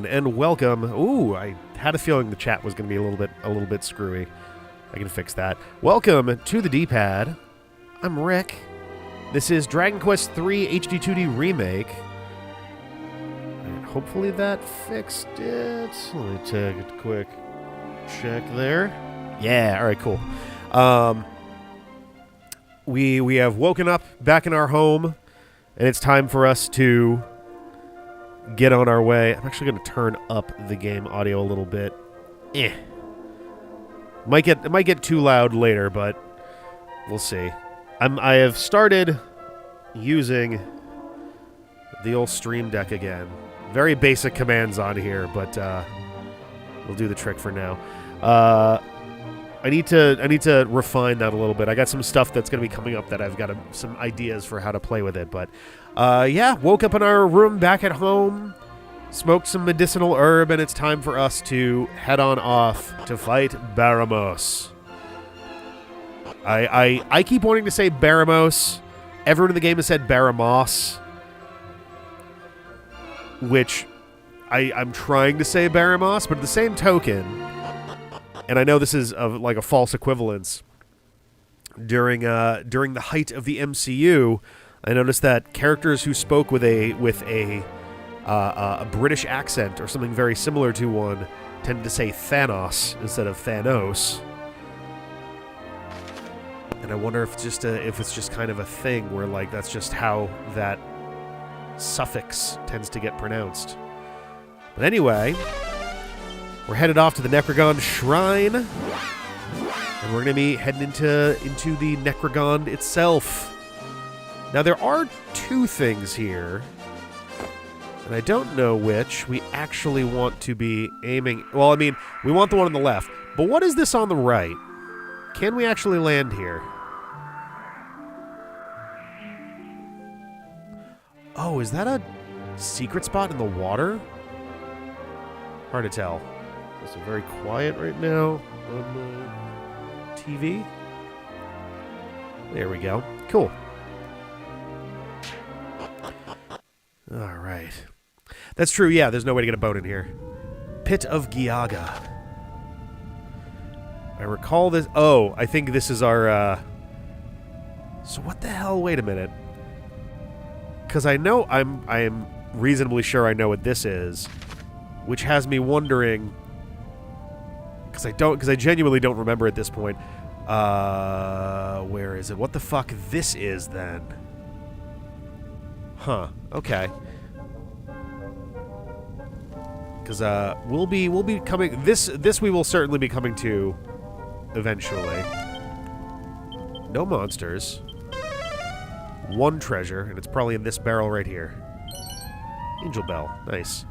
everyone, and welcome. Ooh, I had a feeling the chat was going to be a little bit screwy. I can fix that. Welcome to the D-pad. I'm Rick. This is Dragon Quest III HD-2D Remake. And hopefully that fixed it. Let me take a quick check there. Yeah, all right, cool. We have woken up back in our home, and it's time for us to get on our way. I'm actually going to turn up the game audio a little bit. It might get too loud later, but we'll see. I have started using the old Stream Deck again. Very basic commands on here, but we'll do the trick for now. I need to refine that a little bit. I got some stuff that's going to be coming up that I've got some ideas for how to play with it. But yeah, woke up in our room back at home, smoked some medicinal herb, and it's time for us to head on off to fight Baramos. I keep wanting to say Baramos. Everyone in the game has said Baramos, which I'm trying to say Baramos, but at the same token, and I know this is like a false equivalence, during the height of the MCU, I noticed that characters who spoke with a British accent or something very similar to one tended to say Thanos instead of Thanos. And I wonder if it's just kind of a thing where, like, that's just how that suffix tends to get pronounced. But anyway, we're headed off to the Necrogond Shrine, and we're going to be heading into the Necrogond itself. Now, there are two things here, and I don't know which we actually want to be aiming. Well, I mean, we want the one on the left, but what is this on the right? Can we actually land here? Oh, is that a secret spot in the water? Hard to tell. It's very quiet right now on the TV. There we go. Cool. All right. That's true, yeah, there's no way to get a boat in here. Pit of Giaga. I recall this... Oh, I think this is our... So what the hell? Wait a minute. Because I know... I am reasonably sure I know what this is, which has me wondering... Because I genuinely don't remember at this point. Where is it? What the fuck this is, then? Huh. Okay. Because we'll be coming... This we will certainly be coming to eventually. No monsters. One treasure, and it's probably in this barrel right here. Angel Bell. Nice.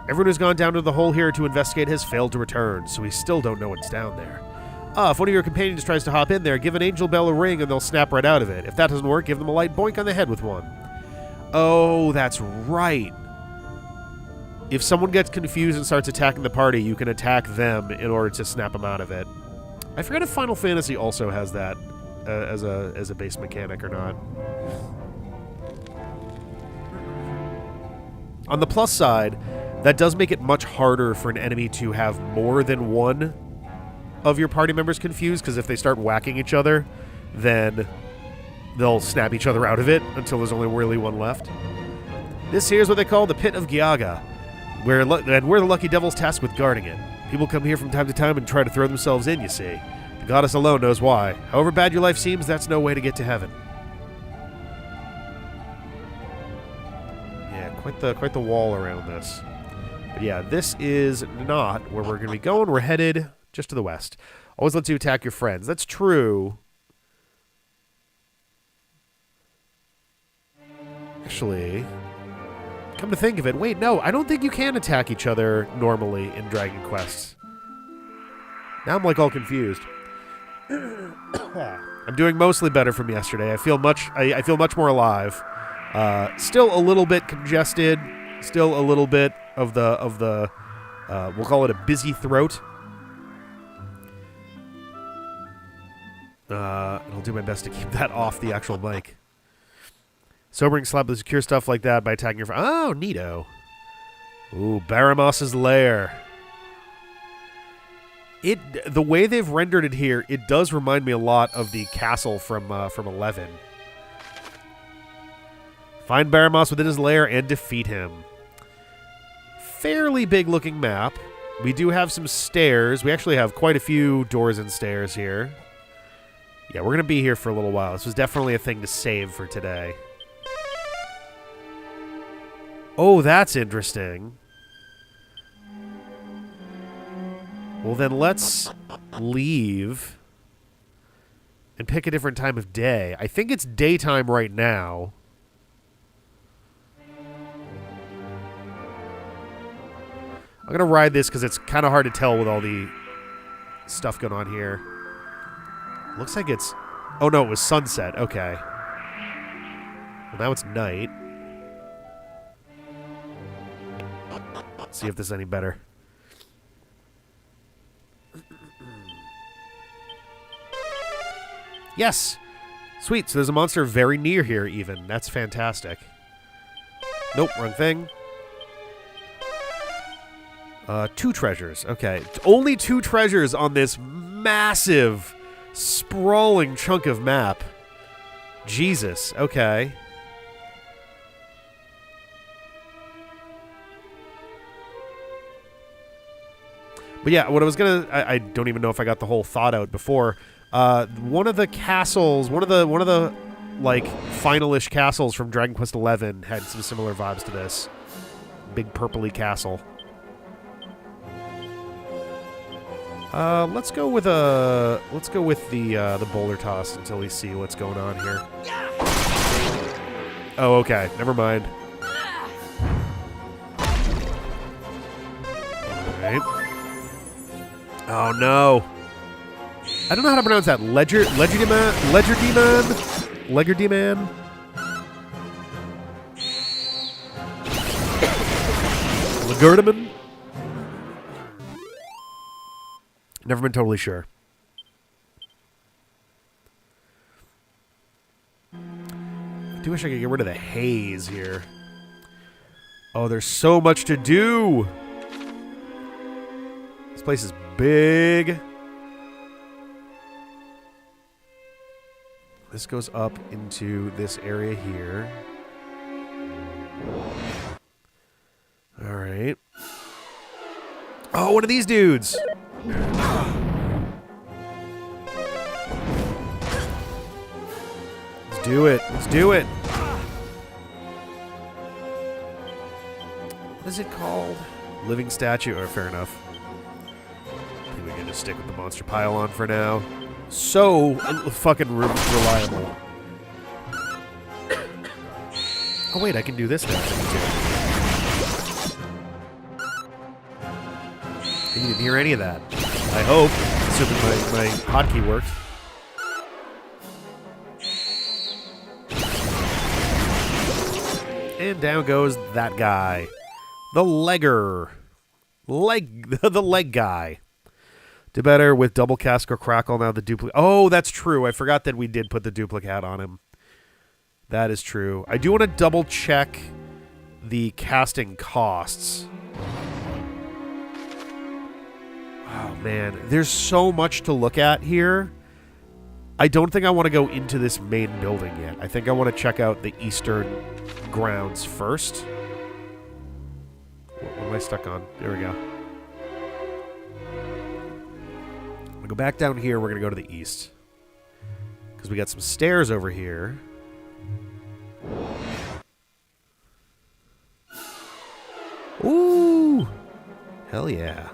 Everyone who's gone down to the hole here to investigate has failed to return, so we still don't know what's down there. If one of your companions tries to hop in there, give an Angel Bell a ring and they'll snap right out of it. If that doesn't work, give them a light boink on the head with one. Oh, that's right. If someone gets confused and starts attacking the party, you can attack them in order to snap them out of it. I forget if Final Fantasy also has that as a base mechanic or not. On the plus side, that does make it much harder for an enemy to have more than one of your party members confused, because if they start whacking each other, then they'll snap each other out of it until there's only really one left. This here is what they call the Pit of Giaga, where we're the lucky devils tasked with guarding it. People come here from time to time and try to throw themselves in, you see. The goddess alone knows why. However bad your life seems, that's no way to get to heaven. Yeah, quite the wall around this. But yeah, this is not where we're going to be going. We're headed just to the west. Always lets you attack your friends. That's true. Actually, come to think of it, wait, no, I don't think you can attack each other normally in Dragon Quest. Now I'm like all confused. I'm doing mostly better from yesterday. I feel much more alive. Still a little bit congested. Still a little bit of the we'll call it a busy throat. I'll do my best to keep that off the actual mic. Sobering slap with secure stuff like that by attacking your friend. Oh, neato. Ooh, Baramos' Lair. The way they've rendered it here, it does remind me a lot of the castle from 11. Find Baramos within his lair and defeat him. Fairly big-looking map. We do have some stairs. We actually have quite a few doors and stairs here. Yeah, we're going to be here for a little while. This was definitely a thing to save for today. Oh, that's interesting. Well, then let's leave and pick a different time of day. I think it's daytime right now. I'm going to ride this because it's kind of hard to tell with all the stuff going on here. Looks like it's... Oh, no, it was sunset. Okay. Well, now it's night. Let's see if this is any better. Yes! Sweet, so there's a monster very near here, even. That's fantastic. Nope, wrong thing. 2 treasures. Okay. Only 2 treasures on this massive, sprawling chunk of map. Jesus. Okay. But yeah, what I was gonna... I don't even know if I got the whole thought out before. One of the castles, one of the like finalish castles from Dragon Quest XI had some similar vibes to this. Big purpley castle. Let's go with the boulder toss until we see what's going on here. Oh, okay. Never mind. Alright. Oh no. I don't know how to pronounce that. Legerdemon? Legerdemon? Never been totally sure. I do wish I could get rid of the haze here. Oh, there's so much to do. This place is big. This goes up into this area here. All right. Oh, one of these dudes. Let's do it. Let's do it. What is it called? Living statue. Oh, fair enough. I think we can just stick with the monster pylon for now. So fucking reliable. Oh wait, I can do this now. You didn't hear any of that. I hope. Assuming my hotkey worked. And down goes that guy. The legger. The leg guy. Do better with double cask or crackle now the duplicate. Oh, that's true. I forgot that we did put the duplicate on him. That is true. I do want to double check the casting costs. Oh, man. There's so much to look at here. I don't think I want to go into this main building yet. I think I want to check out the eastern grounds first. What am I stuck on? There we go. Go back down here. We're going to go to the east. Because we got some stairs over here. Ooh! Hell yeah.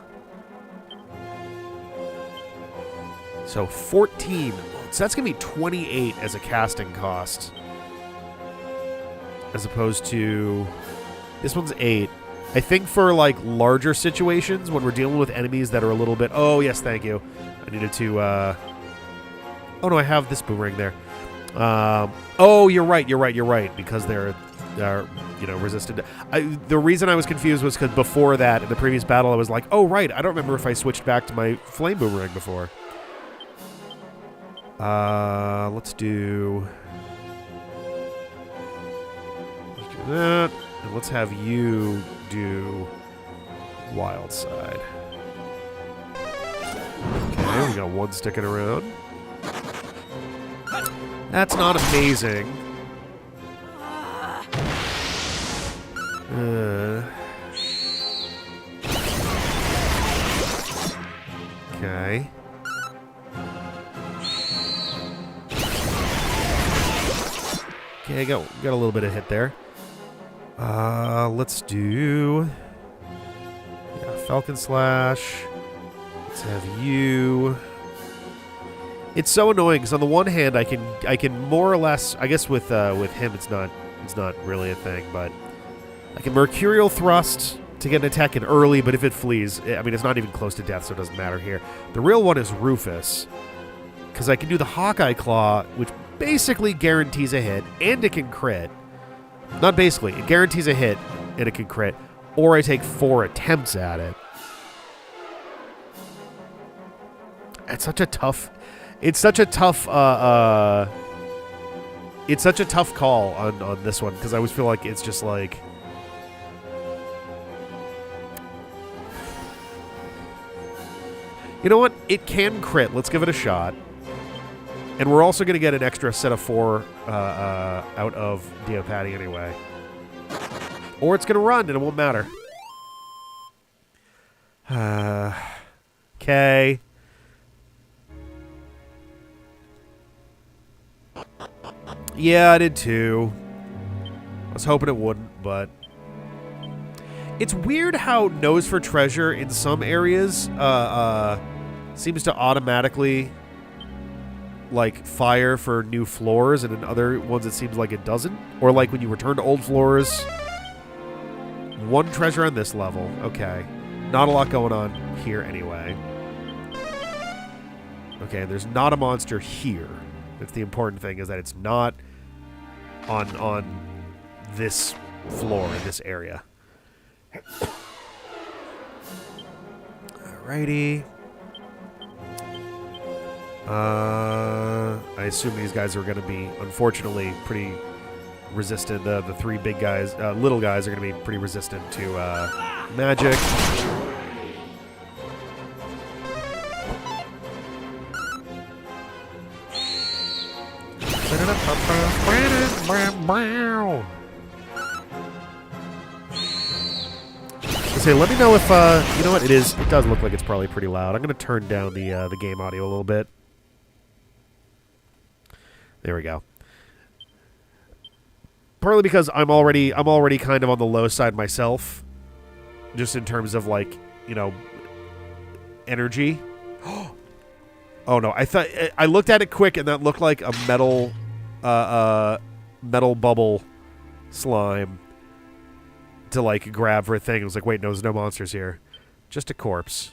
So 14. So that's going to be 28 as a casting cost. As opposed to... This one's 8. I think for like larger situations, when we're dealing with enemies that are a little bit... Oh, yes, thank you. I needed to... Oh, no, I have this boomerang there. Oh, you're right. Because they're resistant. The reason I was confused was because before that, in the previous battle, I was like, oh, right, I don't remember if I switched back to my flame boomerang before. Let's do that. And let's have you do Wild side. Okay, we got one sticking around. That's not amazing. Okay. Okay, got a little bit of hit there. Let's do... Yeah, Falcon Slash. Let's have you... It's so annoying because on the one hand I can more or less, I guess with him it's not really a thing, but I can Mercurial Thrust to get an attack in early, but if it flees, I mean it's not even close to death, so it doesn't matter here. The real one is Rufus, because I can do the Hawkeye Claw, which basically guarantees a hit, and it can crit. Not basically, it guarantees a hit and it can crit, or I take 4 attempts at it. It's such a tough. It's such a tough call on this one, because I always feel like it's just like... You know what? It can crit. Let's give it a shot. And we're also going to get an extra set of 4 out of Deopatty anyway. Or it's going to run, and it won't matter. Okay. Yeah, I did too. I was hoping it wouldn't, but... It's weird how Nose for Treasure in some areas seems to automatically like fire for new floors, and in other ones it seems like it doesn't. Or like when you return to old floors. 1 treasure on this level. Okay. Not a lot going on here anyway. Okay, there's not a monster here. That's the important thing, is that it's not on this floor in this area. Alrighty. I assume these guys are going to be, unfortunately, pretty resistant. The 3 big guys, little guys, are going to be pretty resistant to magic. Say, let me know if you know what it is. It does look like it's probably pretty loud. I'm going to turn down the game audio a little bit. There we go. Partly because I'm already kind of on the low side myself, just in terms of, like, you know, energy. Oh no! I looked at it quick, and that looked like a metal bubble slime to, like, grab for a thing. It was like, wait, no, there's no monsters here. Just a corpse.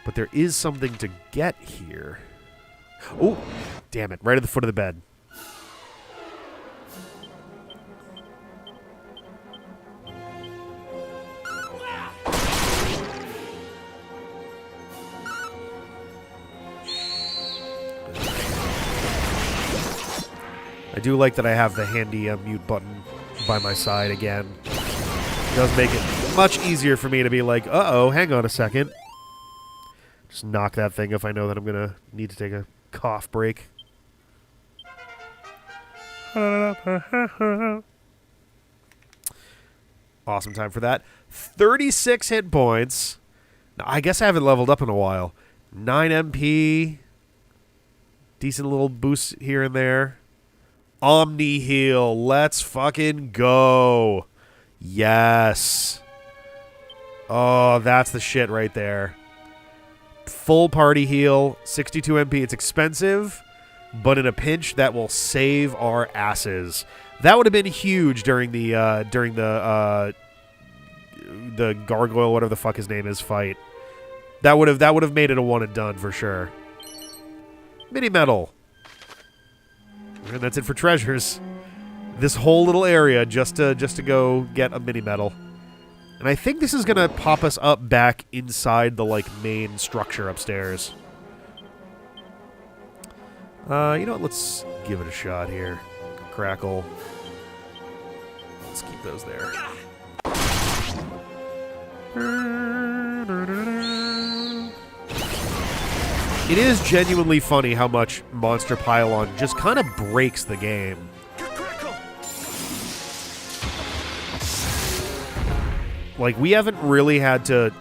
But there is something to get here. Oh, damn it. Right at the foot of the bed. I do like that I have the handy mute button by my side again. It does make it much easier for me to be like, uh-oh, hang on a second. Just knock that thing if I know that I'm going to need to take a cough break. Awesome time for that. 36 hit points. Now, I guess I haven't leveled up in a while. 9 MP. Decent little boost here and there. Omni heal. Let's fucking go. Yes. Oh, that's the shit right there. Full party heal. 62 MP. It's expensive, but in a pinch, that will save our asses. That would have been huge during the gargoyle, whatever the fuck his name is, fight. That would have made it a one and done for sure. Mini medal. And that's it for treasures. This whole little area just to go get a mini medal. And I think this is going to pop us up back inside the, like, main structure upstairs. You know what? Let's give it a shot here. Crackle. Let's keep stick those there. It is genuinely funny how much Monster Pylon just kind of breaks the game. Like, we haven't really had to...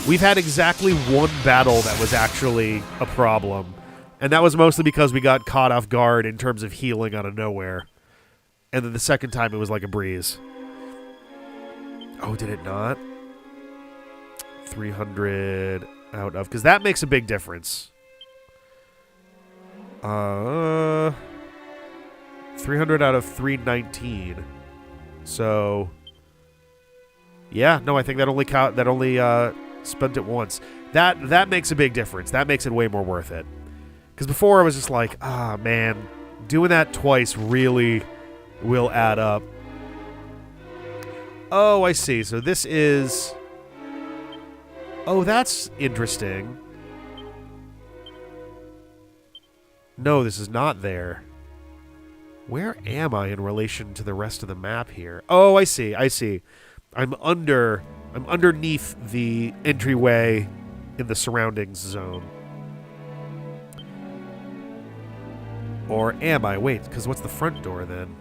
We've had exactly one battle that was actually a problem. And that was mostly because we got caught off guard in terms of healing out of nowhere. And then the second time it was like a breeze. Oh, did it not? 300 out of... Because that makes a big difference. 300 out of 319. So... Yeah, no, I think that only spent it once. That makes a big difference. That makes it way more worth it. Because before I was just like, ah, man, doing that twice really will add up. Oh, I see. So this is... Oh, that's interesting. No, this is not there. Where am I in relation to the rest of the map here? Oh, I see. I see. I'm underneath the entryway in the surroundings zone. Or am I? Wait, because what's the front door then?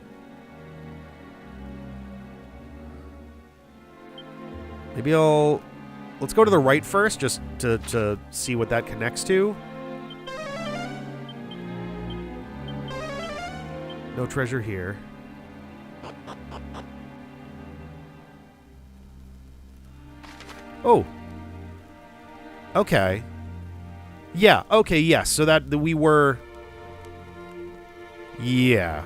Maybe let's go to the right first, just to see what that connects to. No treasure here. Oh. Okay. Yeah, okay, yes. So that we were... Yeah.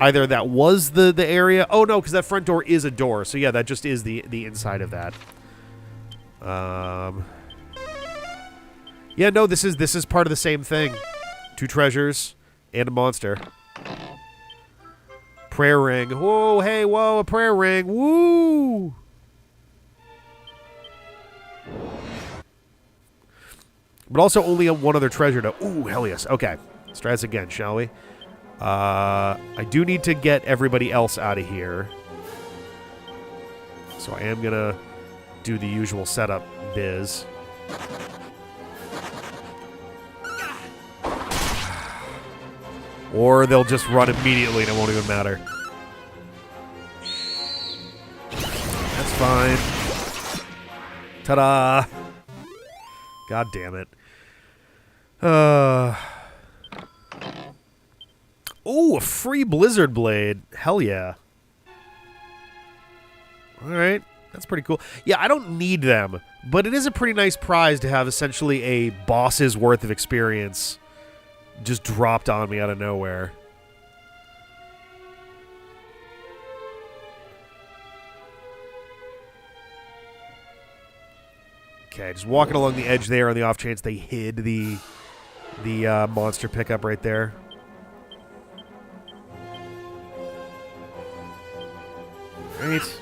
Either that was the area... Oh, no, because that front door is a door. So, yeah, that just is the inside of that. Yeah, no, this is part of the same thing. 2 treasures and a monster. Prayer ring. Whoa, hey, whoa, a prayer ring. Woo! But also only one other treasure to... Ooh, hell yes. Okay. Let's try this again, shall we? I do need to get everybody else out of here. So I am going to do the usual setup biz. Or they'll just run immediately and it won't even matter. That's fine. Ta-da! God damn it. Oh, a free Blizzard Blade. Hell yeah. Alright, that's pretty cool. Yeah, I don't need them, but it is a pretty nice prize to have essentially a boss's worth of experience just dropped on me out of nowhere. Okay, just walking along the edge there on the off chance they hid the monster pickup right there. Right.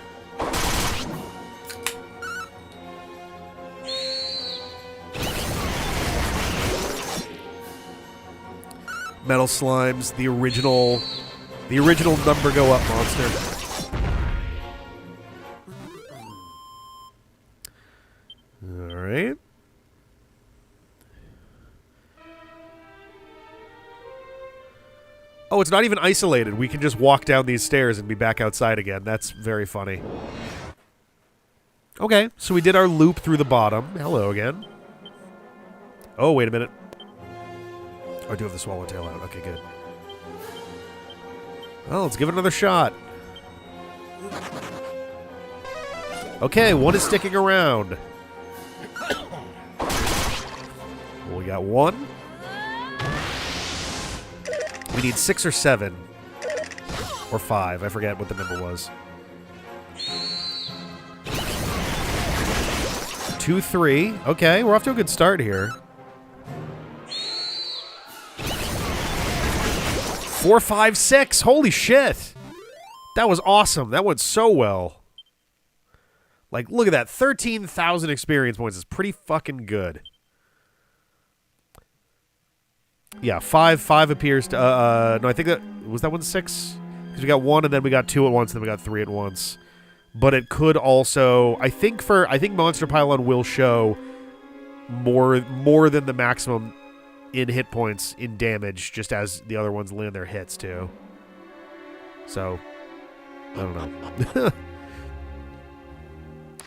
Metal Slimes, the original number go up monster. All right. Oh, it's not even isolated. We can just walk down these stairs and be back outside again. That's very funny. Okay, so we did our loop through the bottom. Hello again. Oh, wait a minute. Oh, I do have the swallowtail out. Okay, good. Well, let's give it another shot. Okay, one is sticking around. Well, we got one. We need 6 or 7. Or 5. I forget what the number was. 2, 3. Okay, we're off to a good start here. 4, 5, 6. Holy shit. That was awesome. That went so well. Like, look at that. 13,000 experience points is pretty fucking good. Yeah, 5 appears to... no, I think that... Was that one 6? Because Because we got 1 and then we got 2 at once and then we got 3 at once. But it could also... I think Monster Pylon will show more than the maximum in hit points in damage just as the other ones land their hits too. So, I don't know.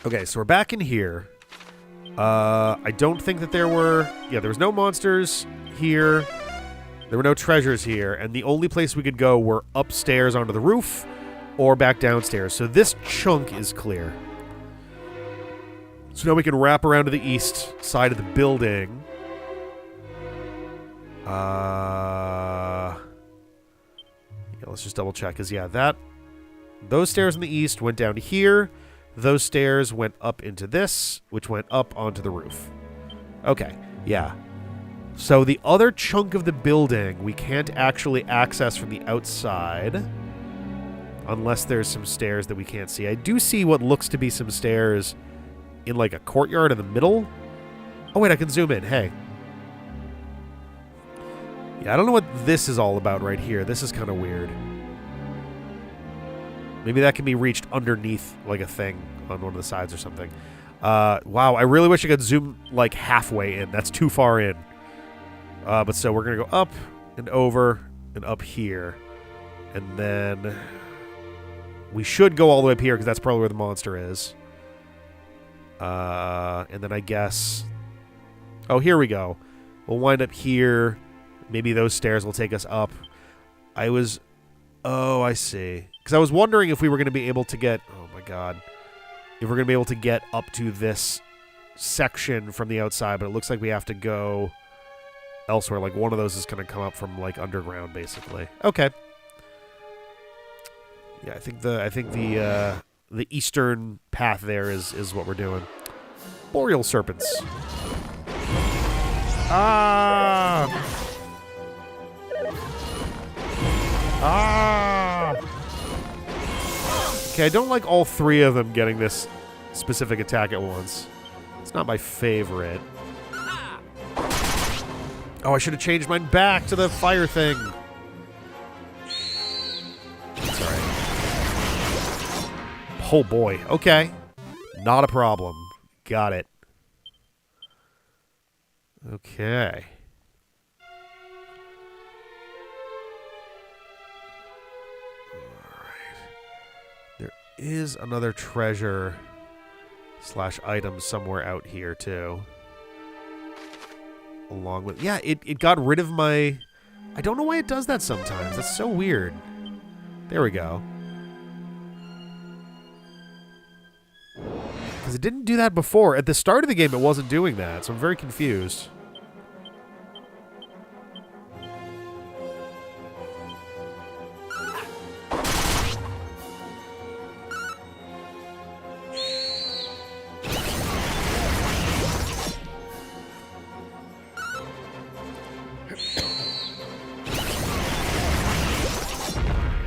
Okay, so we're back in here. I don't think that there were... Yeah, there was no monsters here. There were no treasures here. And the only place we could go were upstairs onto the roof or back downstairs. So this chunk is clear. So now we can wrap around to the east side of the building. Yeah, let's just double check. Because, yeah, those stairs in the east went down here. Those stairs went up into this, which went up onto the roof. Okay, yeah. So the other chunk of the building we can't actually access from the outside unless there's some stairs that we can't see. I do see what looks to be some stairs in like a courtyard in the middle. Oh, wait, I can zoom in. Hey. Yeah, I don't know what this is all about right here. This is kind of weird. Maybe that can be reached underneath like a thing on one of the sides or something. Wow, I really wish I could zoom like halfway in. That's too far in. But so we're going to go up and over and up here. And then we should go all the way up here because that's probably where the monster is. And then I guess... Oh, here we go. We'll wind up here. Maybe those stairs will take us up. Oh, I see. Because I was wondering if we were going to be able to get... Oh, my God. If we're going to be able to get up to this section from the outside, but it looks like we have to go elsewhere. Like, one of those is going to come up from, like, underground, basically. Okay. Yeah, I think the eastern path there is what we're doing. Boreal serpents. Ah! Ah! Okay, I don't like all 3 of them getting this specific attack at once. It's not my favorite. Oh, I should have changed mine back to the fire thing. That's alright. Oh boy. Okay. Not a problem. Got it. Okay. Is another treasure / item somewhere out here too. Along with... Yeah, it got rid of my... I don't know why it does that sometimes. That's so weird. There we go. Because it didn't do that before. At the start of the game, it wasn't doing that, so I'm very confused.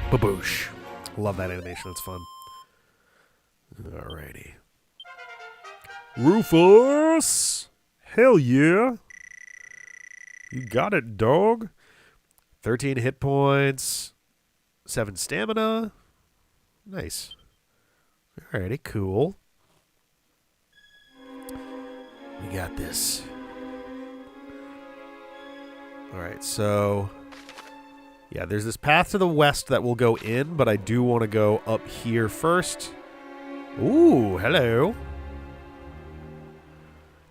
Baboosh. Love that animation. It's fun. Alrighty. Rufus! Hell yeah! You got it, dog. 13 hit points. 7 stamina. Nice. Alrighty, cool. We got this. Alright, so... Yeah, there's this path to the west that will go in, but I do want to go up here first. Ooh, hello.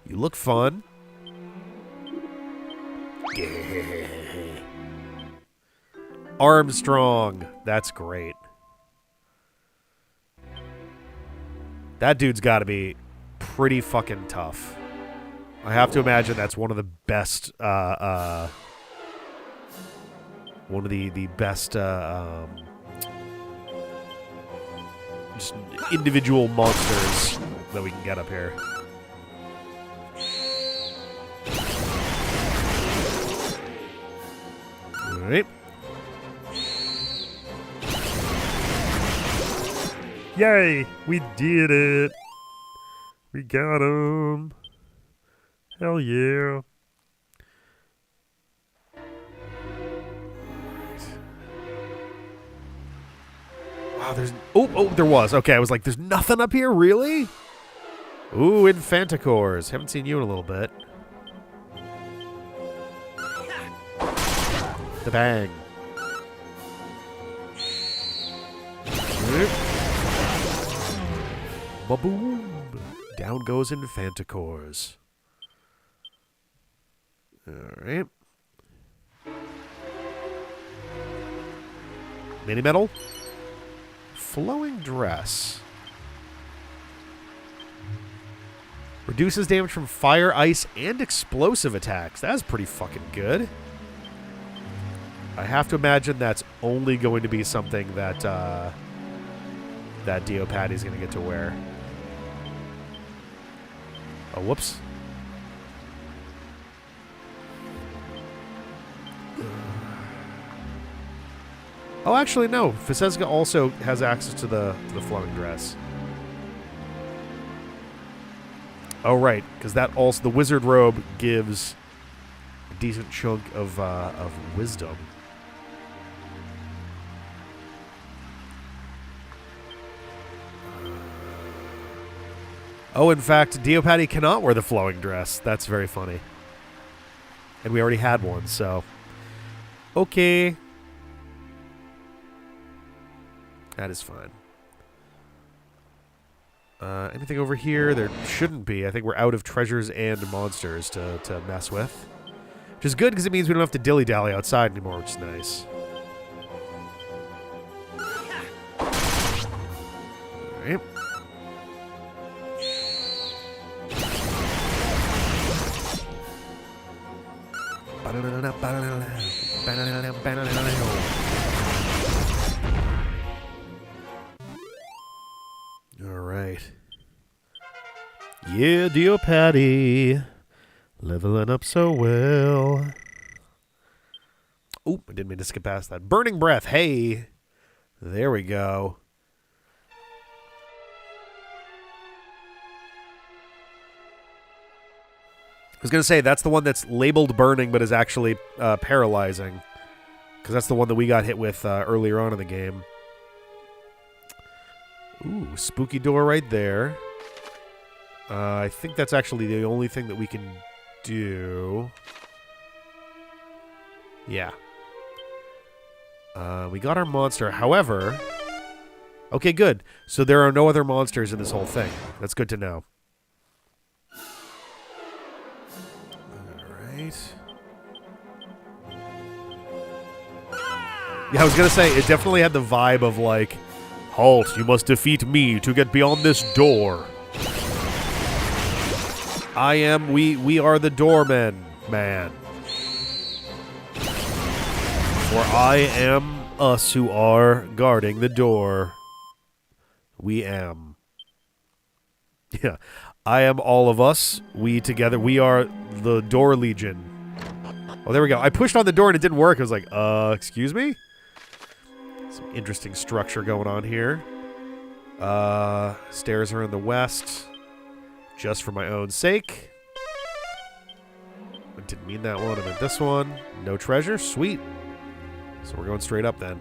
You look fun. Yeah. Armstrong. That's great. That dude's got to be pretty fucking tough. I have to imagine that's one of the best... one of the best just individual monsters that we can get up here. Alright. Yay! We did it! We got him! Hell yeah! Oh, there's... Oh, there was. Okay, I was like, there's nothing up here? Really? Ooh, Infanticores. Haven't seen you in a little bit. The bang. Ba-boom. Down goes Infanticores. Alright. Mini metal. Flowing dress. Reduces damage from fire, ice, and explosive attacks. That's pretty fucking good. I have to imagine that's only going to be something that that Dio Patty's going to get to wear. Oh, whoops. Oh, actually, no. Fisesga also has access to the flowing dress. Oh, right, because that also the wizard robe gives a decent chunk of wisdom. Oh, in fact, Dio Patty cannot wear the flowing dress. That's very funny. And we already had one, so okay. That is fine. Anything over here? There shouldn't be. I think we're out of treasures and monsters to mess with. Which is good because it means we don't have to dilly-dally outside anymore, which is nice. Alright. Alright. Yeah, Dio Patty. Leveling up so well. Oop, I didn't mean to skip past that. Burning Breath. Hey. There we go. I was going to say, that's the one that's labeled burning but is actually paralyzing. Because that's the one that we got hit with earlier on in the game. Ooh, spooky door right there. I think that's actually the only thing that we can do. Yeah. We got our monster. However... Okay, good. So there are no other monsters in this whole thing. That's good to know. Alright. Yeah, I was going to say, it definitely had the vibe of like... Halt, you must defeat me to get beyond this door. We are the doormen, man. For I am us who are guarding the door. We am. Yeah, I am all of us. We together, we are the Door Legion. Oh, there we go. I pushed on the door and it didn't work. I was like, excuse me? Some interesting structure going on here. Stairs are in the west. Just for my own sake. I didn't mean that one. I meant this one. No treasure? Sweet. So we're going straight up then.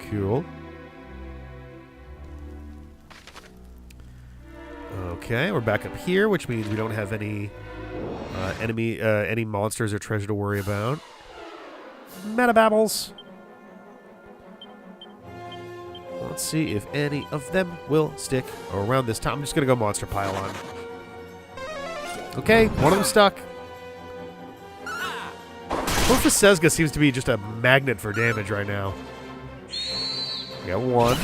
Cool. Okay, we're back up here, which means we don't have any any monsters or treasure to worry about. Metababbles. Let's see if any of them will stick around this time. I'm just going to go monster pile on. Okay, one of them stuck. Fisesga seems to be just a magnet for damage right now. We got 1,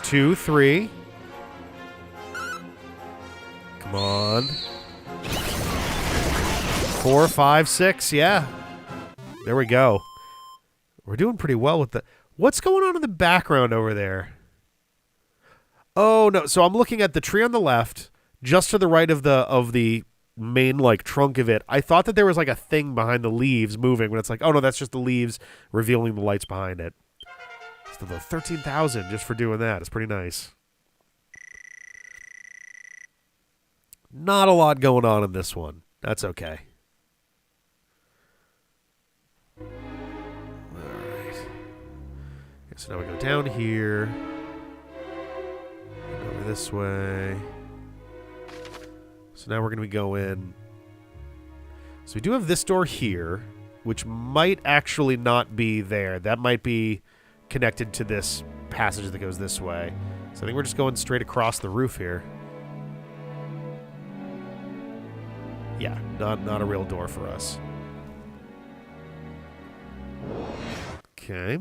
2, 3. Come on. 4, 5, 6. Yeah. There we go. We're doing pretty well with the... What's going on in the background over there? Oh, no. So I'm looking at the tree on the left, just to the right of the main, like, trunk of it. I thought that there was, like, a thing behind the leaves moving, when it's like, oh, no, that's just the leaves revealing the lights behind it. So the 13,000 just for doing that. It's pretty nice. Not a lot going on in this one. That's okay. So now we go down here. Over this way. So now we're going to be going... So we do have this door here, which might actually not be there. That might be connected to this passage that goes this way. So I think we're just going straight across the roof here. Yeah, not a real door for us. Okay.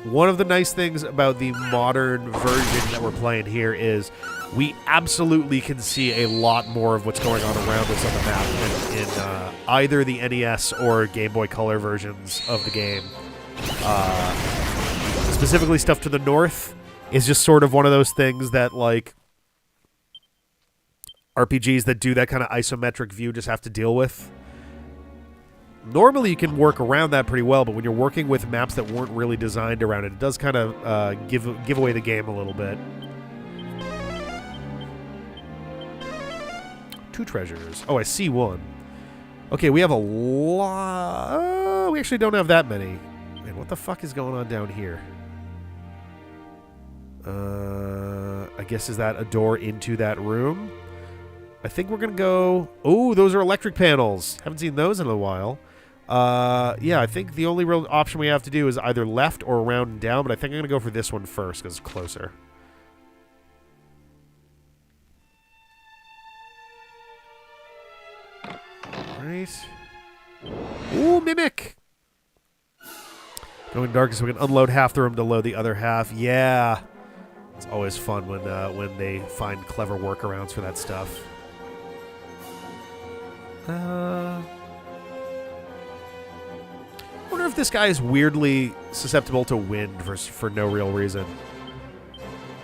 One of the nice things about the modern version that we're playing here is we absolutely can see a lot more of what's going on around us on the map in either the NES or Game Boy Color versions of the game. Specifically, stuff to the north is just sort of one of those things that, like, RPGs that do that kind of isometric view just have to deal with. Normally, you can work around that pretty well, but when you're working with maps that weren't really designed around it, it does kind of give away the game a little bit. 2 treasures. Oh, I see one. Okay, we have a lot. We actually don't have that many. Man, what the fuck is going on down here? I guess, is that a door into that room? I think we're going to go... Oh, those are electric panels. Haven't seen those in a while. Yeah, I think the only real option we have to do is either left or around and down, but I think I'm going to go for this one first because it's closer. Alright. Ooh, Mimic! Going dark so we can unload half the room to load the other half. Yeah! It's always fun when they find clever workarounds for that stuff. I wonder if this guy is weirdly susceptible to wind for no real reason.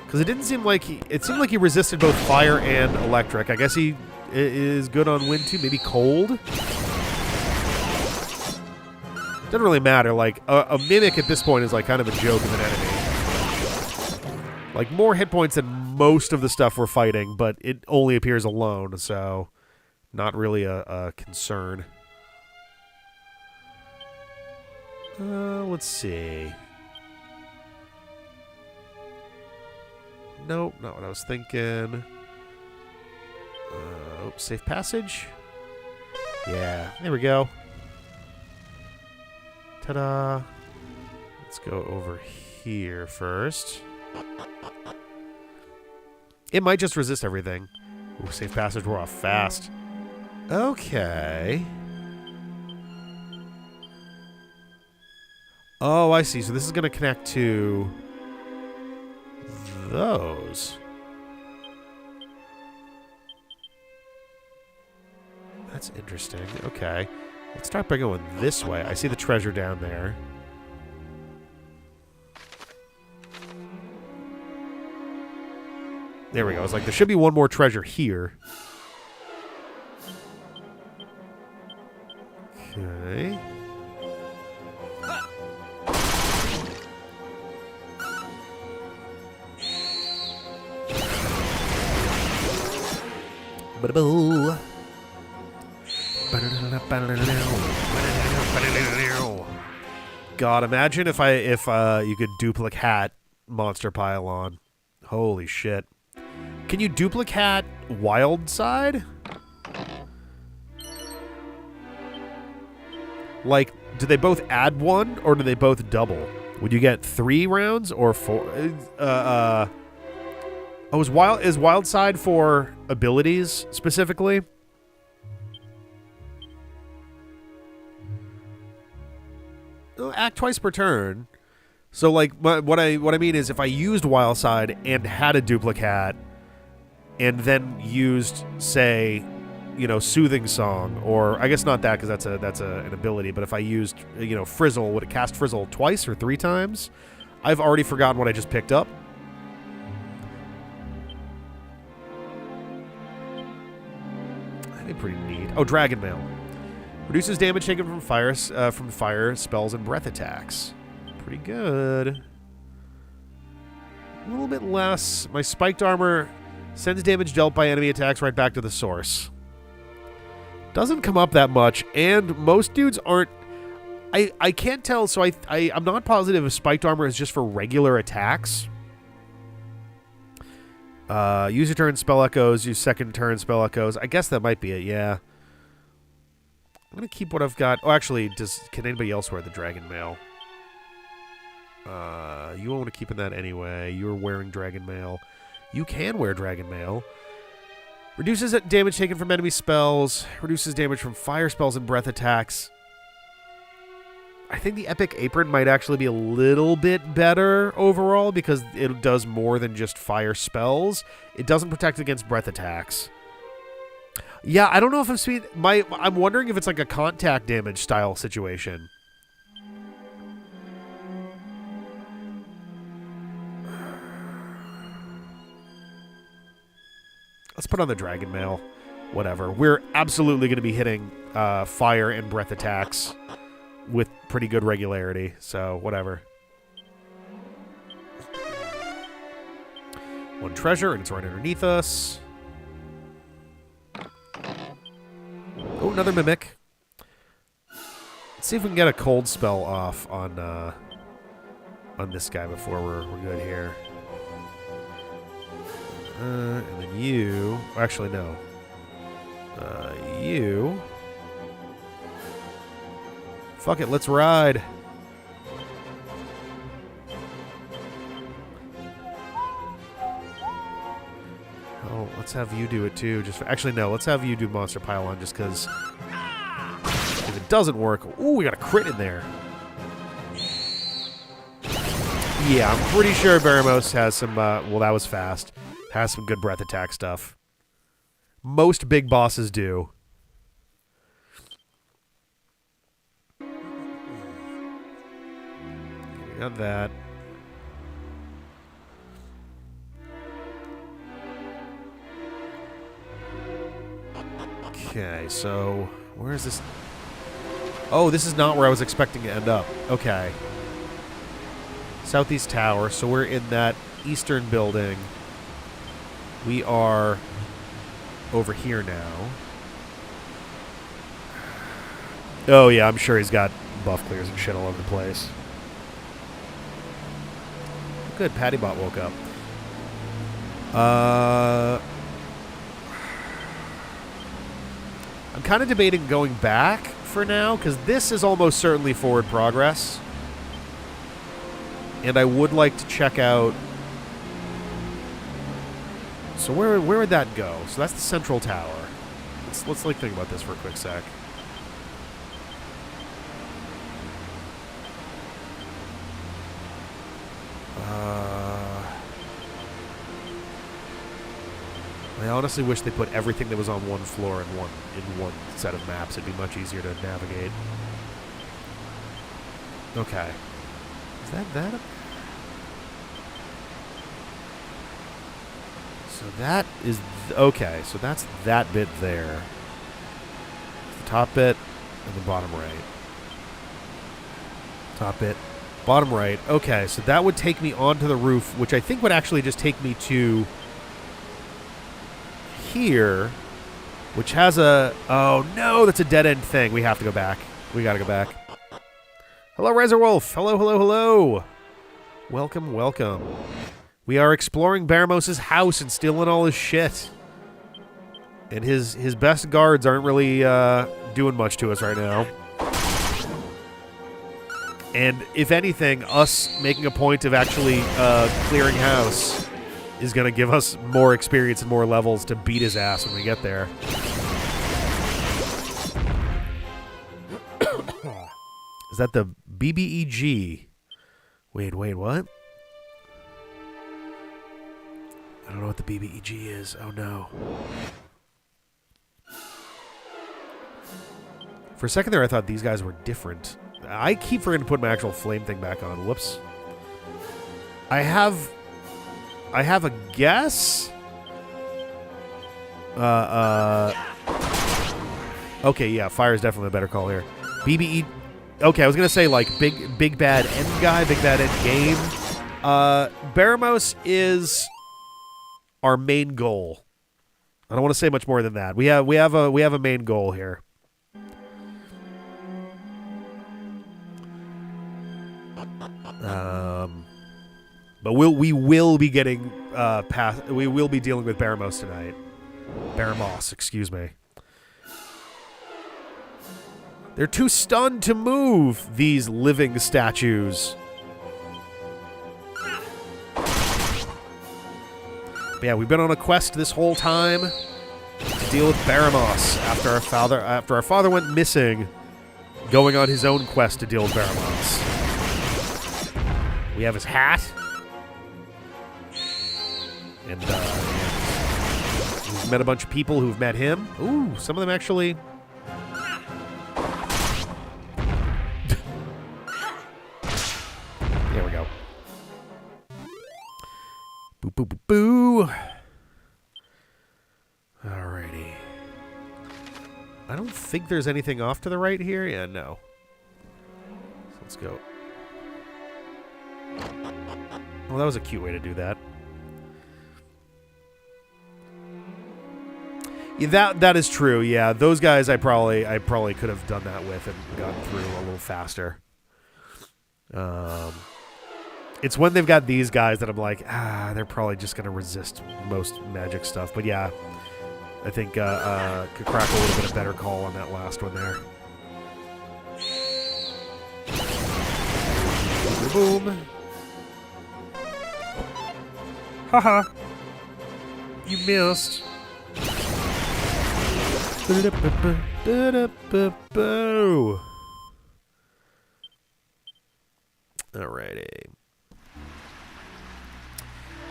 Because it didn't seem like it seemed like he resisted both fire and electric. I guess he is good on wind too. Maybe cold. Doesn't really matter. Like a Mimic at this point is like kind of a joke of an enemy. Like more hit points than most of the stuff we're fighting, but it only appears alone, so not really a concern. Let's see. Nope, not what I was thinking. Safe passage? Yeah, there we go. Ta-da. Let's go over here first. It might just resist everything. Ooh, safe passage, we're off fast. Okay. Oh, I see. So this is going to connect to those. That's interesting. Okay. Let's start by going this way. I see the treasure down there. There we go. I was like, there should be one more treasure here. Okay. God, imagine if you could duplicate monster pylon. Holy shit. Can you duplicate wild side? Like, do they both add 1 or do they both double? Would you get 3 rounds or 4? Oh, is wild side for abilities specifically? Oh, act twice per turn. So, like, what I mean is, if I used wild side and had a duplicate, and then used, say, you know, soothing song, or I guess not that because that's an ability. But if I used, you know, frizzle, would it cast frizzle twice or 3 times? I've already forgotten what I just picked up. That'd be pretty neat. Oh, Dragon Mail. Reduces damage taken from fire spells and breath attacks. Pretty good. A little bit less. My spiked armor sends damage dealt by enemy attacks right back to the source. Doesn't come up that much, and most dudes aren't... I can't tell, so I'm not positive if spiked armor is just for regular attacks. Use your turn spell echoes, use second turn spell echoes. I guess that might be it, yeah. I'm going to keep what I've got. Oh, actually, can anybody else wear the dragon mail? You won't want to keep in that anyway. You're wearing dragon mail. You can wear dragon mail. Reduces damage taken from enemy spells. Reduces damage from fire spells and breath attacks. I think the Epic Apron might actually be a little bit better overall because it does more than just fire spells. It doesn't protect against breath attacks. Yeah, I don't know if I'm sweet. I'm wondering if it's like a contact damage style situation. Let's put on the Dragon Mail. Whatever. We're absolutely going to be hitting fire and breath attacks with pretty good regularity, so whatever. One treasure, and it's right underneath us. Oh, another Mimic. Let's see if we can get a cold spell off on this guy before we're good here. And then you... Actually, no. You... Fuck it, let's ride. Oh, let's have you do it too. Actually, no, let's have you do Monster Pylon just because if it doesn't work... Ooh, we got a crit in there. Yeah, I'm pretty sure Baramos has some... well, that was fast. Has some good breath attack stuff. Most big bosses do. Got that. Okay, so where is this? Oh, this is not where I was expecting to end up. Okay. Southeast Tower, so we're in that eastern building. We are over here now. Oh yeah, I'm sure he's got buff clears and shit all over the place. Good, Pattybot woke up. I'm kind of debating going back for now, because this is almost certainly forward progress. And I would like to check out... So where would that go? So that's the central tower. Let's like think about this for a quick sec. I honestly wish they put everything that was on one floor in one set of maps. It'd be much easier to navigate. Okay. Is that up? So that is... okay, so that's that bit there. The top bit and the bottom right. Top bit, bottom right. Okay, so that would take me onto the roof, which I think would actually just take me to... here, which has a... oh no, that's a dead-end thing. We have to go back. We gotta go back. Hello, Razorwolf. Hello, hello, hello. Welcome, welcome. We are exploring Baramos' house and stealing all his shit. And his best guards aren't really doing much to us right now. And if anything, us making a point of actually clearing house is going to give us more experience and more levels to beat his ass when we get there. Is that the BBEG? Wait, what? I don't know what the BBEG is. Oh, no. For a second there, I thought these guys were different. I keep forgetting to put my actual flame thing back on. Whoops. I have a guess? Okay, yeah, fire is definitely a better call here. BBE... okay, I was going to say, like, big bad end guy, big bad end game. Baramos is our main goal. I don't want to say much more than that. We have a main goal here. But we will be getting we will be dealing with Baramos tonight. Baramos, excuse me. They're too stunned to move, these living statues. But yeah, we've been on a quest this whole time to deal with Baramos after our father went missing, going on his own quest to deal with Baramos. We have his hat. And we've met a bunch of people who've met him. Ooh, some of them actually... There we go. Boo, boo, boo, boo. Alrighty. I don't think there's anything off to the right here. Yeah, no. So let's go. Well, that was a cute way to do that. Yeah, that is true. Yeah, those guys I probably could have done that with and gotten through a little faster. It's when they've got these guys that I'm like, they're probably just gonna resist most magic stuff. But yeah, I think Kakraka would have been a better call on that last one there. Boom. Haha. You missed. Alrighty.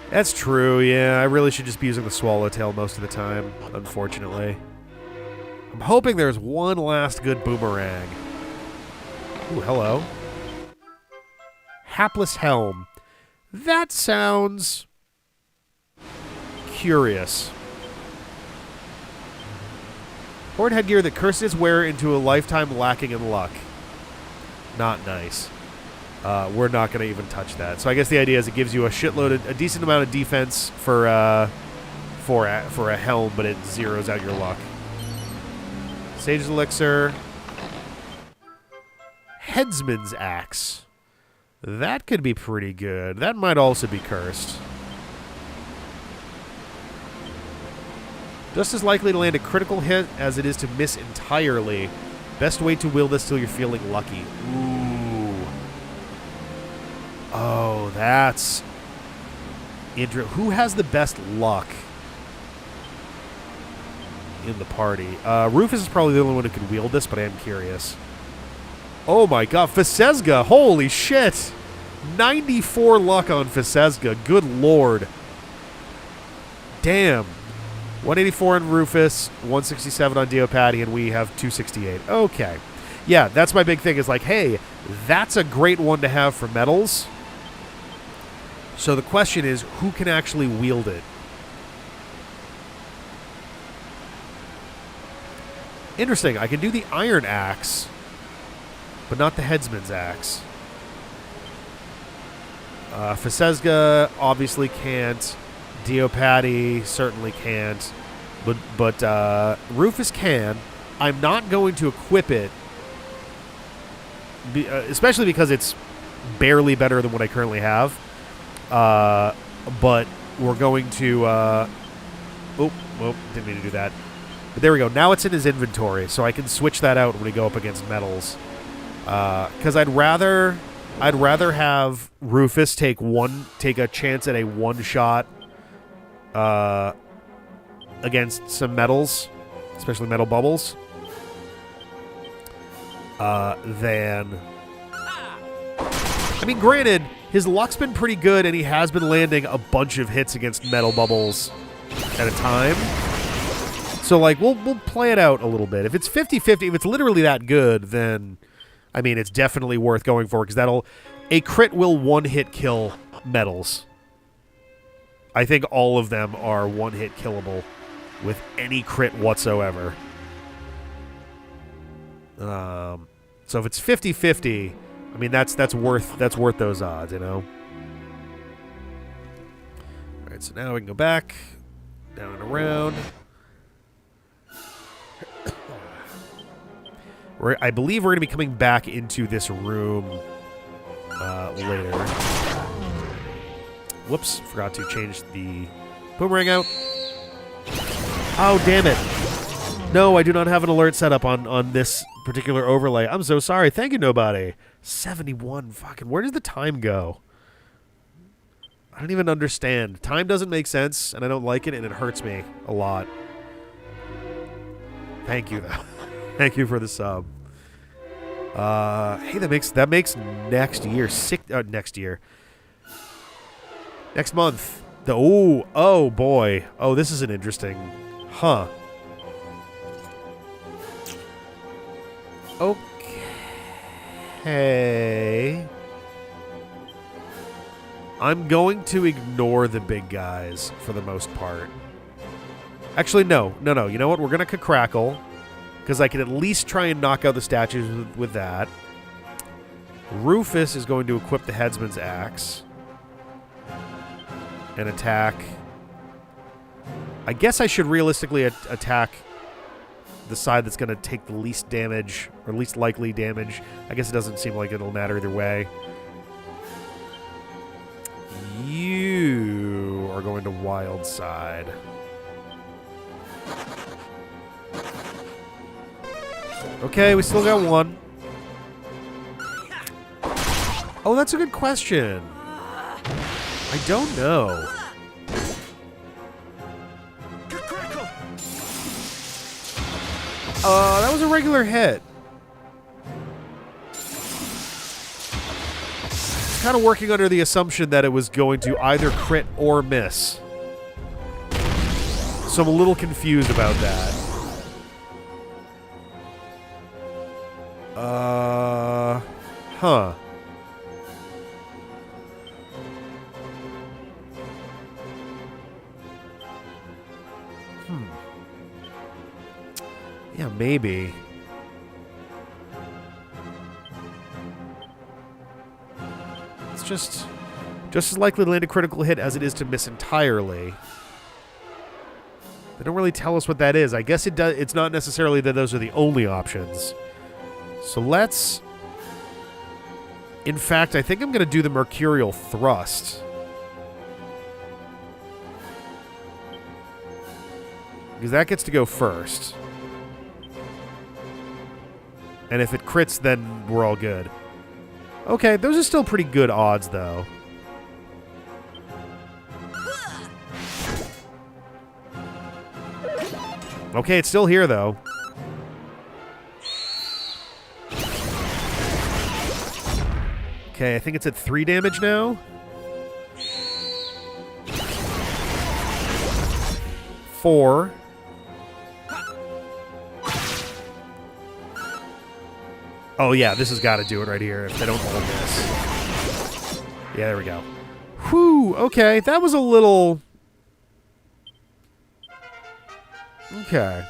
That's true, yeah. I really should just be using the Swallowtail most of the time, unfortunately. I'm hoping there's one last good boomerang. Ooh, hello. Hapless Helm. That sounds curious. Horde headgear that curses its wearer into a lifetime lacking in luck. Not nice. We're not going to even touch that. So I guess the idea is it gives you a decent amount of defense for a helm, but it zeroes out your luck. Sage's Elixir. Headsman's Axe. That could be pretty good. That might also be cursed. Just as likely to land a critical hit as it is to miss entirely. Best way to wield this till you're feeling lucky. Ooh. Oh, that's... Who has the best luck in the party? Rufus is probably the only one who can wield this, but I am curious. Oh my god, Fesezga! Holy shit! 94 luck on Fesezga. Good lord. Damn. 184 on Rufus, 167 on Deopati, and we have 268. Okay. Yeah, that's my big thing is like, hey, that's a great one to have for metals. So the question is, who can actually wield it? Interesting. I can do the Iron Axe, but not the Headsman's Axe. Fesezga obviously can't. Deopati certainly can't, but Rufus can. I'm not going to equip it, especially because it's barely better than what I currently have. But we're going to... oh, didn't mean to do that. But there we go. Now it's in his inventory, so I can switch that out when we go up against metals. Because I'd rather have Rufus take a chance at a one-shot against some metals, especially metal bubbles, than... I mean, granted, his luck's been pretty good, and he has been landing a bunch of hits against metal bubbles at a time. So, like, we'll play it out a little bit. If it's 50-50, if it's literally that good, then, I mean, it's definitely worth going for, because a crit will one-hit kill metals. I think all of them are one-hit killable with any crit whatsoever. So if it's 50-50, I mean that's worth those odds, you know. All right, so now we can go back, down and around. I believe we're going to be coming back into this room later. Whoops, forgot to change the boomerang out. Oh, damn it. No, I do not have an alert set up on this particular overlay. I'm so sorry. Thank you, nobody. 71. Fucking, where does the time go? I don't even understand. Time doesn't make sense, and I don't like it, and it hurts me a lot. Thank you, though. Thank you for the sub. Hey, that makes next year next month. Oh boy. Oh, this is an interesting. Huh. Okay. I'm going to ignore the big guys for the most part. Actually, no. You know what? We're going to crackle, because I can at least try and knock out the statues with that. Rufus is going to equip the headsman's axe and attack. I guess I should realistically attack the side that's going to take the least damage, or least likely damage. I guess it doesn't seem like it'll matter either way. You are going to wild side. Okay, we still got one. Oh, that's a good question. I don't know. That was a regular hit. Kind of working under the assumption that it was going to either crit or miss. So I'm a little confused about that. Huh. Yeah, maybe. It's just as likely to land a critical hit as it is to miss entirely. They don't really tell us what that is. I guess it does. It's not necessarily that those are the only options. So let's... In fact, I think I'm going to do the Mercurial Thrust. Because that gets to go first. And if it crits, then we're all good. Okay, those are still pretty good odds, though. Okay, it's still here, though. Okay, I think it's at 3 damage now. 4. Oh, yeah, this has got to do it right here if they don't hold this. Yeah, there we go. Whew, okay, that was a little... Okay.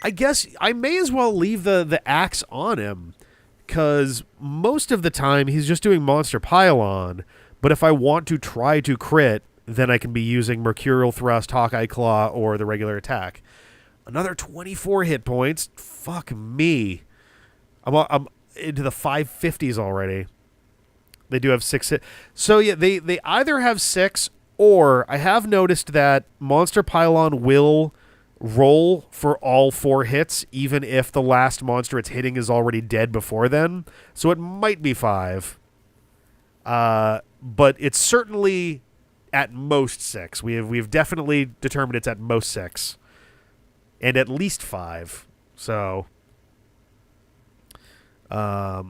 I guess I may as well leave the axe on him, because most of the time he's just doing Monster Pylon, but if I want to try to crit, then I can be using Mercurial Thrust, Hawkeye Claw, or the regular attack. Another 24 hit points. Fuck me. I'm into the 550s already. They do have 6 hit. So yeah, they either have 6, or I have noticed that Monster Pylon will roll for all 4 hits, even if the last monster it's hitting is already dead before then. So it might be 5. But it's certainly at most 6. We've definitely determined it's at most 6. And at least 5. So, yeah,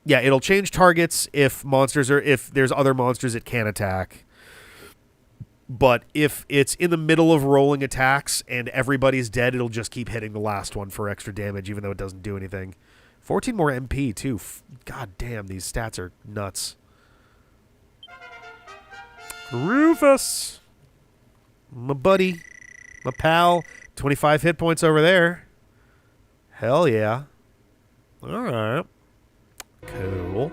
it'll change targets if there's other monsters it can attack. But if it's in the middle of rolling attacks and everybody's dead, it'll just keep hitting the last one for extra damage, even though it doesn't do anything. 14 more MP, too. God damn, these stats are nuts. Rufus! My buddy. My pal. 25 hit points over there. Hell yeah. Alright. Cool.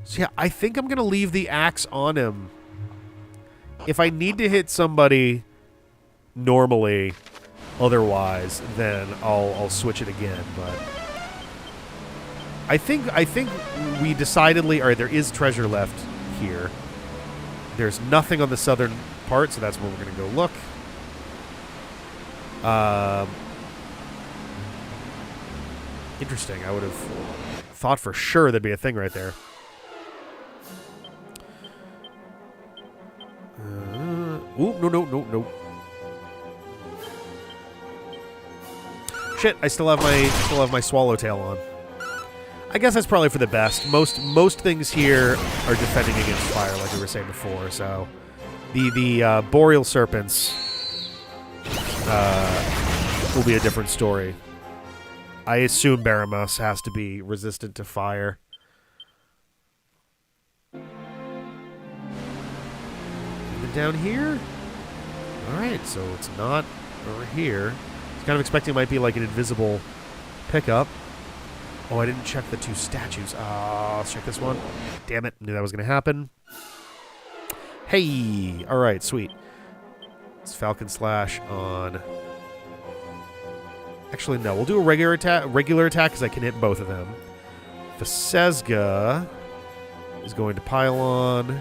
So yeah, I think I'm going to leave the axe on him. If I need to hit somebody normally, otherwise, then I'll switch it again. But I think we decidedly... All right, there is treasure left here. There's nothing on the southern part, so that's where we're going to go look. Interesting. I would have thought for sure there'd be a thing right there. Ooh, no. Shit, I still have my swallowtail on. I guess that's probably for the best. Most things here are defending against fire, like we were saying before. So, the boreal serpents will be a different story. I assume Baramos has to be resistant to fire. Even down here? Alright, so it's not over here. I was kind of expecting it might be like an invisible pickup. Oh, I didn't check the two statues. Let's check this one. Damn it, knew that was going to happen. Hey! Alright, sweet. It's Falcon Slash on... Actually, no. We'll do a regular attack because I can hit both of them. Fesezga is going to pile on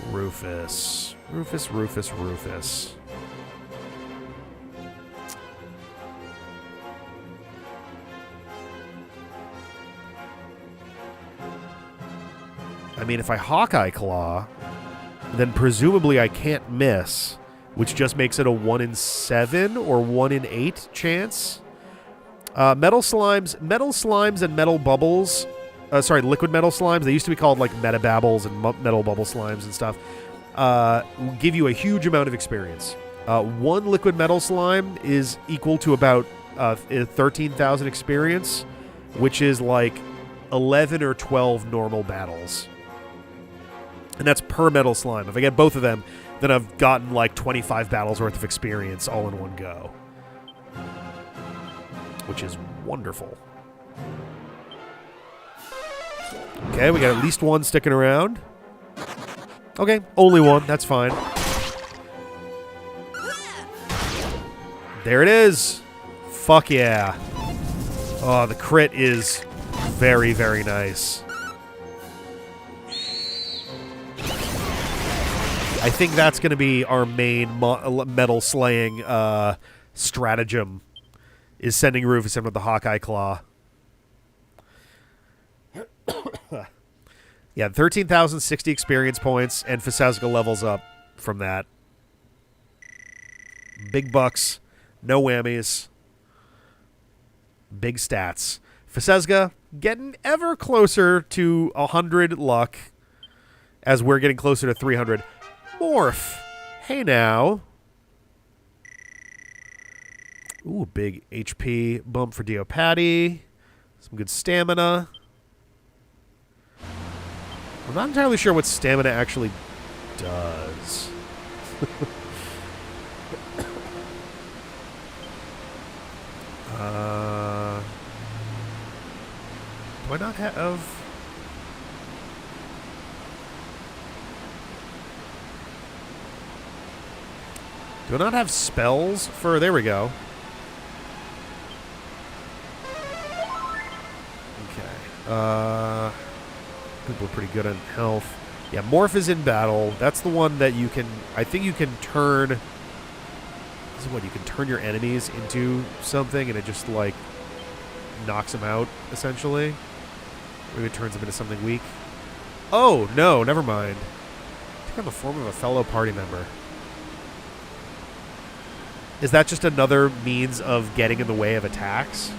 Rufus. Rufus. I mean, if I Hawkeye Claw, then presumably I can't miss, which just makes it a 1 in 7 or 1 in 8 chance. Metal slimes and metal bubbles. Liquid metal slimes. They used to be called like metababbles and metal bubble slimes and stuff. Give you a huge amount of experience. 1 liquid metal slime is equal to about 13,000 experience, which is like 11 or 12 normal battles. And that's per metal slime. If I get both of them, then I've gotten like 25 battles worth of experience all in one go. Which is wonderful. Okay, we got at least one sticking around. Okay, only one. That's fine. There it is. Fuck yeah. Oh, the crit is very, very nice. I think that's going to be our main metal slaying stratagem, is sending Rufus in with the Hawkeye Claw. Yeah, 13,060 experience points, and Fesezga levels up from that. Big bucks, no whammies, big stats. Fesezga getting ever closer to 100 luck as we're getting closer to 300. Morph. Hey now. Ooh, big HP bump for Diopati. Some good stamina. I'm not entirely sure what stamina actually does. Do I not have... Do I not have spells for... There we go. Okay. People are pretty good on health. Yeah, Morph is in battle. That's the one that you can... I think you can turn... This is what, you can turn your enemies into something and it just, like, knocks them out, essentially. Maybe it turns them into something weak. Oh, no, never mind. I think I'm the form of a fellow party member. Is that just another means of getting in the way of attacks?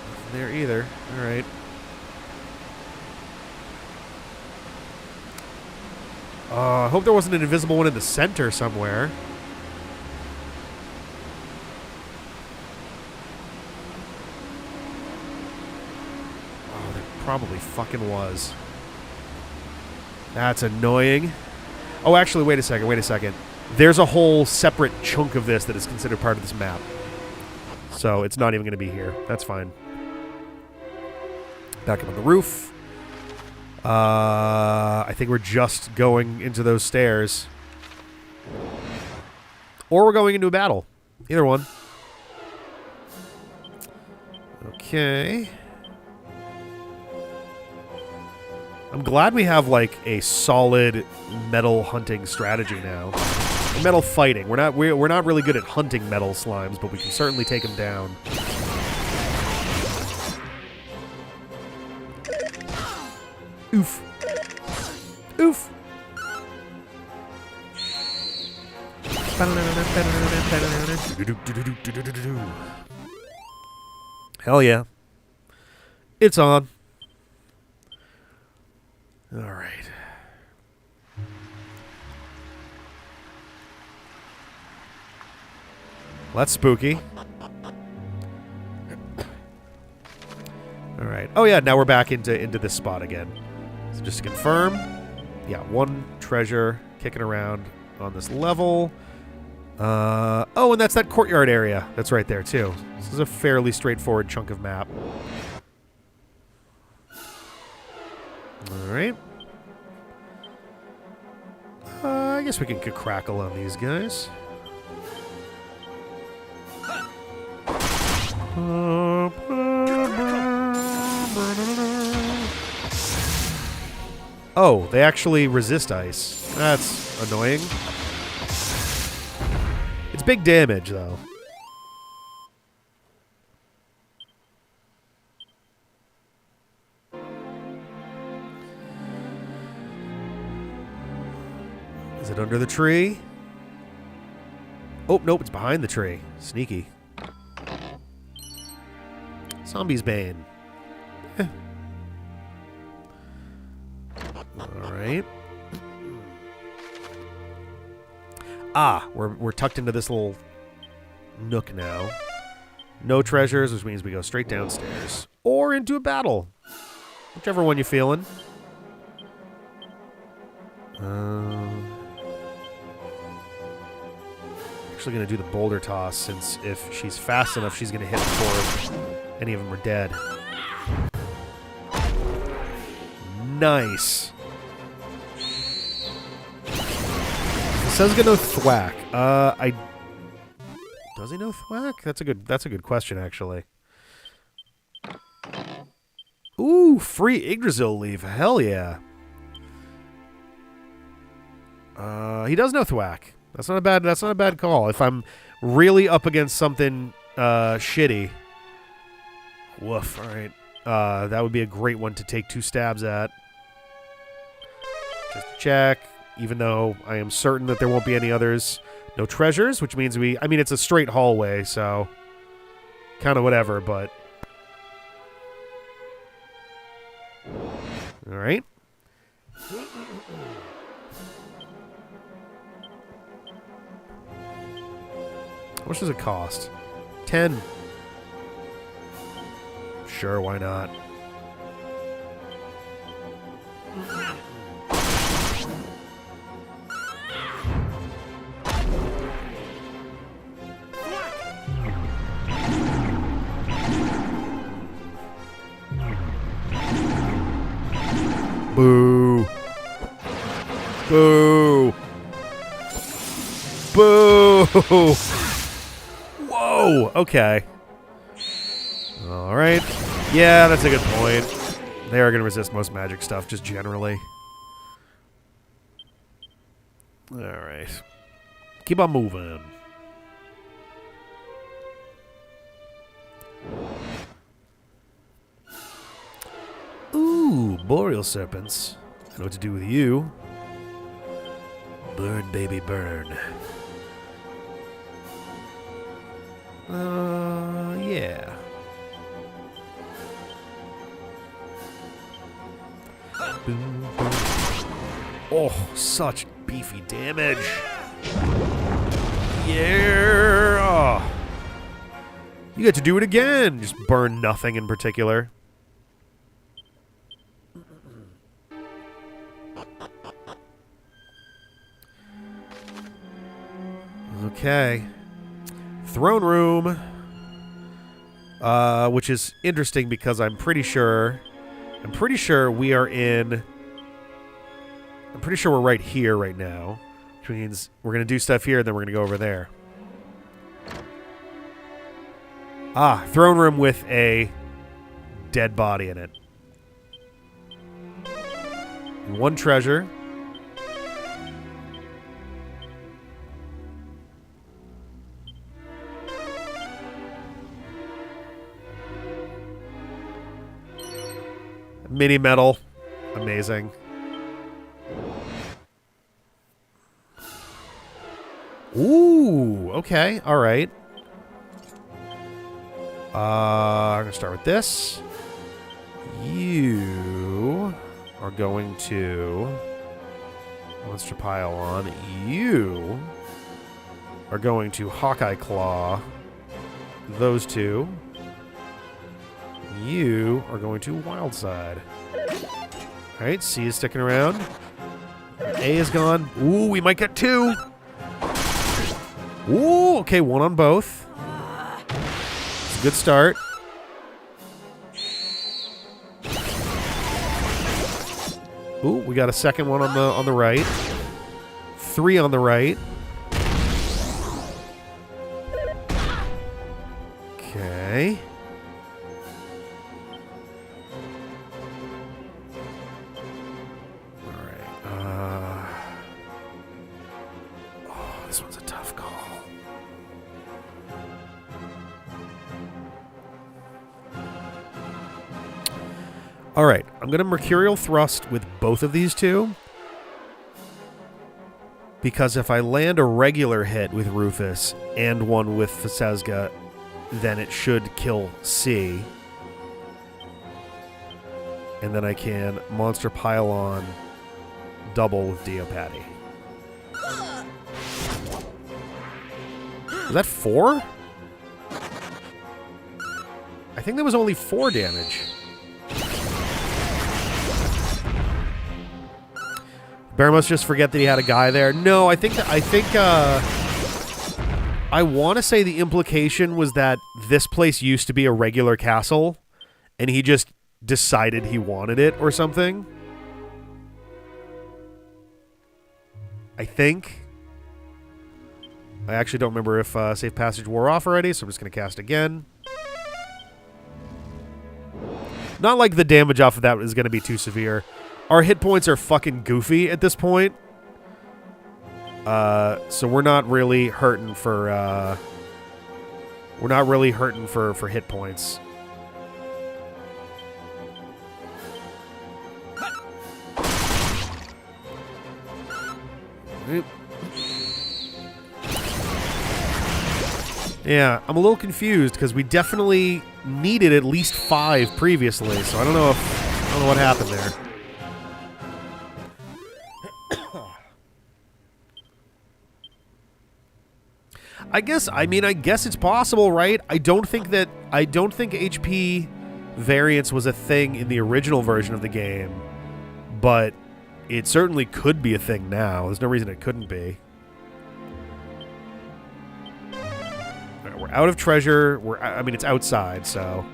Nothing there either. All right. I hope there wasn't an invisible one in the center somewhere. Oh, there probably fucking was. That's annoying. Oh, actually, wait a second. There's a whole separate chunk of this that is considered part of this map. So it's not even going to be here. That's fine. Back up on the roof. I think we're just going into those stairs. Or we're going into a battle. Either one. Okay. I'm glad we have, like, a solid metal hunting strategy now. Metal fighting. We're not really good at hunting metal slimes, but we can certainly take them down. Oof. Oof. Hell yeah. It's on. All right. Well, that's spooky. All right. Oh yeah, now we're back into this spot again. So just to confirm, yeah, one treasure kicking around on this level. Oh, and that's that courtyard area. That's right there too. This is a fairly straightforward chunk of map. All right. I guess we can crackle on these guys. Oh, they actually resist ice. That's annoying. It's big damage, though. Is it under the tree? Oh, nope, it's behind the tree. Sneaky. Zombie's Bane. Eh. Alright. Ah, we're tucked into this little nook now. No treasures, which means we go straight downstairs. Or into a battle. Whichever one you're feeling. Actually going to do the boulder toss, since if she's fast enough, she's going to hit before any of them are dead. Nice. It says gonna know thwack. Does he know thwack? That's a good question, actually. Ooh, free Yggdrasil leaf. Hell yeah. He does know thwack. That's not a bad call. If I'm really up against something shitty. Woof, alright. That would be a great one to take 2 stabs at. Just to check, even though I am certain that there won't be any others. No treasures, which means I mean, it's a straight hallway, so kind of whatever, but... Alright. How much does it cost? 10. Sure, why not? Boo. Boo. Boo. Whoa, okay. All right. Yeah, that's a good point. They are going to resist most magic stuff, just generally. All right. Keep on moving. Ooh, boreal serpents. I know what to do with you. Burn, baby, burn. Yeah. Boom, boom. Oh, such beefy damage. Yeah. You get to do it again. Just burn nothing in particular. Okay. Throne room. Which is interesting because I'm pretty sure I'm pretty sure we are in... I'm pretty sure we're right here right now. Which means we're going to do stuff here, and then we're going to go over there. Ah, throne room with a dead body in it. One treasure. Mini medal. Amazing. Ooh, okay, all right. I'm going to start with this. You are going to monster pile on. You are going to Hawkeye Claw those two. You are going to Wild Side. All right, C is sticking around. A is gone. Ooh, we might get two. Ooh, okay, one on both. It's a good start. Ooh, we got a second one on the right. Three on the right. Okay. This one's a tough call. All right, I'm going to Mercurial Thrust with both of these two. Because if I land a regular hit with Rufus and one with Fesezga, then it should kill C. And then I can Monster Pylon double with Diopati. Was that 4? I think that was only 4 damage. Baramos just forget that he had a guy there. No, I think I want to say the implication was that this place used to be a regular castle, and he just decided he wanted it or something. I think. I actually don't remember if Safe Passage wore off already, so I'm just going to cast again. Not like the damage off of that is going to be too severe. Our hit points are fucking goofy at this point. So we're not really hurting for... we're not really hurting for hit points. Yeah, I'm a little confused because we definitely needed at least 5 previously, so I don't know what happened there. I guess it's possible, right? I don't think HP variance was a thing in the original version of the game, but it certainly could be a thing now. There's no reason it couldn't be. We're out of treasure. It's outside, so...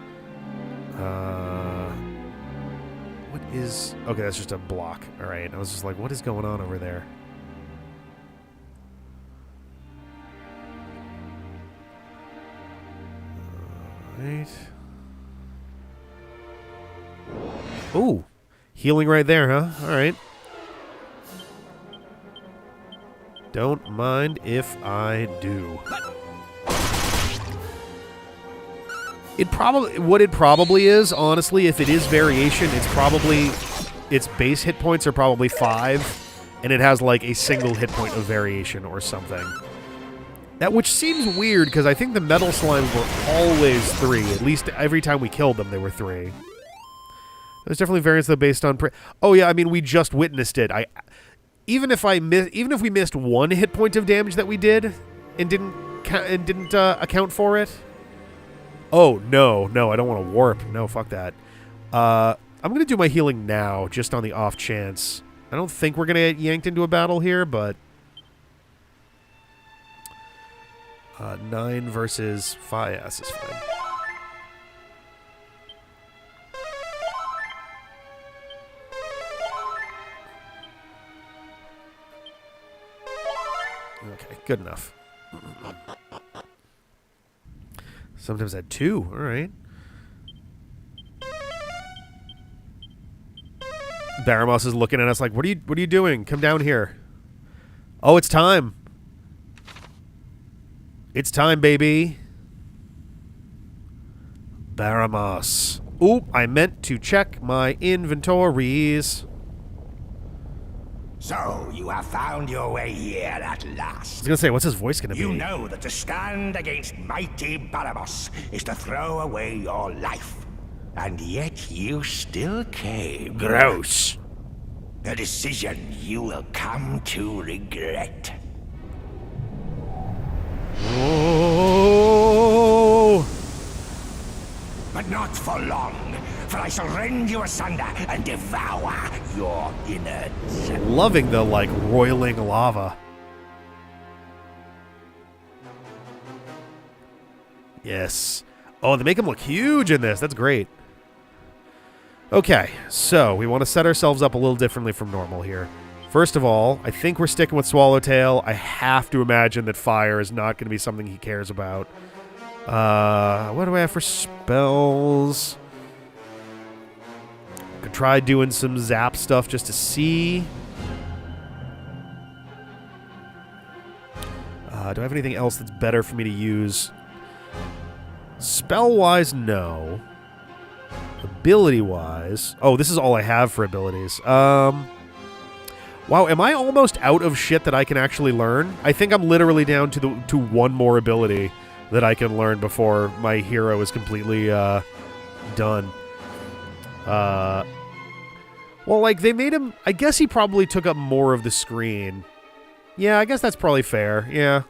what is... Okay, that's just a block. All right. I was just like, what is going on over there? All right. Ooh. Healing right there, huh? All right. Don't mind if I do. What it probably is, honestly, if it is variation, it's probably its base hit points are probably 5, and it has like a single hit point of variation or something. That which seems weird because I think the metal slimes were always 3. At least every time we killed them, they were 3. There's definitely variance though based on. Oh yeah, I mean we just witnessed it. Even if we missed 1 hit point of damage that we did and didn't account for it. Oh, no, I don't want to warp. No, fuck that. I'm going to do my healing now, just on the off chance. I don't think we're going to get yanked into a battle here, but... 9 versus 5. Yeah, this is fine. Okay, good enough. Sometimes I had 2. All right. Baramos is looking at us like, what are you doing? Come down here. Oh, it's time. It's time, baby. Baramos. Oop, I meant to check my inventories. So, you have found your way here at I last. was gonna say, what's his voice gonna be? You know that to stand against mighty Baramos is to throw away your life. And yet you still came. Gross. A decision you will come to regret. Oh. But not for long, for I shall rend you asunder and devour your innards. Loving the, like, roiling lava. Yes. Oh, they make him look huge in this. That's great. Okay, so we want to set ourselves up a little differently from normal here. First of all, I think we're sticking with Swallowtail. I have to imagine that fire is not going to be something he cares about. What do I have for spells? Could try doing some zap stuff just to see. Do I have anything else that's better for me to use? Spell-wise, no. Ability-wise... Oh, this is all I have for abilities. Wow, am I almost out of shit that I can actually learn? I think I'm literally down to one more ability that I can learn before my hero is completely done. Well, like, they made him... I guess he probably took up more of the screen. Yeah, I guess that's probably fair. Yeah.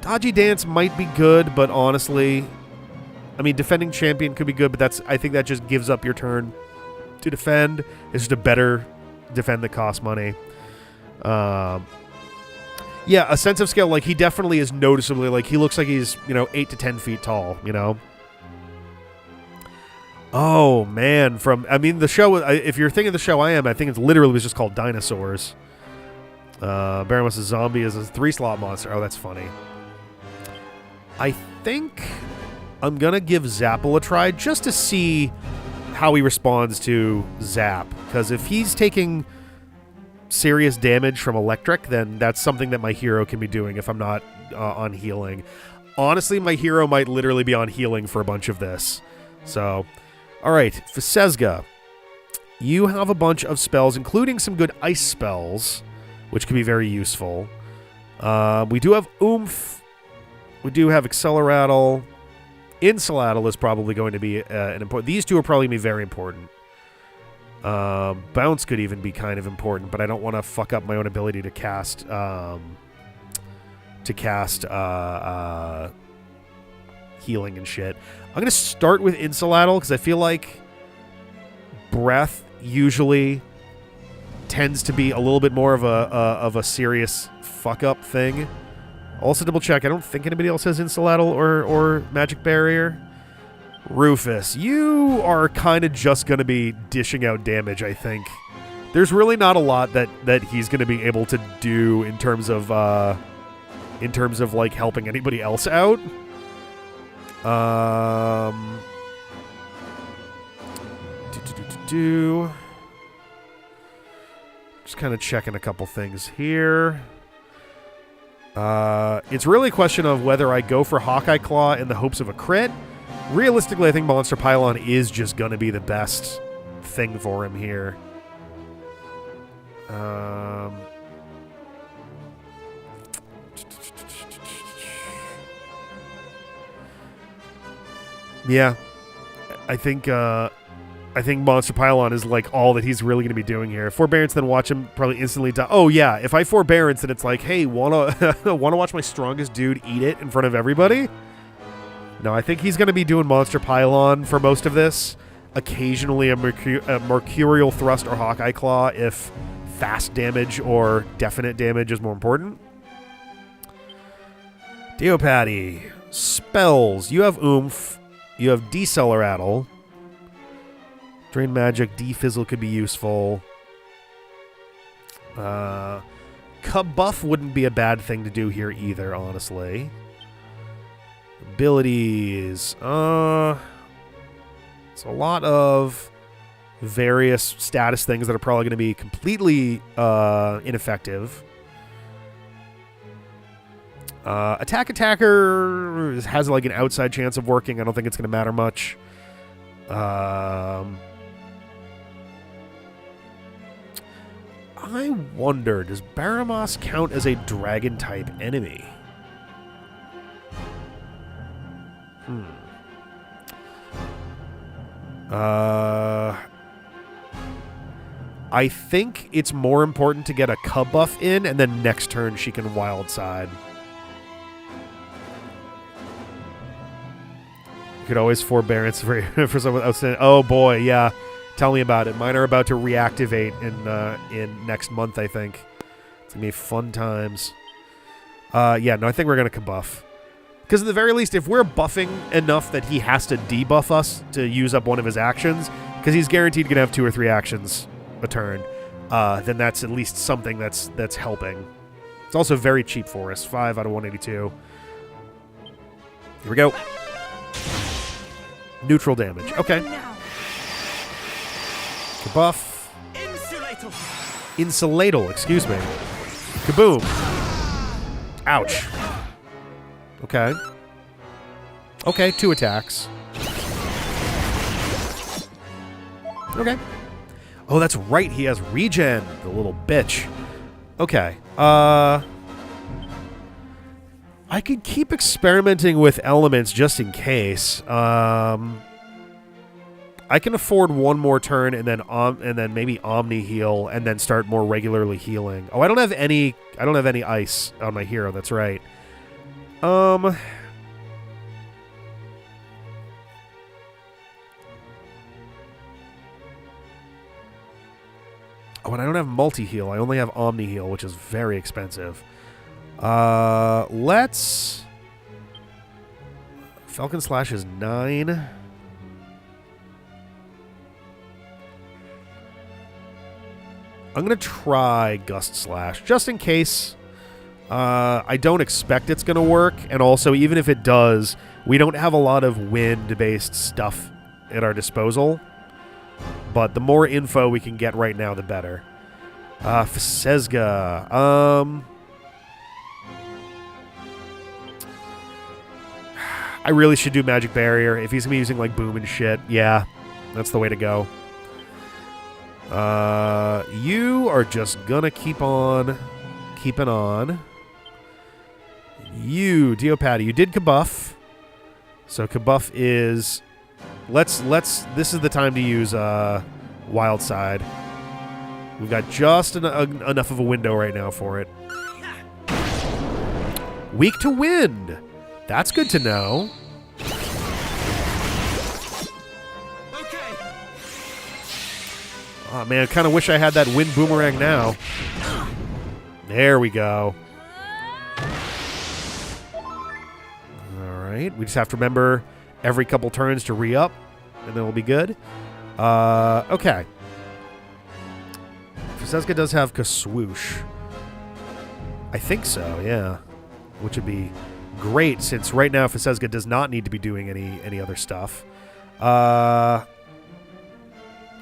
Dodgy Dance might be good, but honestly... I mean, Defending Champion could be good, but I think that just gives up your turn to defend. It's just a better defend that costs money. Yeah, a sense of scale, like, he definitely is noticeably, like, he looks like he's, 8 to 10 feet tall, Oh, man, the show, if you're thinking of the show I think it literally was just called Dinosaurs. Baramos' zombie is a 3-slot monster. Oh, that's funny. I think I'm going to give Zapple a try just to see how he responds to Zap. Because if he's taking serious damage from electric, then that's something that my hero can be doing if I'm not on healing. Honestly, my hero might literally be on healing for a bunch of this. So, alright, Fesezga. You have a bunch of spells, including some good ice spells, which can be very useful. We do have Oomph. We do have Acceleratle. Insulatle is probably going to be an important... These two are probably going to be very important. Bounce could even be kind of important, but I don't want to fuck up my own ability to cast... healing and shit. I'm going to start with Insulatle, because I feel like Breath usually tends to be a little bit more of a serious fuck-up thing. Also, double check. I don't think anybody else has Insulatle or Magic Barrier. Rufus, you are kind of just going to be dishing out damage, I think. There's really not a lot that he's going to be able to do in terms of like helping anybody else out. Just kind of checking a couple things here. It's really a question of whether I go for Hawkeye Claw in the hopes of a crit. Realistically, I think Monster Pylon is just going to be the best thing for him here. Yeah, I think Monster Pylon is like all that he's really going to be doing here. Forbearance, then watch him probably instantly die. Oh yeah, if I Forbearance, then it's like, hey, wanna watch my strongest dude eat it in front of everybody? No, I think he's going to be doing Monster Pylon for most of this. Occasionally a Mercurial Thrust or Hawkeye Claw if fast damage or definite damage is more important. Deopatty. Spells. You have Oomph. You have Decelerate. Drain Magic, Defizzle could be useful. Cub buff wouldn't be a bad thing to do here either, honestly. Abilities. It's a lot of various status things that are probably going to be completely ineffective. Attacker has like an outside chance of working. I don't think it's going to matter much. I wonder, does Baramos count as a dragon-type enemy? I think it's more important to get a cub buff in, and then next turn she can wild side. You could always forbearance for someone outstanding. Oh boy, yeah. Tell me about it. Mine are about to reactivate in next month, I think. It's gonna be fun times. Yeah, no, I think we're gonna buff. Because at the very least, if we're buffing enough that he has to debuff us to use up one of his actions, because he's guaranteed going to have 2 or 3 actions a turn, then that's at least something that's helping. It's also very cheap for us. 5 out of 182. Here we go. Neutral damage. Okay. Buff. Insulatal, excuse me. Kaboom. Ouch. Okay. Okay, 2 attacks. Okay. Oh, that's right. He has regen, the little bitch. Okay. I could keep experimenting with elements just in case. I can afford 1 more turn and then maybe Omni heal and then start more regularly healing. Oh, I don't have any ice on my hero. That's right. Oh, and I don't have multi-heal. I only have Omni-heal, which is very expensive. Let's... Falcon Slash is 9. I'm going to try Gust Slash, just in case. I don't expect it's going to work, and also, even if it does, we don't have a lot of wind-based stuff at our disposal. But the more info we can get right now, the better. Fesezga. I really should do Magic Barrier. If he's going to be using, like, Boom and shit, yeah, that's the way to go. You are just going to keep on keeping on. You, Diopati, you did Kabuff. So Kabuff is... This is the time to use Wild Side. We've got just enough of a window right now for it. Weak to wind. That's good to know. Okay. Oh man, I kind of wish I had that wind boomerang now. There we go. Alright, we just have to remember every couple turns to re-up, and then we'll be good. Okay. Fesezga does have Kaswoosh. I think so, yeah. Which would be great, since right now Fesezga does not need to be doing any other stuff.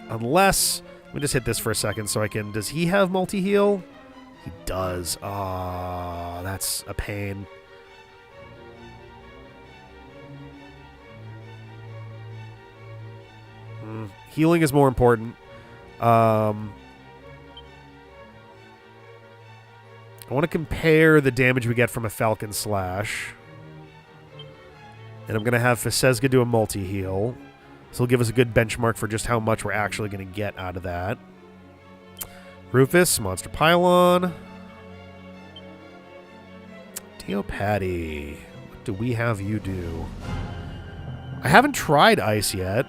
Unless... Let me just hit this for a second so I can... Does he have multi-heal? He does. Ah, that's a pain. Healing is more important. I want to compare the damage we get from a Falcon Slash. And I'm going to have Fesezga do a multi-heal. So it'll give us a good benchmark for just how much we're actually going to get out of that. Rufus, Monster Pylon. Diopati, what do we have you do? I haven't tried Ice yet.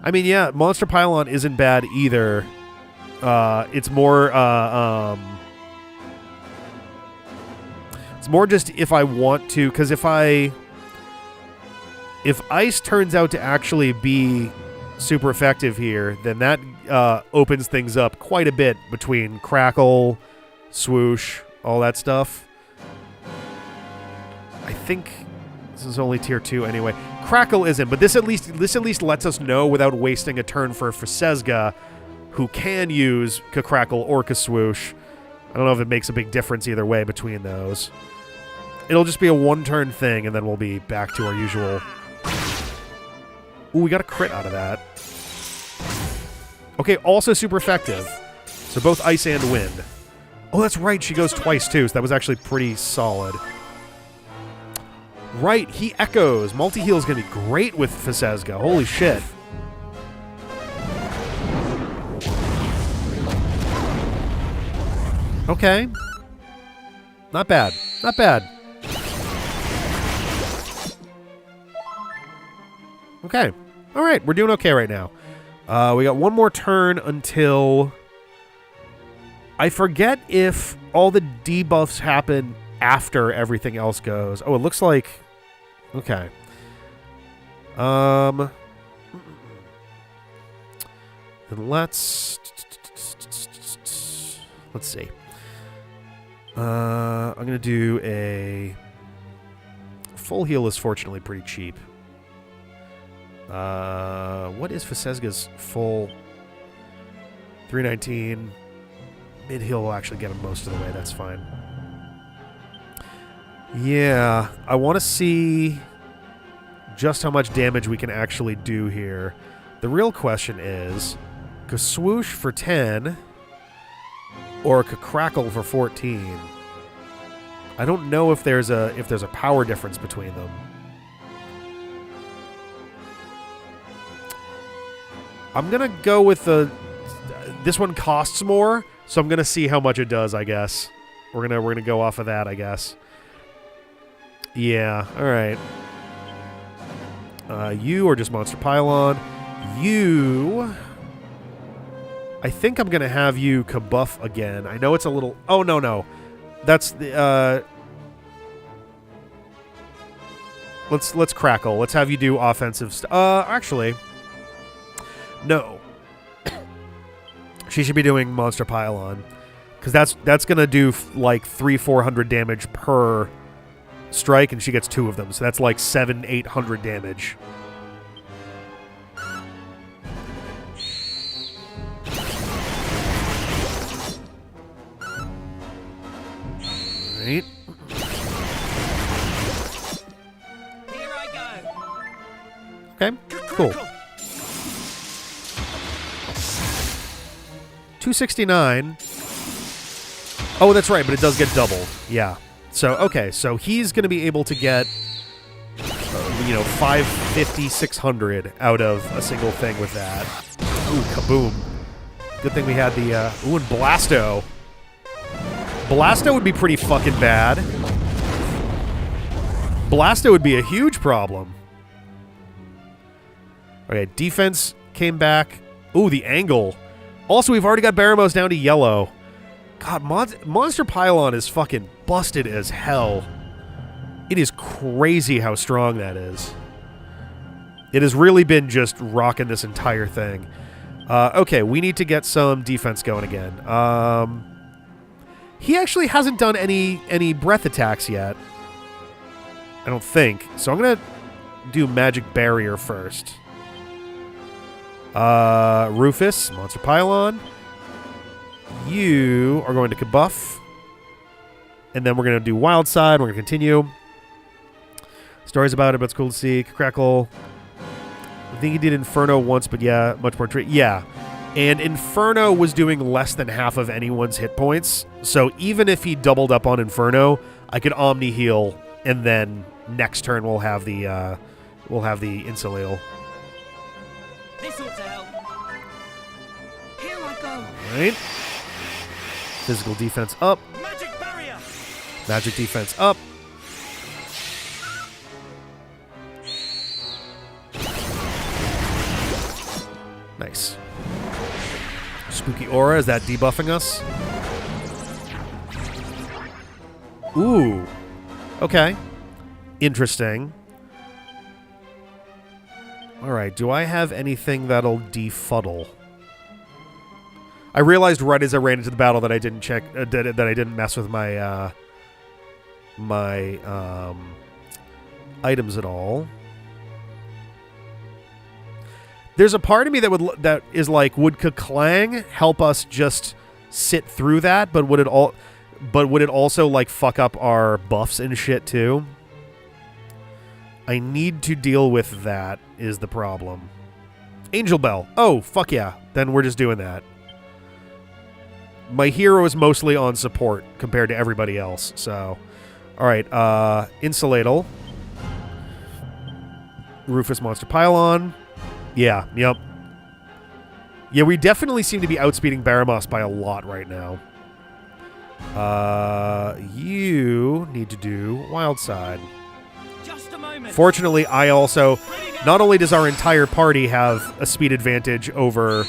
I mean, yeah, Monster Pylon isn't bad either. It's more, it's more just if I want to, because if If ice turns out to actually be super effective here, then that opens things up quite a bit between Crackle, Swoosh, all that stuff. I think this is only tier 2 anyway. Crackle isn't, but this at least lets us know without wasting a turn for Fesezga, who can use Crackle or Swoosh. I don't know if it makes a big difference either way between those. It'll just be a one-turn thing, and then we'll be back to our usual. Ooh, we got a crit out of that. Okay, also super effective. So both ice and wind. Oh, that's right. She goes twice, too, so that was actually pretty solid. Right, he echoes. Multi-heal is going to be great with Fesezga. Holy shit. Okay. Not bad. Not bad. Okay. All right, we're doing okay right now. We got one more turn until... I forget if all the debuffs happen after everything else goes. Oh, it looks like... Okay. Then let's see. I'm going to do a... Full heal is fortunately pretty cheap. What is Fesezga's full? 319. Mid heal will actually get him most of the way. That's fine. Yeah, I want to see just how much damage we can actually do here. The real question is, Swoosh for 10 or Crackle for 14. I don't know if there's a power difference between them. I'm gonna go with the. This one costs more, so I'm gonna see how much it does. I guess we're gonna go off of that. I guess. Yeah. All right. You or just Monster Pylon. You. I think I'm gonna have you kabuff again. I know it's a little. Oh no. That's the. Let's Crackle. Let's have you do offensive. Actually. No. She should be doing Monster Pylon. Because that's going to do like 300-400 damage per strike, and she gets 2 of them. So that's like 700-800 damage. Right. Here I go. Okay, cool. 269. Oh, that's right, but it does get doubled. Yeah. So, okay, so he's going to be able to get, 550, 600 out of a single thing with that. Ooh, kaboom. Good thing we had the, ooh, and Blasto. Blasto would be pretty fucking bad. Blasto would be a huge problem. Okay, defense came back. Ooh, the angle. Also, we've already got Baramos down to yellow. God, Monster Pylon is fucking busted as hell. It is crazy how strong that is. It has really been just rocking this entire thing. Okay, we need to get some defense going again. He actually hasn't done any breath attacks yet. I don't think. So I'm going to do Magic Barrier first. Rufus, Monster Pylon. You are going to kabuff. And then we're going to do Wild Side. We're going to continue. Stories about it, but it's cool to see. Crackle. I think he did Inferno once, but yeah, much more. Yeah. And Inferno was doing less than half of anyone's hit points. So even if he doubled up on Inferno, I could Omni heal, and then next turn we'll have the Insulil. This ought to help. Here I go. Right. Physical defense up. Magic barrier. Magic defense up. Nice. Spooky Aura, is that debuffing us? Ooh. Okay. Interesting. Alright, do I have anything that'll defuddle? I realized right as I ran into the battle that I didn't check, that I didn't mess with my, items at all. There's a part of me that is like, would 𝐁𝐚𝐫𝐚𝐦𝐸 help us just sit through that? But would it also like fuck up our buffs and shit too? I need to deal with that is the problem. Angel Bell. Oh, fuck yeah. Then we're just doing that. My hero is mostly on support compared to everybody else, so. Alright, Insulatal. Rufus Monster Pylon. Yeah, yep. Yeah, we definitely seem to be outspeeding Baramos by a lot right now. You need to do Wild Side. Just a moment. Fortunately, I also... Not only does our entire party have a speed advantage over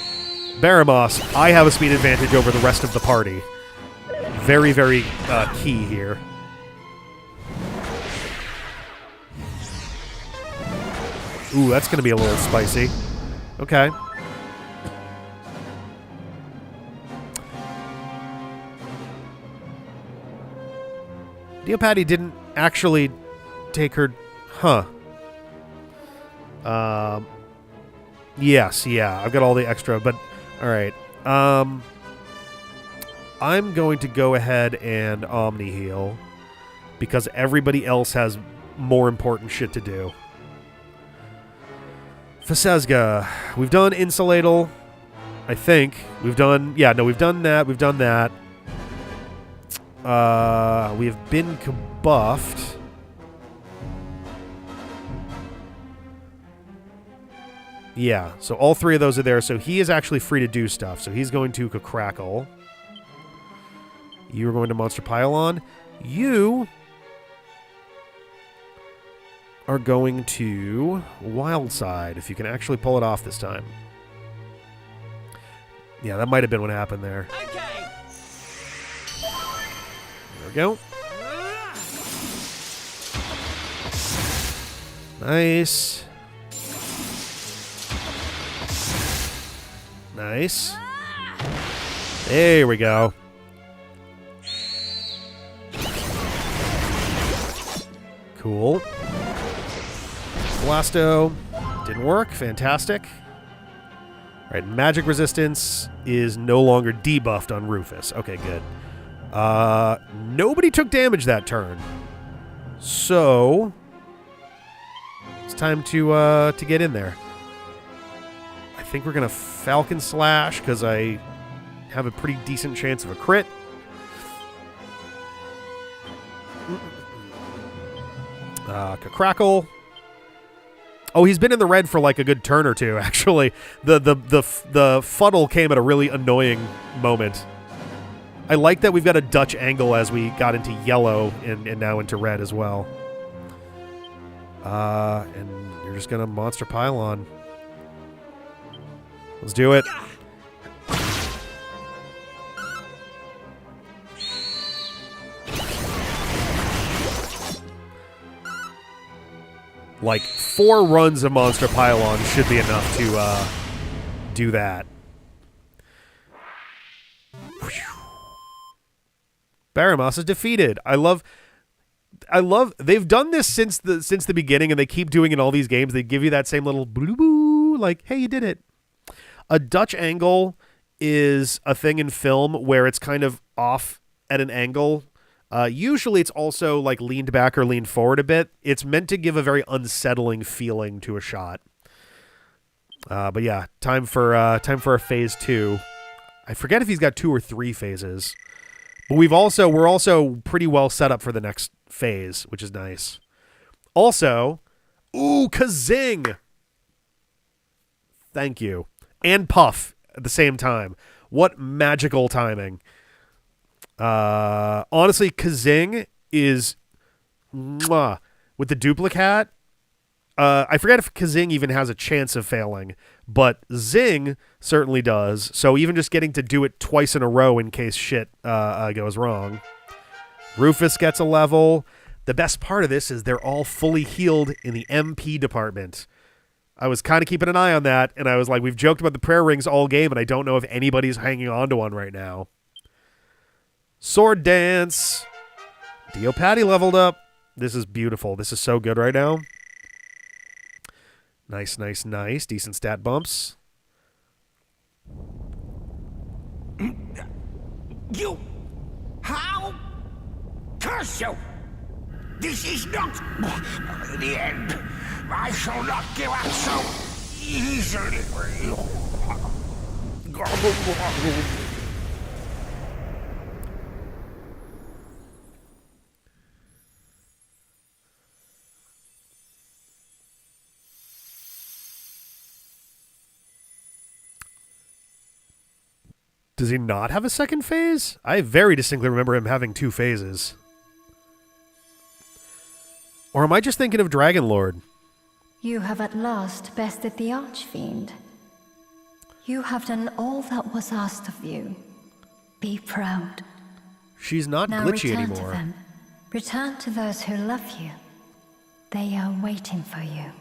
Baramos, I have a speed advantage over the rest of the party. Very, very key here. Ooh, that's going to be a little spicy. Okay. Neopatty didn't actually take her... Huh. Yes, yeah. I've got all the extra, but... Alright. I'm going to go ahead and Omni Heal. Because everybody else has more important shit to do. Fasezga. We've done Insulatal. I think. We've done... Yeah, no, we've done that. We've done that. We have been kabuffed. Yeah, so all three of those are there. So he is actually free to do stuff. So he's going to Crackle. You're going to Monster Pylon. You are going to Wild Side, if you can actually pull it off this time. Yeah, that might have been what happened there. Okay. There we go. Nice. Nice. There we go. Cool. Blasto. Didn't work. Fantastic. Alright, magic resistance is no longer debuffed on Rufus. Okay, good. Nobody took damage that turn. So it's time to get in there. I think we're gonna Falcon Slash because I have a pretty decent chance of a crit. Crackle. Oh, he's been in the red for like a good turn or two, actually. The fuddle came at a really annoying moment. I like that we've got a Dutch angle as we got into yellow and now into red as well. And you're just gonna Monster Pylon. Let's do it. Like 4 runs of Monster Pylon should be enough to do that. Baramos is defeated. I love they've done this since the beginning, and they keep doing it in all these games. They give you that same little boo boo, like, hey, you did it. A Dutch angle is a thing in film where it's kind of off at an angle. Usually it's also like leaned back or leaned forward a bit. It's meant to give a very unsettling feeling to a shot. But yeah, time for a phase 2. I forget if he's got 2 or 3 phases. But we're also pretty well set up for the next phase, which is nice. Also, ooh, Kazing! Thank you. And Puff at the same time. What magical timing. Honestly, Kazing is mwah, with the duplicate. I forget if Kazing even has a chance of failing, but Zing certainly does. So even just getting to do it twice in a row in case shit goes wrong. Rufus gets a level. The best part of this is they're all fully healed in the MP department. I was kind of keeping an eye on that, and I was like, we've joked about the prayer rings all game, and I don't know if anybody's hanging on to one right now. Sword dance. Dio Patty leveled up. This is beautiful. This is so good right now. Nice, nice, nice. Decent stat bumps. You... How? Curse you! This is not the end. I shall not give up so easily. Does he not have a second phase? I very distinctly remember him having 2 phases. Or am I just thinking of Dragon Lord? You have at last bested the Archfiend. You have done all that was asked of you. Be proud. She's not Now glitchy return anymore. to them. Return to those who love you. They are waiting for you.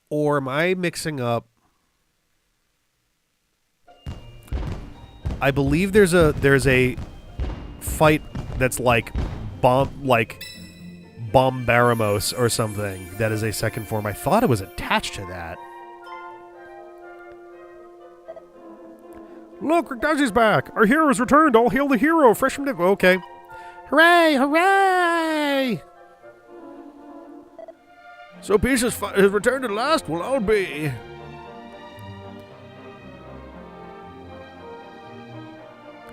Or am I mixing up? I believe there's a fight that's like Baramos or something that is a second form. I thought it was attached to that. Look, Rikdaji's back. Our hero's returned. All hail the hero. Fresh from the... Okay. Hooray! Hooray! So peace has returned at last. Well, I'll be.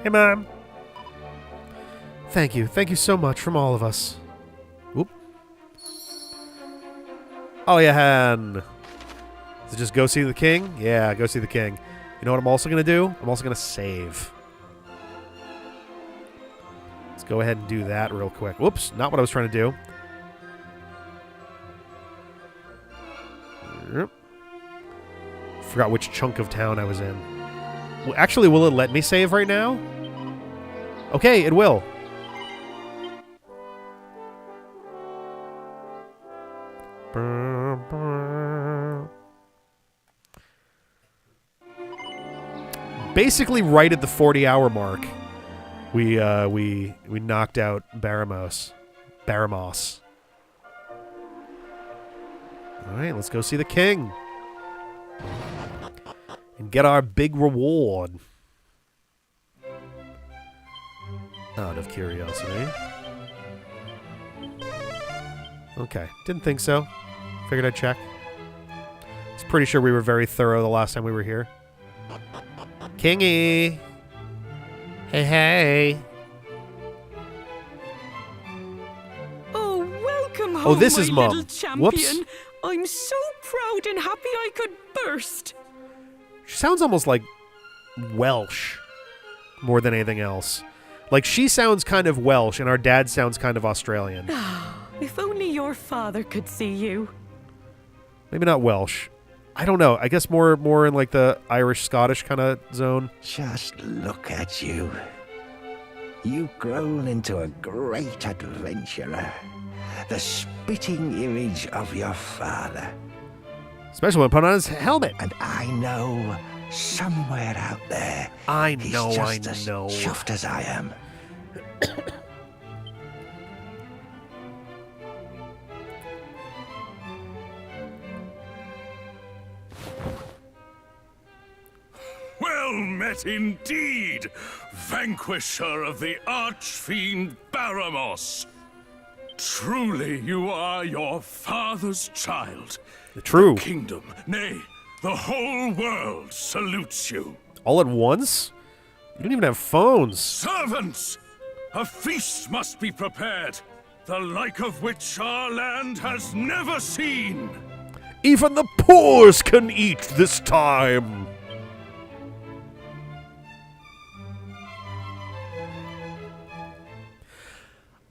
Hey, Mom. Thank you. Thank you so much from all of us. Whoop. Aliahan. Is it just go see the king? Yeah, go see the king. You know what I'm also going to do? I'm also going to save. Let's go ahead and do that real quick. Whoops, not what I was trying to do. Yep. Forgot which chunk of town I was in. Well, actually, will it let me save right now? Okay, it will. Basically, right at the 40-hour mark, we knocked out Baramos. All right, let's go see the king and get our big reward. Out of curiosity. Okay, didn't think so. Figured I'd check. I was pretty sure we were very thorough the last time we were here. Kingy! Hey, hey! Oh, welcome home, Oh, this is my Mum. little champion. Whoops. I'm so proud and happy I could burst. She sounds almost like Welsh more than anything else. Like, she sounds kind of Welsh, and our dad sounds kind of Australian. If only your father could see you. Maybe not Welsh. I don't know. I guess more in like the Irish-Scottish kind of zone. Just look at you. You've grown into a great adventurer. The spitting image of your father. Especially when put on his helmet. And I know somewhere out there, I he's know. just as chuffed as I am. Well met indeed, vanquisher of the archfiend Baramos. Truly you are your father's child. True. The kingdom, nay, the whole world salutes you. All at once? You don't even have phones. Servants, a feast must be prepared, the like of which our land has never seen. Even the poors can eat this time.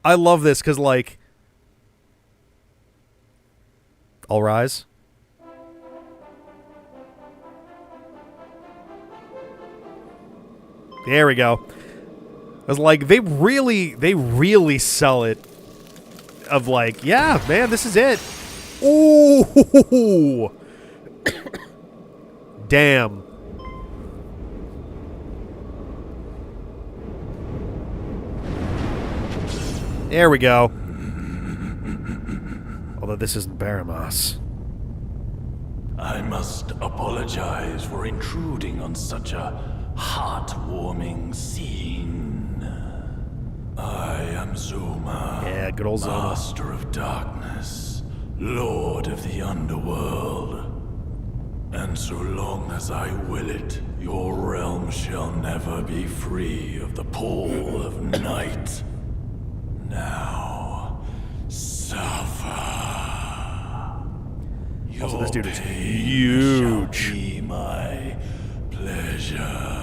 I love this because, like, all rise. There we go. I was like, they really sell it. Of like, yeah, man, this is it. Ooh. Damn. There we go. Although this isn't Baramos. I must apologize for intruding on such a heartwarming scene. I am 𝐁𝐚𝐫𝐚𝐽. Yeah, good old 𝐁𝐚𝐫. Master of darkness, Lord of the underworld. And so long as I will it, your realm shall never be free of the pall of night. Now, suffer. Also, this dude is pain huge. Shall be my pleasure.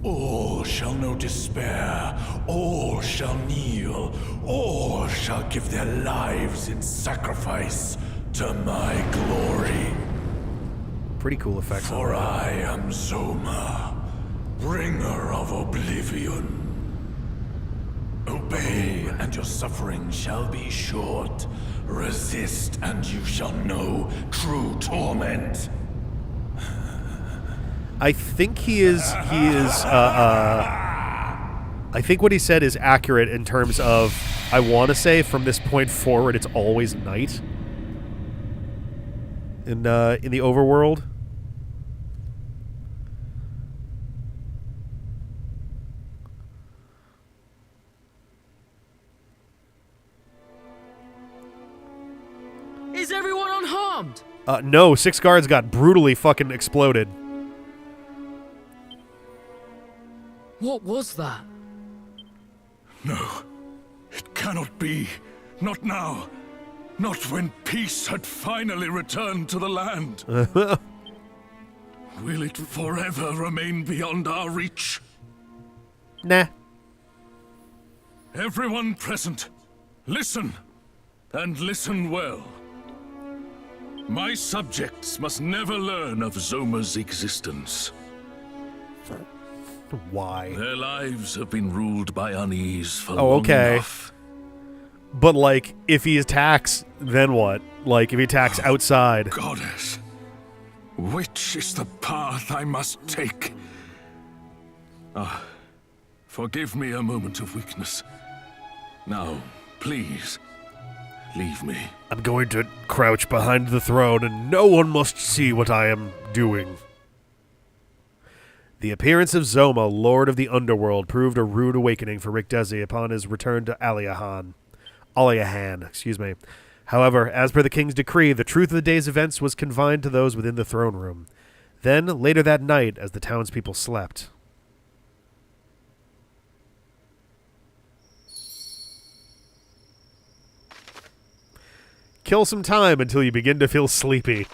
All shall know despair, all shall kneel, all shall give their lives in sacrifice to my glory. Pretty cool effects. For I am 𝐁𝐚𝐫, bringer of oblivion. Obey, and your suffering shall be short. Resist, and you shall know true torment. I think I think what he said is accurate in terms of, I want to say from this point forward, it's always night. In the overworld. Is everyone unharmed? No, 6 guards got brutally fucking exploded. What was that? No, it cannot be. Not now. Not when peace had finally returned to the land. Will it forever remain beyond our reach? Nah. Everyone present, listen, and listen well. My subjects must never learn of 𝐁𝐚𝐫's existence. Why? Their lives have been ruled by unease for Oh, long okay. enough. But, like, if he attacks, then what? Like, if he attacks outside. Goddess, which is the path I must take? Forgive me a moment of weakness. Now, please, leave me. I'm going to crouch behind the throne, and no one must see what I am doing. The appearance of 𝐁𝐚𝐫, Lord of the Underworld, proved a rude awakening for Rikdesi upon his return to Aliahan. However, as per the king's decree, the truth of the day's events was confined to those within the throne room. Then, later that night, as the townspeople slept. Kill some time until you begin to feel sleepy.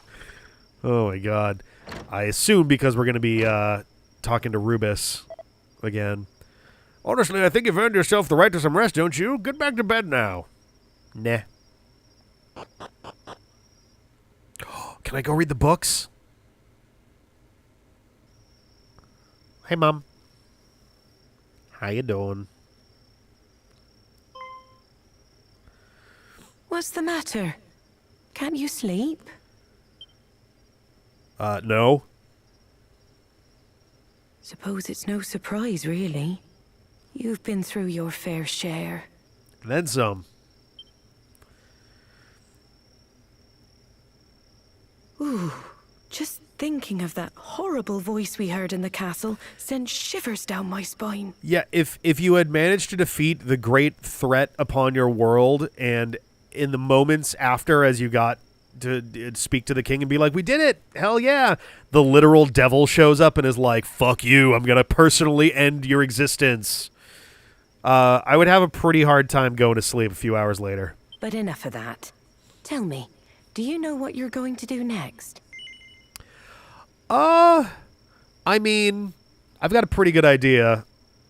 Oh my god. I assume because we're going to be talking to Rubus again. Honestly, I think you've earned yourself the right to some rest, don't you? Get back to bed now. Nah. Can I go read the books? Hey, Mom. How you doing? What's the matter? Can't you sleep? No. Suppose it's no surprise, really. You've been through your fair share. Then some. Ooh, just thinking of that horrible voice we heard in the castle sent shivers down my spine. Yeah, if you had managed to defeat the great threat upon your world, and in the moments after, as you got to speak to the king and be like, we did it, hell yeah, the literal devil shows up and is like, fuck you, I'm gonna personally end your existence. I would have a pretty hard time going to sleep a few hours later. But enough of that. Tell me, do you know what you're going to do next? I mean, I've got a pretty good idea,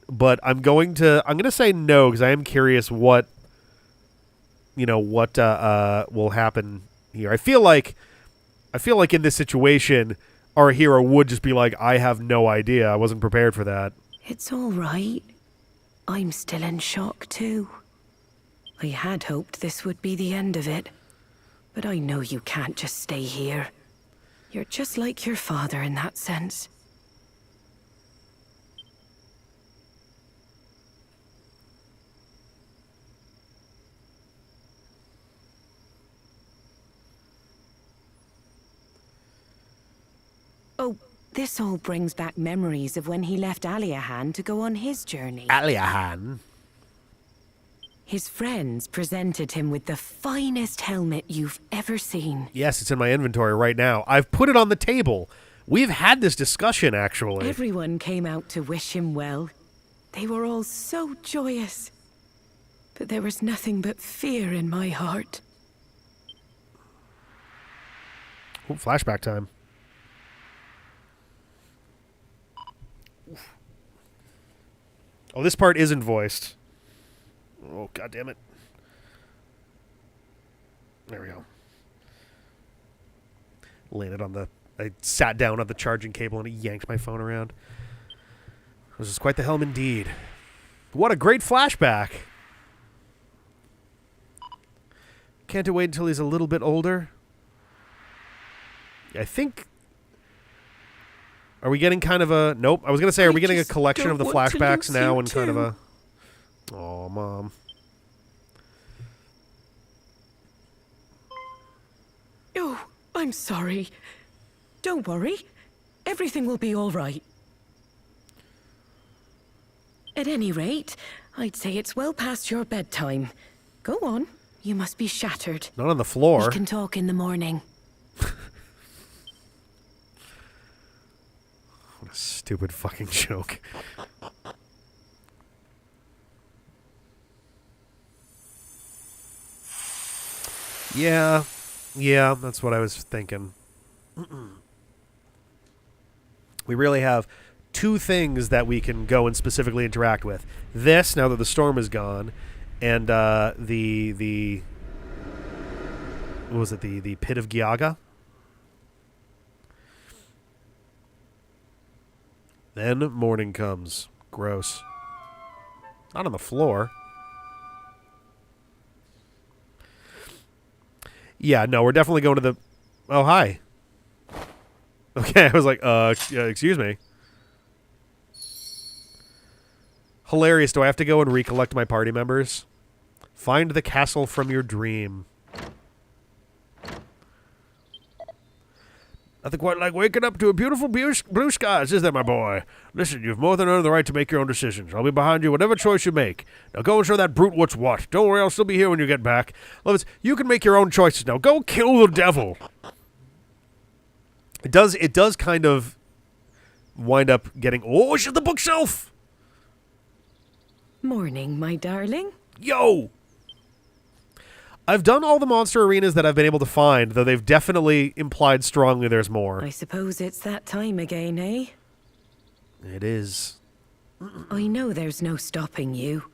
but I'm going to say no, because I am curious what will happen here. I feel like in this situation, our hero would just be like, I have no idea. I wasn't prepared for that. It's all right. I'm still in shock, too. I had hoped this would be the end of it. But I know you can't just stay here. You're just like your father in that sense. Oh, this all brings back memories of when he left Aliahan to go on his journey. Aliahan. His friends presented him with the finest helmet you've ever seen. Yes, it's in my inventory right now. I've put it on the table. We've had this discussion, actually. Everyone came out to wish him well. They were all so joyous. But there was nothing but fear in my heart. Oh, flashback time. Oh, this part isn't voiced. Oh, God damn it. There we go. Landed on the... I sat down on the charging cable and it yanked my phone around. This is quite the helm indeed. What a great flashback. Can't wait until he's a little bit older. I think... Are we getting kind of a... Nope. I was going to say, are we getting a collection of the flashbacks now and kind of a... Oh, Mom. Oh, I'm sorry. Don't worry. Everything will be all right. At any rate, I'd say it's well past your bedtime. Go on. You must be shattered. Not on the floor. We can talk in the morning. What a stupid fucking joke. Yeah, that's what I was thinking. We really have two things that we can go and specifically interact with. This, now that the storm is gone, and the what was it, the pit of Giaga? Then morning comes. Gross. Not on the floor. Yeah, no, we're definitely going to the... Oh, hi. Okay, I was like, excuse me. Hilarious. Do I have to go and recollect my party members? Find the castle from your dream. Nothing quite like waking up to a beautiful blue skies, is there, my boy? Listen, you've more than earned the right to make your own decisions. I'll be behind you whatever choice you make. Now go and show that brute what's what. Don't worry, I'll still be here when you get back. Lovis, you can make your own choices now. Go kill the devil. It does kind of wind up getting... Oh, she's the bookshelf! Morning, my darling. Yo! I've done all the monster arenas that I've been able to find, though they've definitely implied strongly there's more. I suppose it's that time again, eh? It is. I know there's no stopping you.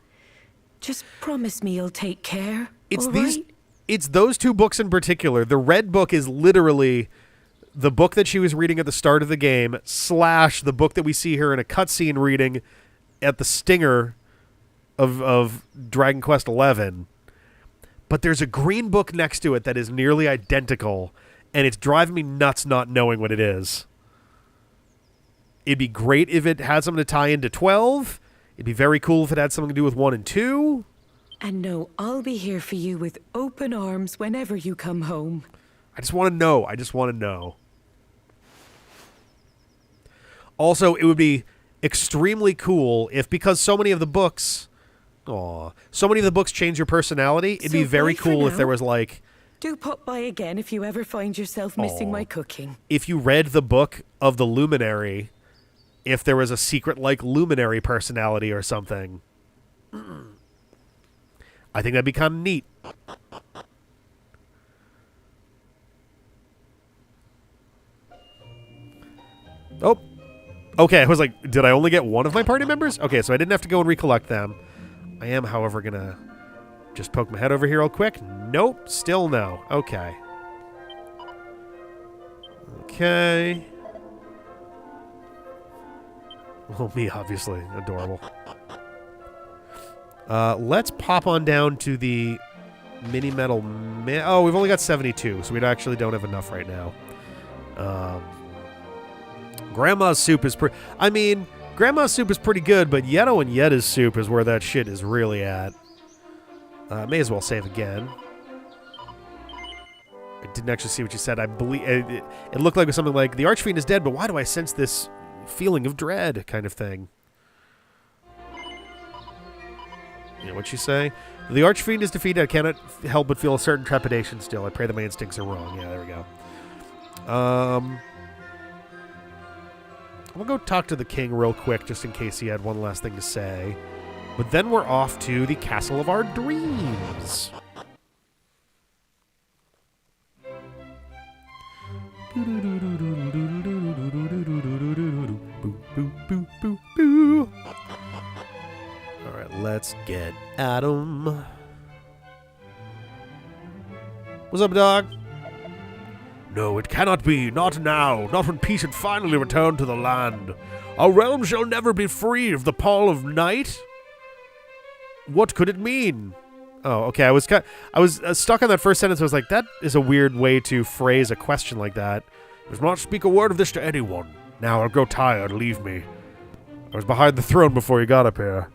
Just promise me you'll take care, It's all these. right? It's those two books in particular. The red book is literally the book that she was reading at the start of the game, / the book that we see her in a cutscene reading at the stinger of Dragon Quest XI. But there's a green book next to it that is nearly identical, and it's driving me nuts not knowing what it is. It'd be great if it had something to tie into 12. It'd be very cool if it had something to do with 1 and 2. And no, I'll be here for you with open arms whenever you come home. I just want to know. I just want to know. Also, it would be extremely cool if, because so many of the books... so many of the books change your personality. It'd be very cool if there was like... Do pop by again if you ever find yourself missing my cooking. If you read the book of the Luminary, if there was a secret like Luminary personality or something. I think that'd be kind of neat. Oh. Okay, I was like, did I only get one of my party members? Okay, so I didn't have to go and recollect them. I am, however, going to just poke my head over here real quick. Nope, still no. Okay. Okay. Well, me, obviously. Adorable. Let's pop on down to the mini metal. Oh, we've only got 72, so we actually don't have enough right now. Grandma's soup is pretty. I mean, Grandma's soup is pretty good, but Yeto and Yetta's soup is where that shit is really at. May as well save again. I didn't actually see what you said. I believe it looked like it was something like, the Archfiend is dead, but why do I sense this feeling of dread kind of thing? You know what you say? The Archfiend is defeated. I cannot help but feel a certain trepidation still. I pray that my instincts are wrong. Yeah, there we go. We'll go talk to the king real quick, just in case he had one last thing to say. But then we're off to the castle of our dreams. Alright, let's get at 'em. What's up, dog? No, it cannot be. Not now. Not when peace had finally returned to the land. Our realm shall never be free of the pall of night? What could it mean? Oh, okay. I was stuck on that first sentence. I was like, that is a weird way to phrase a question like that. Does not speak a word of this to anyone. Now I'll grow tired. Leave me. I was behind the throne before you got up here.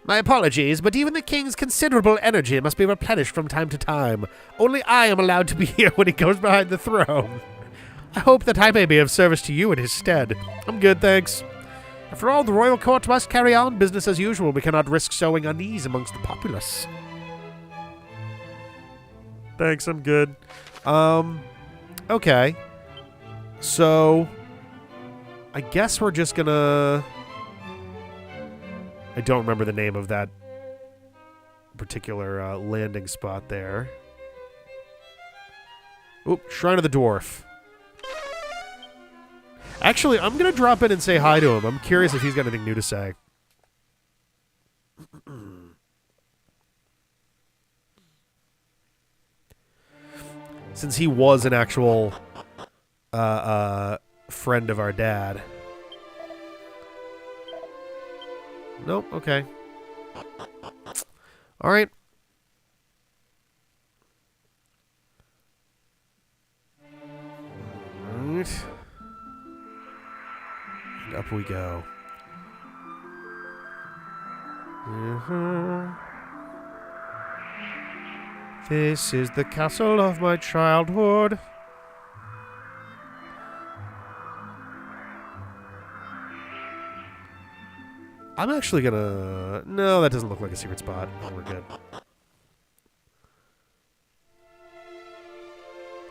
My apologies, but even the king's considerable energy must be replenished from time to time. Only I am allowed to be here when he goes behind the throne. I hope that I may be of service to you in his stead. I'm good, thanks. After all, the royal court must carry on business as usual. We cannot risk sowing unease amongst the populace. Thanks, I'm good. Okay. So, I guess we're just gonna... I don't remember the name of that particular landing spot there. Oop, Shrine of the Dwarf. Actually, I'm going to drop in and say hi to him. I'm curious if he's got anything new to say. Since he was an actual friend of our dad. Nope, okay. Alright. And up we go. This is the castle of my childhood. I'm actually gonna... No, that doesn't look like a secret spot. Oh, we're good.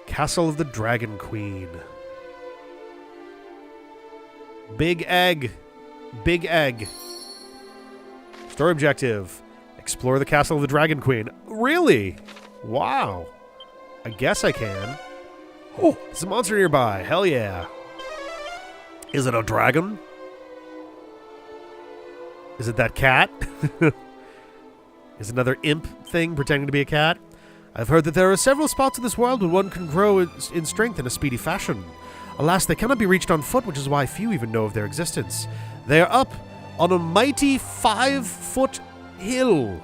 Castle of the Dragon Queen. Big egg. Big egg. Story objective. Explore the castle of the Dragon Queen. Really? Wow. I guess I can. Oh, there's a monster nearby. Hell yeah. Is it a dragon? Is it that cat? Is another imp thing pretending to be a cat? I've heard that there are several spots in this world where one can grow in strength in a speedy fashion. Alas, they cannot be reached on foot, which is why few even know of their existence. They are up on a mighty 5-foot hill.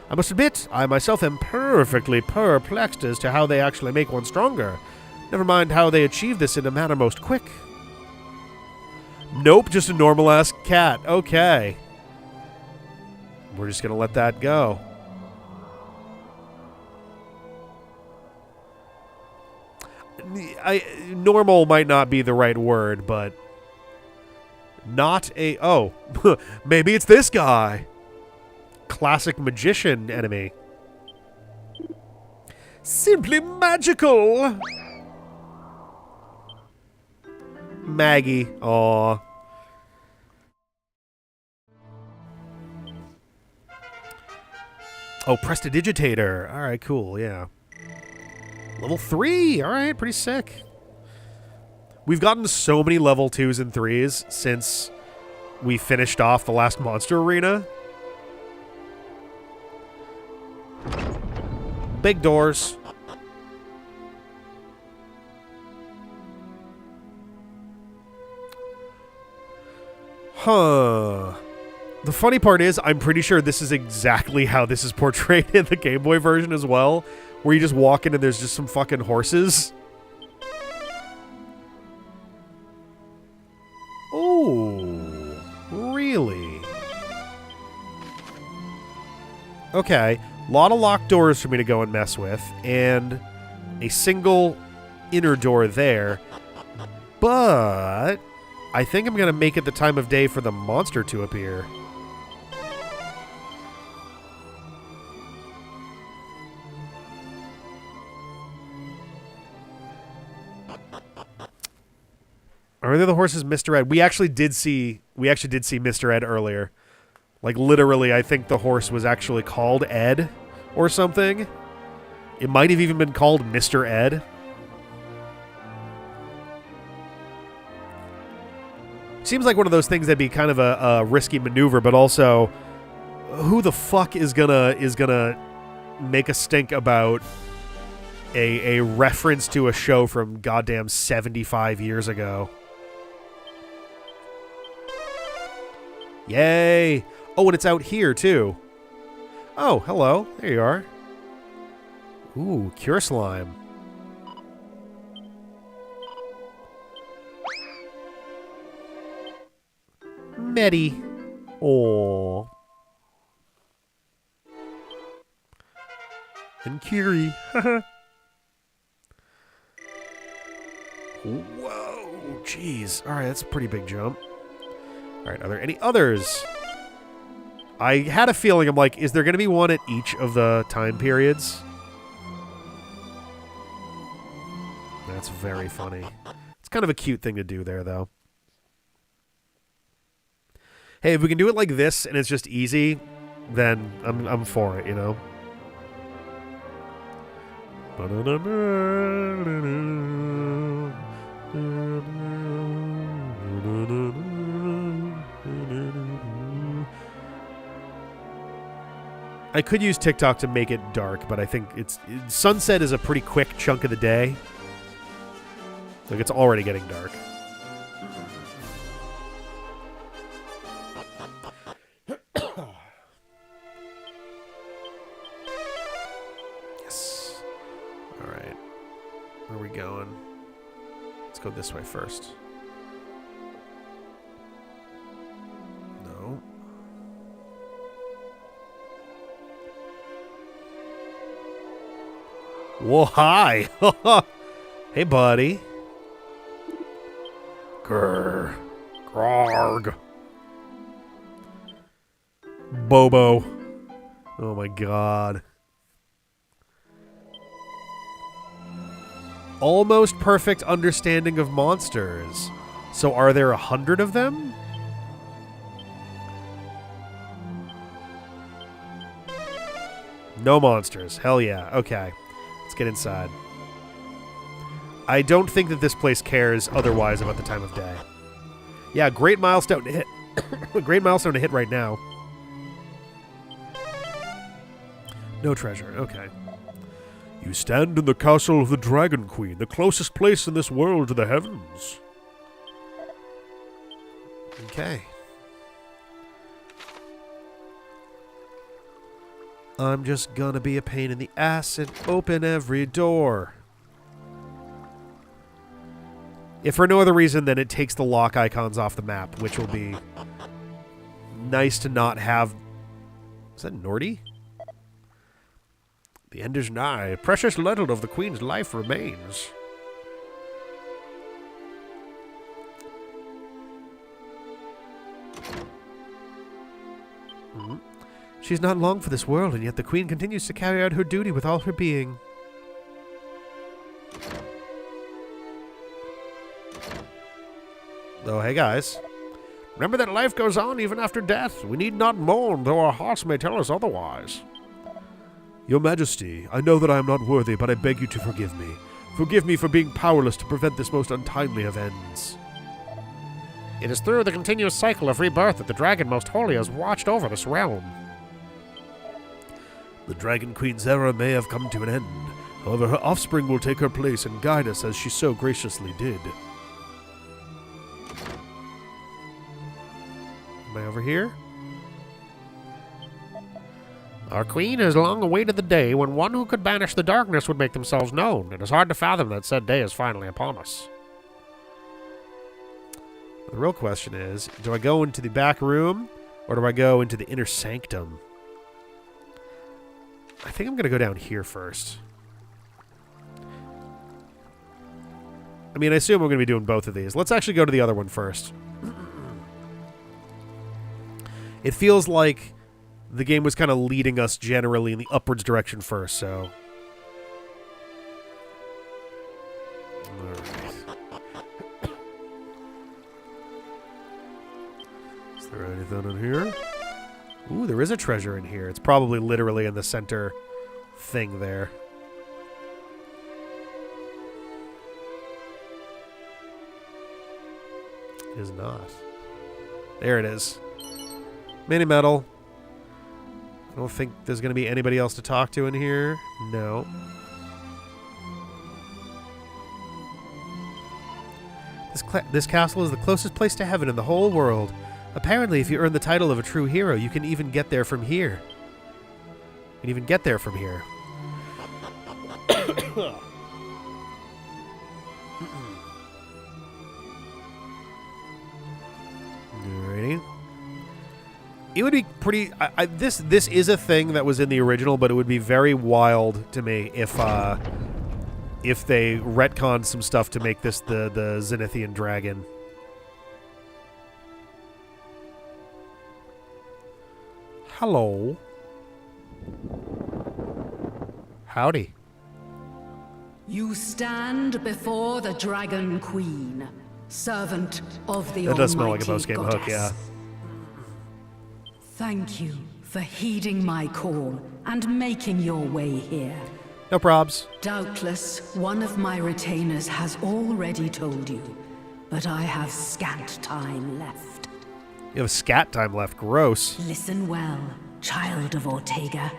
I must admit, I myself am perfectly perplexed as to how they actually make one stronger. Never mind how they achieve this in a manner most quick. Nope, just a normal-ass cat. Okay. We're just gonna let that go. Normal might not be the right word, but... Not a... Oh. Maybe it's this guy. Classic magician enemy. Simply magical! Maggie. Aw. Oh, Prestidigitator. Alright, cool, yeah. Level 3! Alright, pretty sick. We've gotten so many level 2s and 3s since we finished off the last monster arena. Big doors. Huh. The funny part is, I'm pretty sure this is exactly how this is portrayed in the Game Boy version as well, where you just walk in and there's just some fucking horses. Oh, really? Okay, a lot of locked doors for me to go and mess with, and a single inner door there, but I think I'm going to make it the time of day for the monster to appear. Are they the horses, Mr. Ed? We actually did see Mr. Ed earlier. Like, literally, I think the horse was actually called Ed or something. It might have even been called Mr. Ed. Seems like one of those things that'd be kind of a risky maneuver, but also, who the fuck is gonna make a stink about a reference to a show from goddamn 75 years ago? Yay! Oh, and it's out here, too. Oh, hello. There you are. Ooh, Cure Slime. Medi. Aww. And Kiri. Whoa, jeez. Alright, that's a pretty big jump. Alright, are there any others? I had a feeling, I'm like, is there going to be one at each of the time periods? That's very funny. It's kind of a cute thing to do there, though. Hey, if we can do it like this and it's just easy, then I'm for it, you know? I could use TikTok to make it dark, but I think sunset is a pretty quick chunk of the day. Like, it's already getting dark. Yes. All right. Where are we going? Let's go this way first. No. Whoa, hi. Hey, buddy. Grr. Grarg. Bobo. Oh my god. Almost perfect understanding of monsters. So are there 100 of them? No monsters. Hell yeah. Okay. Let's get inside. I don't think that this place cares otherwise about the time of day. Yeah, great milestone to hit. Great milestone to hit right now. No treasure. Okay. You stand in the castle of the Dragon Queen, the closest place in this world to the heavens. Okay. I'm just gonna be a pain in the ass and open every door. If for no other reason than it takes the lock icons off the map, which will be nice to not have. Is that Nordy? The end is nigh. Precious little of the Queen's life remains. She's not long for this world, and yet the Queen continues to carry out her duty with all her being. Oh, hey guys. Remember that life goes on even after death. We need not mourn, though our hearts may tell us otherwise. Your Majesty, I know that I am not worthy, but I beg you to forgive me. Forgive me for being powerless to prevent this most untimely of ends. It is through the continuous cycle of rebirth that the Dragon Most Holy has watched over this realm. The Dragon Queen's era may have come to an end. However, her offspring will take her place and guide us as she so graciously did. over here. Our queen has long awaited the day when one who could banish the darkness would make themselves known. It is hard to fathom that said day is finally upon us. The real question is, do I go into the back room, or do I go into the inner sanctum? I think I'm going to go down here first. I mean, I assume we're going to be doing both of these. Let's actually go to the other one first. It feels like the game was kind of leading us generally in the upwards direction first, so... Alright. Is there anything in here? Ooh, there is a treasure in here. It's probably literally in the center thing there. It is not. There it is. Mini metal. I don't think there's going to be anybody else to talk to in here. No. This castle is the closest place to heaven in the whole world. Apparently, if you earn the title of a true hero, you can even get there from here. You can even get there from here. Alrighty. It would be pretty... This is a thing that was in the original, but it would be very wild to me if they retconned some stuff to make this the Zenithian dragon. Hello. Howdy. You stand before the Dragon Queen, servant of the That does smell like a Almighty post-game hook, Goddess. yeah. Thank you for heeding my call and making your way here. No probs. Doubtless, one of my retainers has already told you, but I have scant time left. You have scat time left. Gross. Listen well, child of Ortega,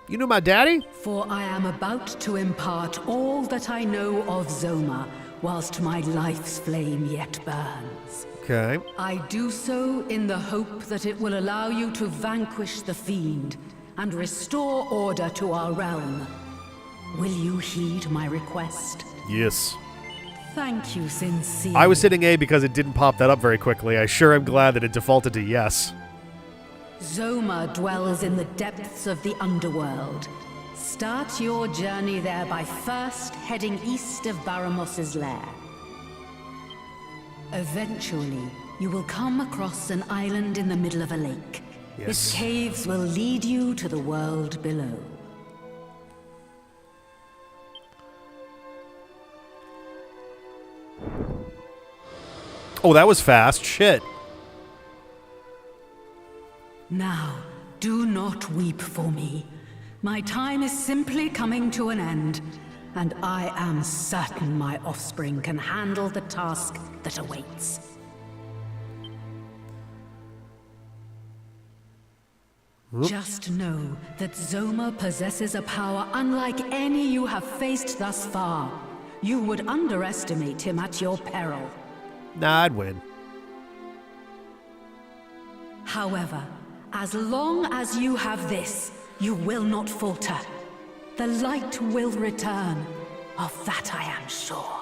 You know my daddy? for I am about to impart all that I know of Zoma whilst my life's flame yet burns. Okay. I do so in the hope that it will allow you to vanquish the fiend and restore order to our realm. Will you heed my request? Yes. Thank you sincerely. I was hitting A because it didn't pop that up very quickly. I sure am glad that it defaulted to yes. Zoma dwells in the depths of the underworld. Start your journey there by first heading east of Baramos' lair. Eventually, you will come across an island in the middle of a lake. Yes. Its caves will lead you to the world below. Oh, that was fast. Shit. Now, do not weep for me. My time is simply coming to an end, and I am certain my offspring can handle the task that awaits. Just know that Zoma possesses a power unlike any you have faced thus far. You would underestimate him at your peril. Nah, I'd win. However, as long as you have this, you will not falter. The light will return. Of that I am sure.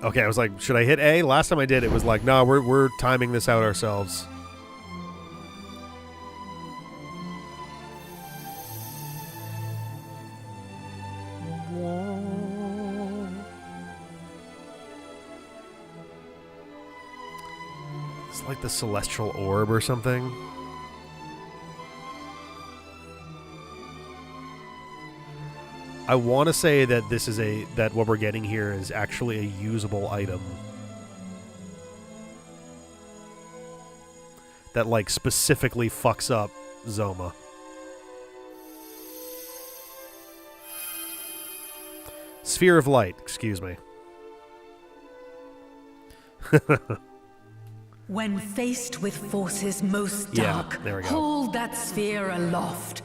Okay, I was like, should I hit A? Last time I did, it was like, no, we're timing this out ourselves. It's like the celestial orb or something. I want to say that this is that what we're getting here is actually a usable item. That, like, specifically fucks up Zoma. Sphere of Light, excuse me. When faced with forces most dark, there we go. hold that sphere aloft.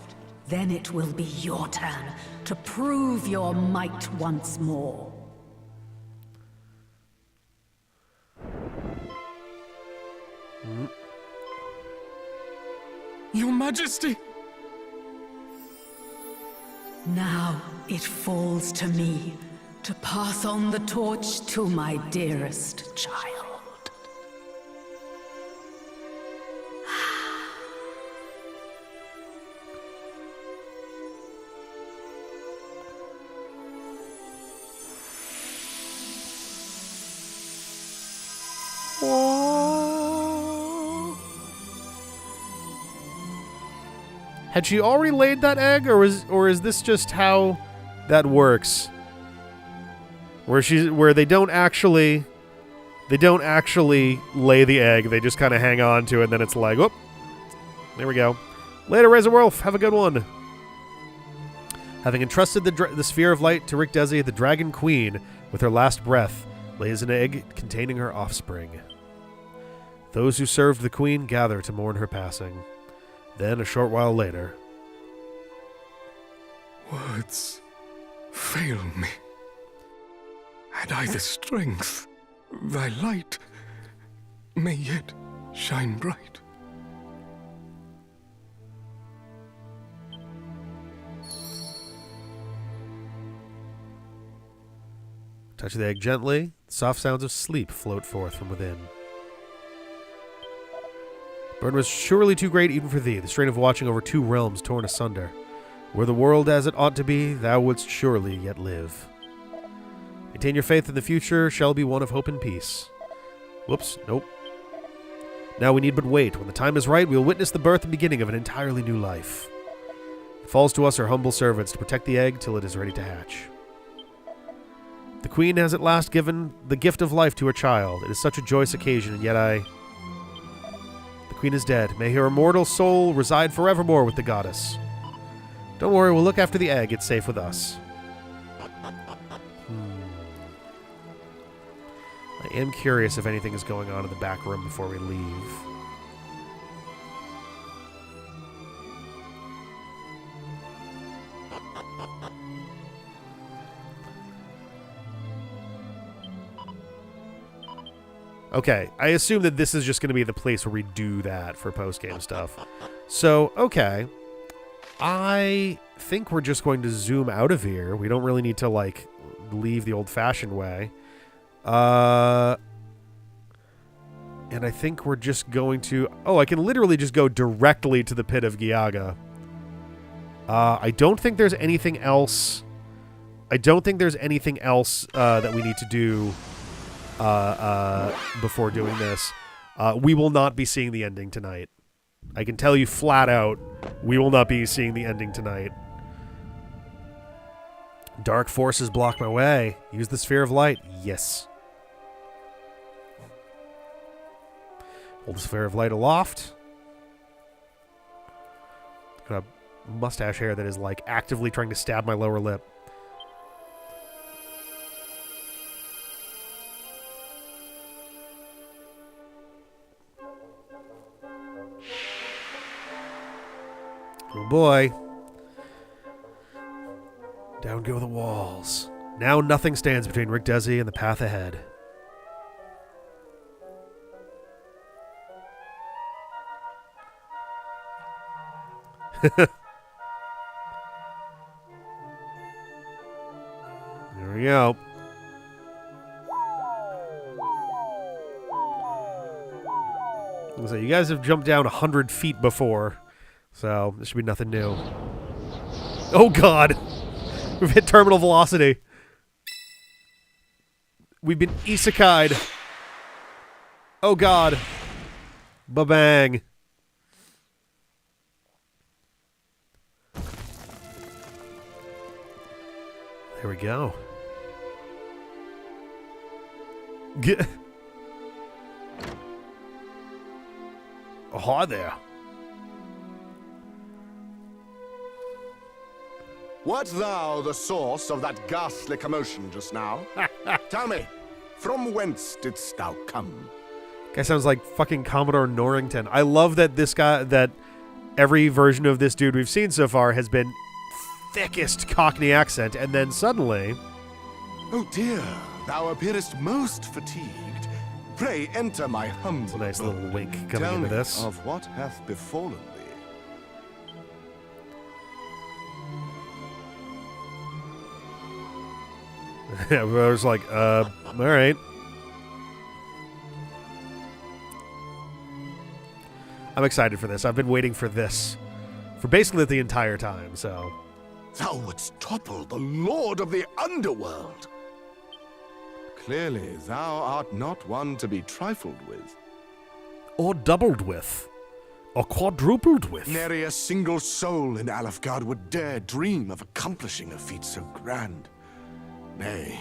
Then it will be your turn to prove your might once more. Your Majesty! Now it falls to me to pass on the torch to my dearest child. Had she already laid that egg, or is this just how that works? Where they don't actually lay the egg, they just kind of hang on to it, and then it's like, whoop, there we go. Later, Razorwolf, have a good one. Having entrusted the sphere of light to Erdrick, the Dragon Queen, with her last breath, lays an egg containing her offspring. Those who served the Queen gather to mourn her passing. Then, a short while later... Words fail me. Had I the strength, thy light may yet shine bright. Touch the egg gently. Soft sounds of sleep float forth from within. Burden was surely too great even for thee, the strain of watching over 2 realms torn asunder. Were the world as it ought to be, thou wouldst surely yet live. Maintain your faith in the future shall be one of hope and peace. Whoops, nope. Now we need but wait. When the time is right, we will witness the birth and beginning of an entirely new life. It falls to us, our humble servants, to protect the egg till it is ready to hatch. The Queen has at last given the gift of life to her child. It is such a joyous occasion, and yet The Queen is dead. May her immortal soul reside forevermore with the goddess. Don't worry, we'll look after the egg. It's safe with us. I am curious if anything is going on in the back room before we leave. Okay, I assume that this is just going to be the place where we do that for post-game stuff. So, okay. I think we're just going to zoom out of here. We don't really need to, like, leave the old-fashioned way. And I think we're just going to... Oh, I can literally just go directly to the pit of Giaga. I don't think there's anything else... that we need to do... before doing this. We will not be seeing the ending tonight. I can tell you flat out, we will not be seeing the ending tonight. Dark forces block my way. Use the sphere of light. Yes. Hold the sphere of light aloft. Got a mustache hair that is like actively trying to stab my lower lip. Oh boy. Down go the walls. Now nothing stands between Erdrick and the path ahead. There we go. So you guys have jumped down 100 feet before. So, this should be nothing new. Oh god! We've hit terminal velocity. We've been isekai'd. Oh god. Ba-bang. There we go. Oh, hi there. Wert thou the source of that ghastly commotion just now? Tell me, from whence didst thou come? Guy sounds like fucking Commodore Norrington. I love that this guy, that every version of this dude we've seen so far has been thickest Cockney accent, and then suddenly... Oh dear, thou appearest most fatigued. Pray enter my humble It's a nice little abode. wink coming Tell into me this. of what hath befallen thee. Yeah, I was like, all right. I'm excited for this. I've been waiting for this for basically the entire time, so. Thou wouldst topple the Lord of the Underworld. Clearly, thou art not one to be trifled with. Or doubled with. Or quadrupled with. Nary a single soul in Alefgard would dare dream of accomplishing a feat so grand. Nay,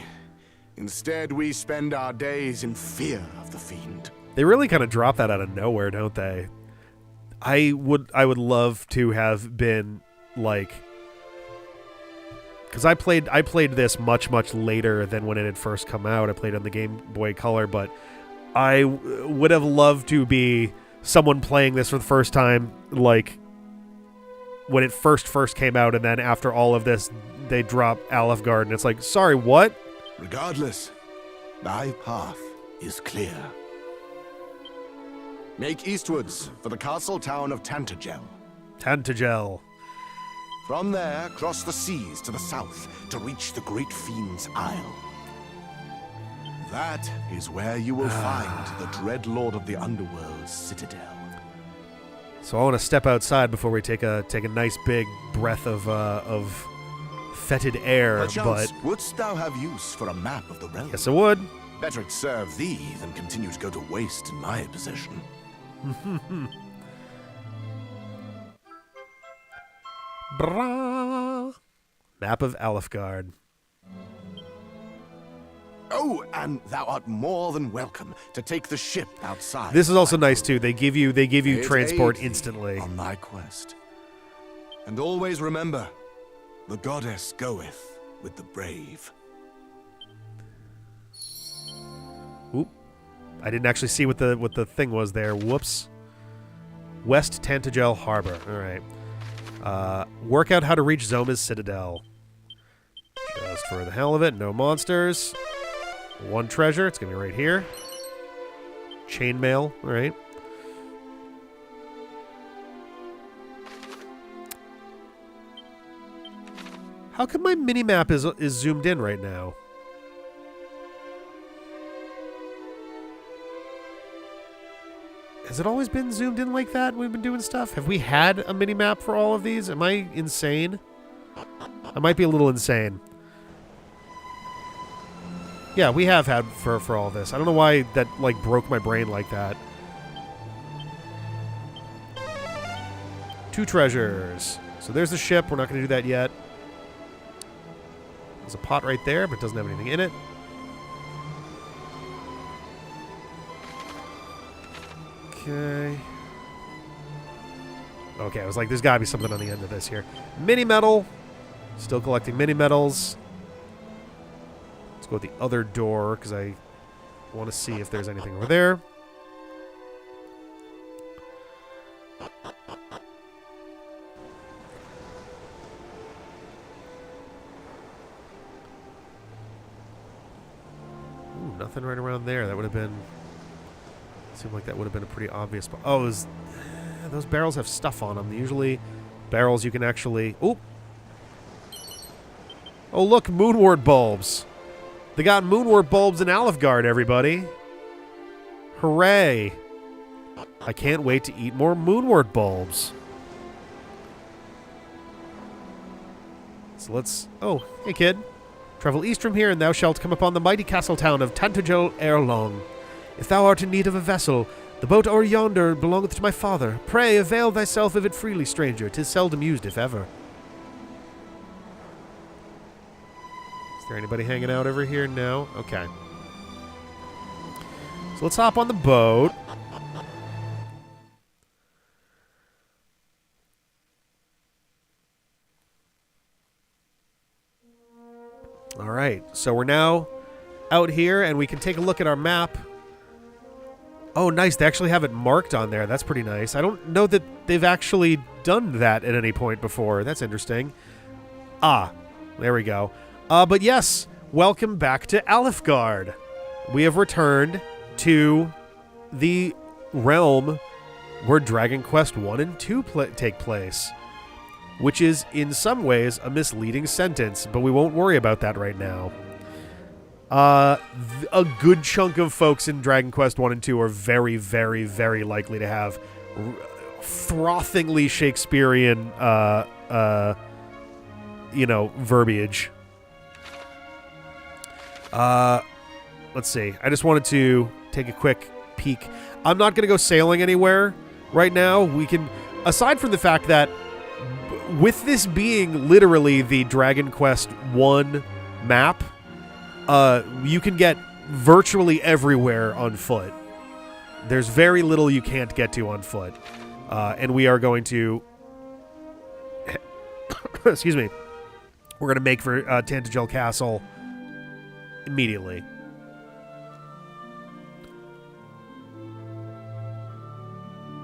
instead we spend our days in fear of the fiend. They really kind of drop that out of nowhere, don't they? I would love to have been like, because I played this much later than when it had first come out. I played on the Game Boy Color, but I would have loved to be someone playing this for the first time, like when it first came out, and then after all of this, they drop Alefgard, and it's like, sorry, what? Regardless, thy path is clear. Make eastwards for the castle town of Tantegel. Tantegel. From there, cross the seas to the south to reach the great fiend's isle. That is where you will find the dread lord of the Underworld's citadel. So I want to step outside before we take a nice big breath of fetid air. Perchance, But wouldst thou have use for a map of the realm? yes, I would. Better it serve thee than continue to go to waste in my possession. Brah. Map of Alefgard. Oh, and thou art more than welcome to take the ship outside. This is also nice too. They give you It transport aid thee instantly. on thy quest. And always remember, the goddess goeth with the brave. Oop. I didn't actually see what the thing was there. Whoops. West Tantegel Harbor. All right. Work out how to reach Zoma's Citadel. Just for the hell of it. No monsters. One treasure. It's going to be right here. Chainmail. All right. How come my minimap is zoomed in right now? Has it always been zoomed in like that when we've been doing stuff? Have we had a minimap for all of these? Am I insane? I might be a little insane. Yeah, we have had for all this. I don't know why that like broke my brain like that. 2 treasures. So there's the ship. We're not going to do that yet. There's a pot right there, but it doesn't have anything in it. Okay. Okay, I was like, there's got to be something on the end of this here. Mini metal. Still collecting mini metals. Let's go with the other door because I want to see if there's anything over there. Ooh, nothing right around there. That would have been... Seemed like that would have been a pretty obvious... Oh, those barrels have stuff on them. Usually, barrels you can actually... Ooh! Oh, look, Moonward bulbs. They got Moonward bulbs in Alefgard, everybody. Hooray. I can't wait to eat more Moonward bulbs. So let's... Oh, hey, kid. Travel east from here, and thou shalt come upon the mighty castle town of Tantegel Castle. If thou art in need of a vessel, the boat o'er yonder belongeth to my father. Pray, avail thyself of it freely, stranger. 'Tis seldom used, if ever. Is there anybody hanging out over here? No? Okay. So let's hop on the boat. All right. So we're now out here, and we can take a look at our map. Oh, nice. They actually have it marked on there. That's pretty nice. I don't know that they've actually done that at any point before. That's interesting. Ah, there we go. But yes, welcome back to Alefgard. We have returned to the realm where Dragon Quest 1 and 2 take place, which is in some ways a misleading sentence, but we won't worry about that right now. A good chunk of folks in Dragon Quest 1 and 2 are very, very, very likely to have frothingly Shakespearean, verbiage. Let's see. I just wanted to take a quick peek. I'm not going to go sailing anywhere right now. We can, aside from the fact that with this being literally the Dragon Quest 1 map, you can get virtually everywhere on foot. There's very little you can't get to on foot. And we are going to... excuse me. We're going to make for Tantegel Castle immediately.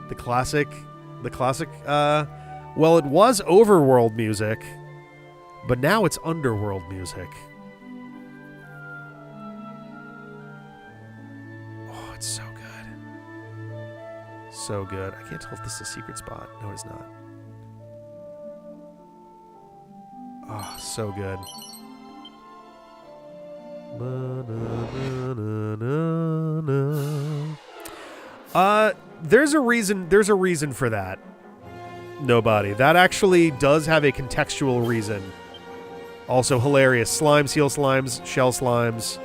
The classic, well, it was Overworld music, but now it's Underworld music. Oh, it's so good. So good. I can't tell if this is a secret spot. No, it's not. Oh, so good. There's a reason for that. Nobody. That actually does have a contextual reason. Also hilarious. Slimes, heel slimes, shell slimes.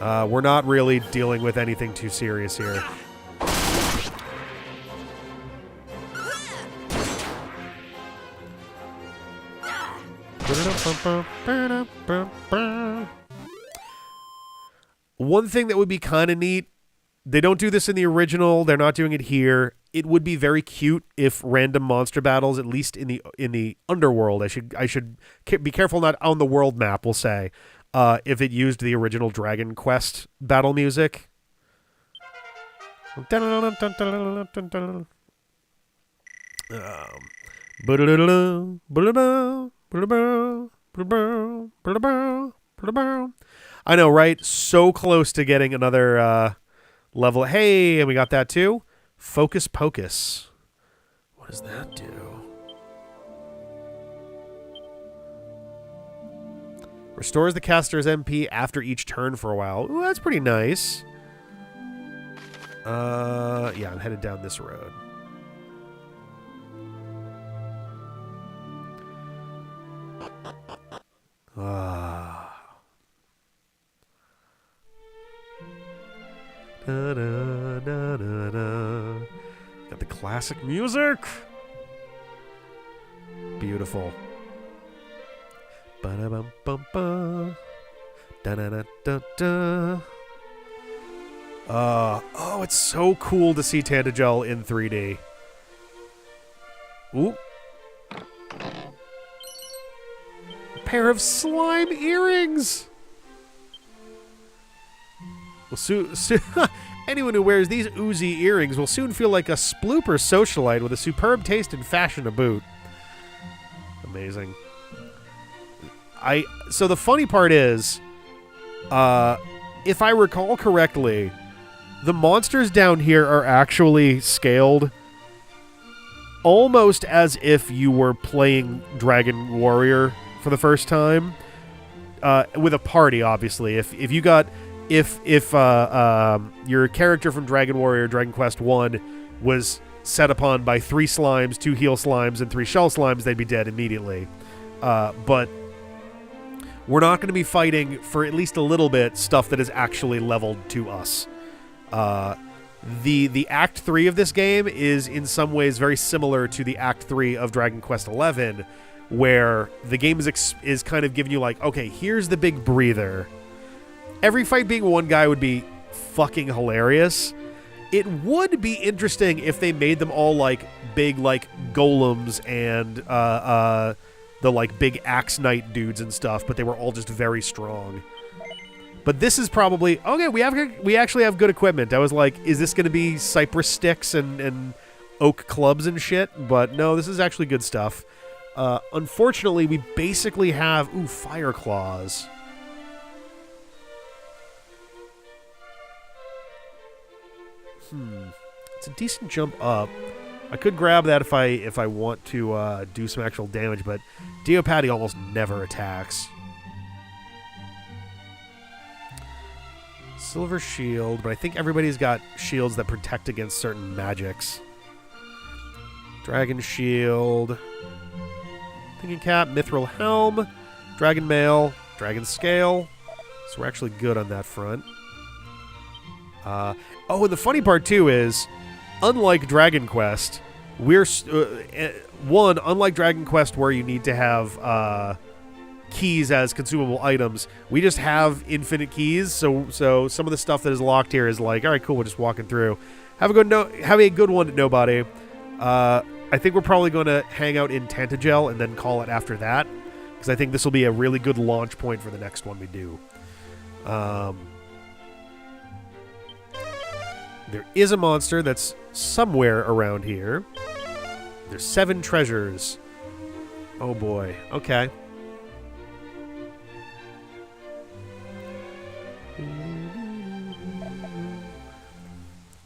We're not really dealing with anything too serious here. One thing that would be kind of neat, they don't do this in the original, they're not doing it here. It would be very cute if random monster battles, at least in the underworld, I should be careful not on the world map, we'll say, if it used the original Dragon Quest battle music. I know, right? So close to getting another level. Hey, and we got that too. Focus Pocus. What does that do? Restores the caster's MP after each turn for a while. Ooh, that's pretty nice. Yeah, I'm headed down this road. Da, da, da, da, da. Got the classic music. Beautiful. Ba-da-bum-bum-ba. Da-da-da-da-da. Oh, it's so cool to see Tantegel in 3D. Ooh. A pair of slime earrings. Well, anyone who wears these oozy earrings will soon feel like a splooper socialite with a superb taste and fashion to boot. Amazing. So the funny part is, if I recall correctly, the monsters down here are actually scaled almost as if you were playing Dragon Warrior for the first time, with a party, obviously. If you got... If your character from Dragon Warrior Dragon Quest 1 was set upon by 3 slimes, 2 heel slimes, and 3 shell slimes, they'd be dead immediately. But we're not going to be fighting, for at least a little bit, stuff that is actually leveled to us. The Act 3 of this game is in some ways very similar to the Act 3 of Dragon Quest 11, where the game is kind of giving you like, okay, here's the big breather. Every fight being one guy would be fucking hilarious. It would be interesting if they made them all like big like golems and the like big axe knight dudes and stuff, but they were all just very strong. But this is probably okay. We actually have good equipment. I was like, is this going to be cypress sticks and oak clubs and shit? But no, this is actually good stuff. Unfortunately, we basically have fire claws. It's a decent jump up. I could grab that if I want to do some actual damage, but Deopatty almost never attacks. Silver shield, but I think everybody's got shields that protect against certain magics. Dragon shield. Thinking cap, mithril helm, dragon mail, dragon scale. So we're actually good on that front. Oh, and the funny part too is, unlike Dragon Quest, unlike Dragon Quest where you need to have keys as consumable items, we just have infinite keys. So some of the stuff that is locked here is like, all right, cool, we're just walking through. Have a good one at Nobody. I think we're probably going to hang out in Tantegel and then call it after that, because I think this will be a really good launch point for the next one we do. There is a monster that's somewhere around here. There's 7 treasures. Oh boy. Okay.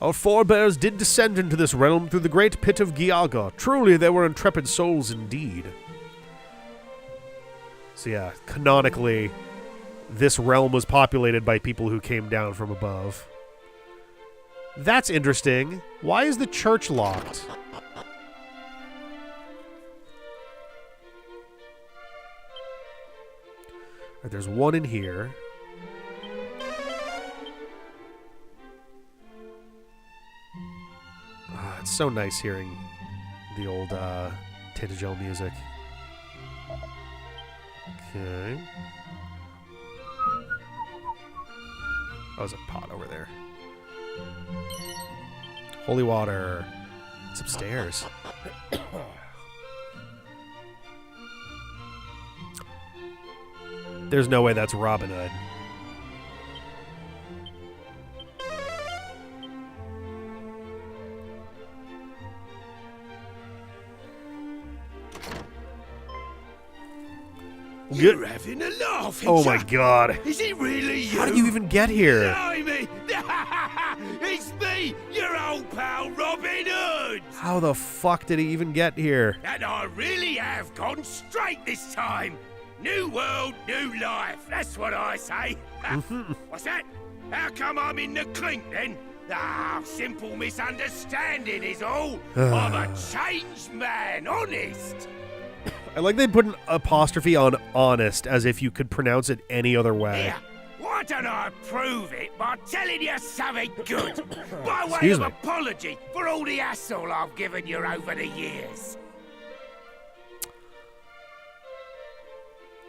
Our forebears did descend into this realm through the great pit of Giaga. Truly, they were intrepid souls indeed. So yeah, canonically, this realm was populated by people who came down from above. That's interesting. Why is the church locked? Alright, there's one in here. It's so nice hearing the old Tantegel music. Okay. Oh, there's a pot over there. Holy water. It's upstairs. There's no way that's Robin Hood. You're having a laugh. Oh my god. Is it really you? How did you even get here? Blimey. It's me, your old pal Robin Hood. How the fuck did he even get here? And I really have gone straight this time. New world, new life. That's what I say. What's that? How come I'm in the clink then? Ah, simple misunderstanding is all. I'm a changed man, honest. I like they put an apostrophe on honest, as if you could pronounce it any other way. Here, why don't I prove it by telling you something good? By way Excuse of me. apology for all the hassle I've given you over the years.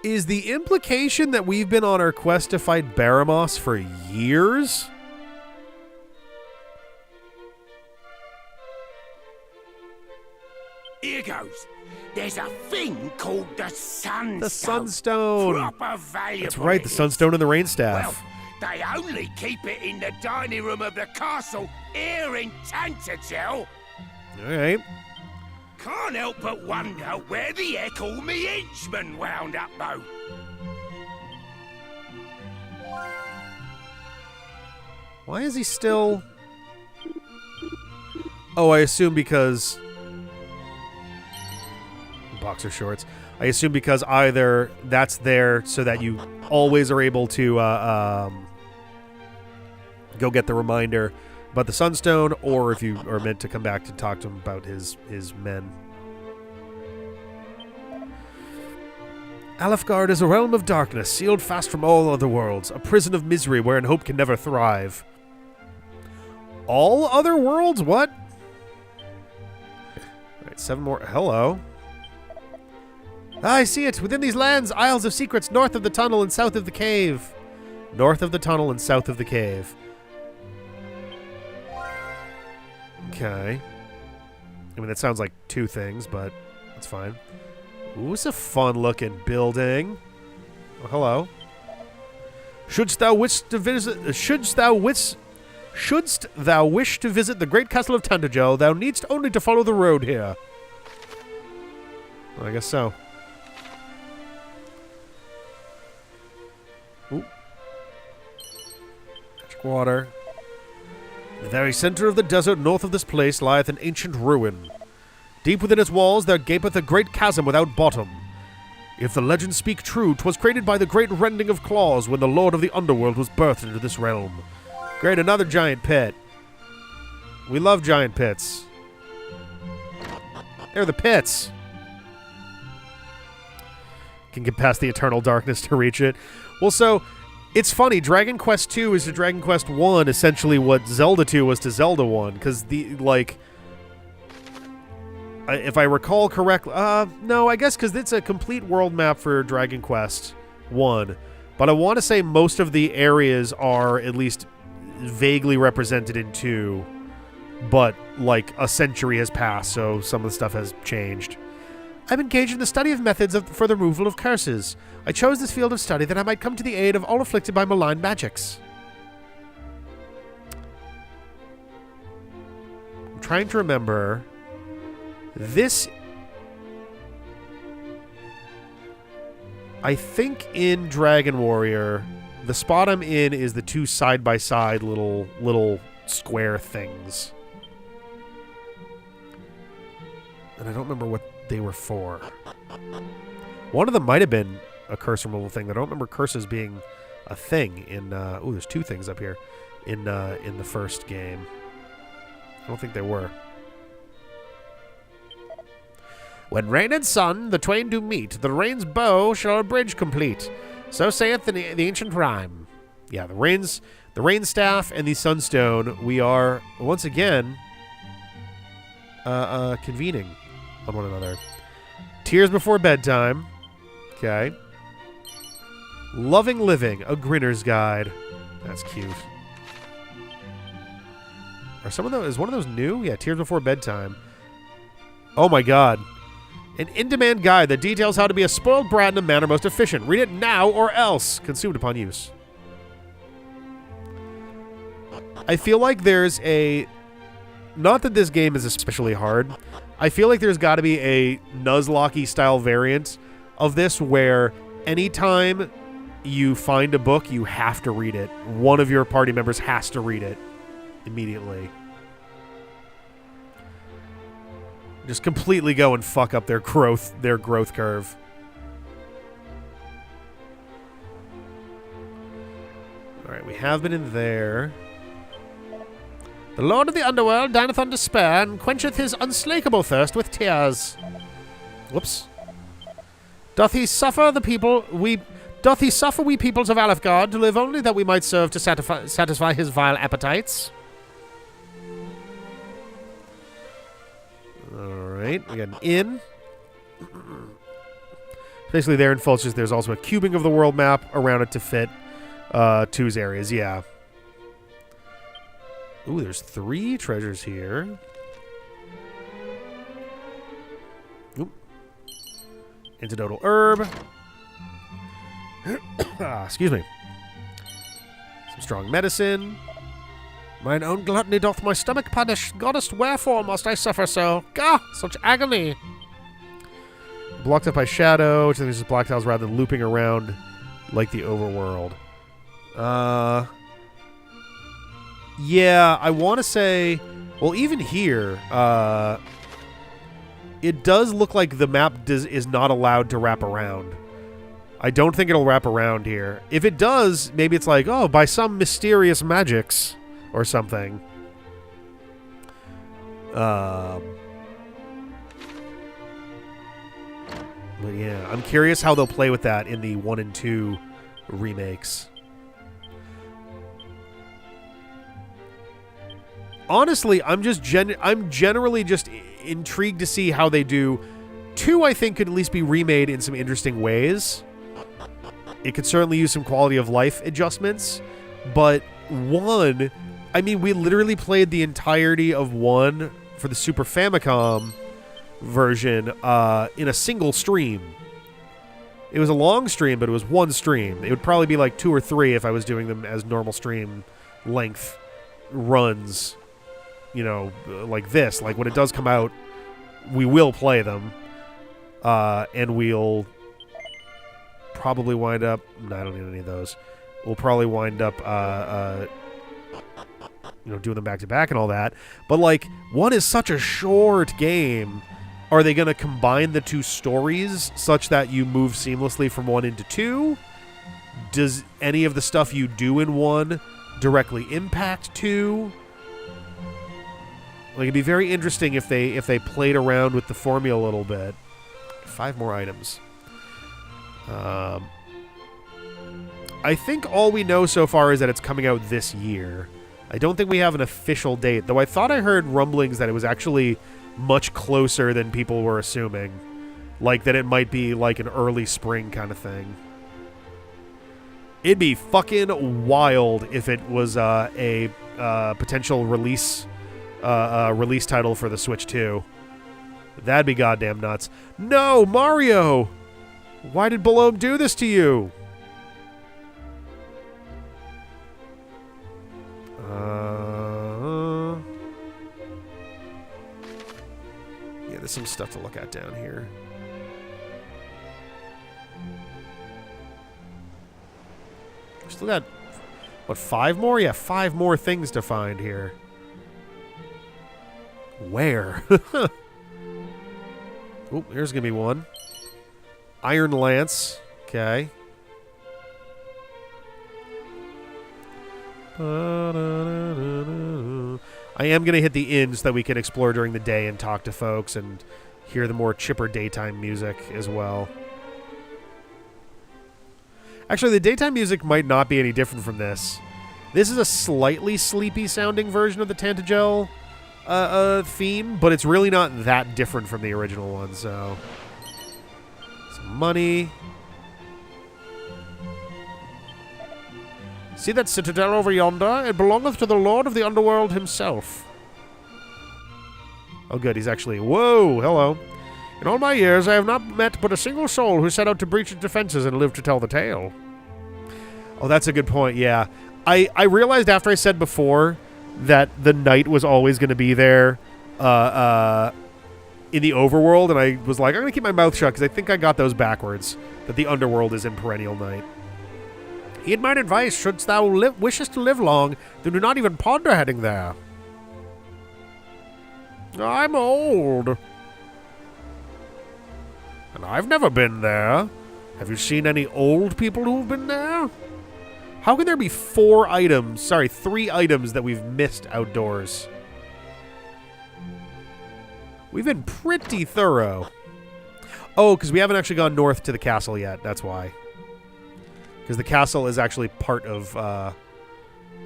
Is the implication that we've been on our quest to fight Baramos for years? Here goes. There's a thing called the Sunstone. The Sunstone. Proper valuable. That's right, the it is. Sunstone and the Rainstaff. Well, they only keep it in the dining room of the castle here in Tantegel. All right. Can't help but wonder where the heck all me henchmen wound up, though. Why is he still... Oh, I assume because... Boxer shorts. I assume because either that's there so that you always are able to go get the reminder about the Sunstone, or if you are meant to come back to talk to him about his men. Alefgard is a realm of darkness, sealed fast from all other worlds, a prison of misery wherein hope can never thrive. All other worlds? What? Alright, 7 more. Hello. I see it! Within these lands, Isles of Secrets north of the tunnel and south of the cave. North of the tunnel and south of the cave. Okay. I mean, that sounds like 2 things, but that's fine. Ooh, it's a fun-looking building. Oh, hello. Shouldst thou wish to visit the great castle of Tantegel, thou needst only to follow the road here. Well, I guess so. Ooh. Magic water. In the very center of the desert north of this place lieth an ancient ruin. Deep within its walls there gapeth a great chasm without bottom. If the legends speak true, 'twas created by the great rending of claws when the lord of the underworld was birthed into this realm. Great, another giant pit. We love giant pits. They're the pits. Can get past the eternal darkness to reach it. Well, so, it's funny. Dragon Quest II is to Dragon Quest I essentially what Zelda 2 was to Zelda 1. Because, if I recall correctly... no, I guess because it's a complete world map for Dragon Quest 1. But I want to say most of the areas are at least vaguely represented in 2. But, like, a century has passed, so some of the stuff has changed. I'm engaged in the study of methods for the removal of curses. I chose this field of study that I might come to the aid of all afflicted by malign magics. I'm trying to remember... This... I think in Dragon Warrior, the spot I'm in is the two side-by-side little square things. And I don't remember what they were for. One of them might have been a curse removal thing. I don't remember curses being a thing in... ooh, there's two things up here in the first game. I don't think they were. When rain and sun, the twain do meet. The rain's bow shall a bridge complete. So saith the ancient rhyme. Yeah, the rain staff and the sunstone, we are, once again, convening on one another. Tears before bedtime. Okay. Loving living, a grinner's guide. That's cute. Are some of those, is one of those new? Yeah, Tears before bedtime. Oh my god. An in-demand guide that details how to be a spoiled brat in a manner most efficient. Read it now or else. Consumed upon use. I feel like there's a... Not that this game is especially hard. I feel like there's got to be a Nuzlocke style variant of this where anytime you find a book, you have to read it. One of your party members has to read it immediately. Just completely go and fuck up their growth curve. Alright, we have been in there. The Lord of the Underworld dineth on despair, and quencheth his unslakable thirst with tears. Whoops. Doth he suffer we peoples of Alefgard to live only that we might serve to satisfy his vile appetites? Alright, we got an inn. Basically there in Fulch's, there's also a cubing of the world map around it to fit 2's areas, yeah. Ooh, there's 3 treasures here. Oop. Antidotal herb. Excuse me. Some strong medicine. Mine own gluttony doth my stomach punish. Goddess, wherefore must I suffer so? Gah, such agony. Blocked up by shadow, which I think is just black tiles rather than looping around like the overworld. Yeah, I want to say... Well, even here, it does look like the map is not allowed to wrap around. I don't think it'll wrap around here. If it does, maybe it's like, oh, by some mysterious magics or something. But yeah, I'm curious how they'll play with that in the 1 and 2 remakes. Honestly, I'm generally just intrigued to see how they do. 2, I think, could at least be remade in some interesting ways. It could certainly use some quality of life adjustments. But 1, I mean, we literally played the entirety of 1 for the Super Famicom version in a single stream. It was a long stream, but it was 1 stream. It would probably be like 2 or 3 if I was doing them as normal stream length runs. You know, like this. Like, when it does come out, we will play them. And we'll probably wind up... No, I don't need any of those. We'll probably wind up doing them back to back and all that. But like, one is such a short game. Are they going to combine the two stories such that you move seamlessly from one into two? Does any of the stuff you do in one directly impact two? Like, it'd be very interesting if they played around with the formula a little bit. 5 more items. I think all we know so far is that it's coming out this year. I don't think we have an official date, though I thought I heard rumblings that it was actually much closer than people were assuming. Like, that it might be like an early spring kind of thing. It'd be fucking wild if it was a potential release title for the Switch 2. That'd be goddamn nuts. No, Mario! Why did Balome do this to you? Yeah, there's some stuff to look at down here. We still got, what, 5 more? Yeah, 5 more things to find here. Where? Oh, here's going to be one. Iron Lance. Okay. I am going to hit the inn so that we can explore during the day and talk to folks and hear the more chipper daytime music as well. Actually, the daytime music might not be any different from this. This is a slightly sleepy-sounding version of the Tantegel theme, but it's really not that different from the original one, so... Some money. See that citadel over yonder? It belongeth to the Lord of the Underworld himself. Oh, good. He's actually... Whoa! Hello. In all my years, I have not met but a single soul who set out to breach its defenses and live to tell the tale. Oh, that's a good point, yeah. I realized after I said before that the knight was always going to be there in the overworld, and I was like, I'm going to keep my mouth shut because I think I got those backwards, that the underworld is in perennial night. Heed mine advice, shouldst thou wishest to live long, then do not even ponder heading there. I'm old. And I've never been there. Have you seen any old people who've been there? How can there be 3 items that we've missed outdoors? We've been pretty thorough. Oh, because we haven't actually gone north to the castle yet. That's why. Because the castle is actually part of... oh,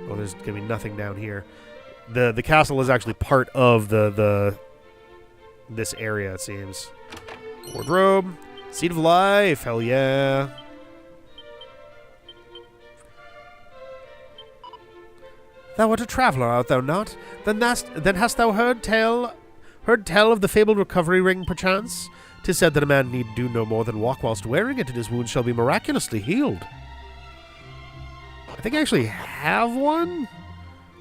there's going to be nothing down here. The castle is actually part of this area, it seems. Wardrobe. Seed of Life. Hell yeah. Thou art a traveller, art thou not? Then hast thou heard tell of the fabled recovery ring, perchance? 'Tis said that a man need do no more than walk whilst wearing it, and his wounds shall be miraculously healed. I think I actually have one?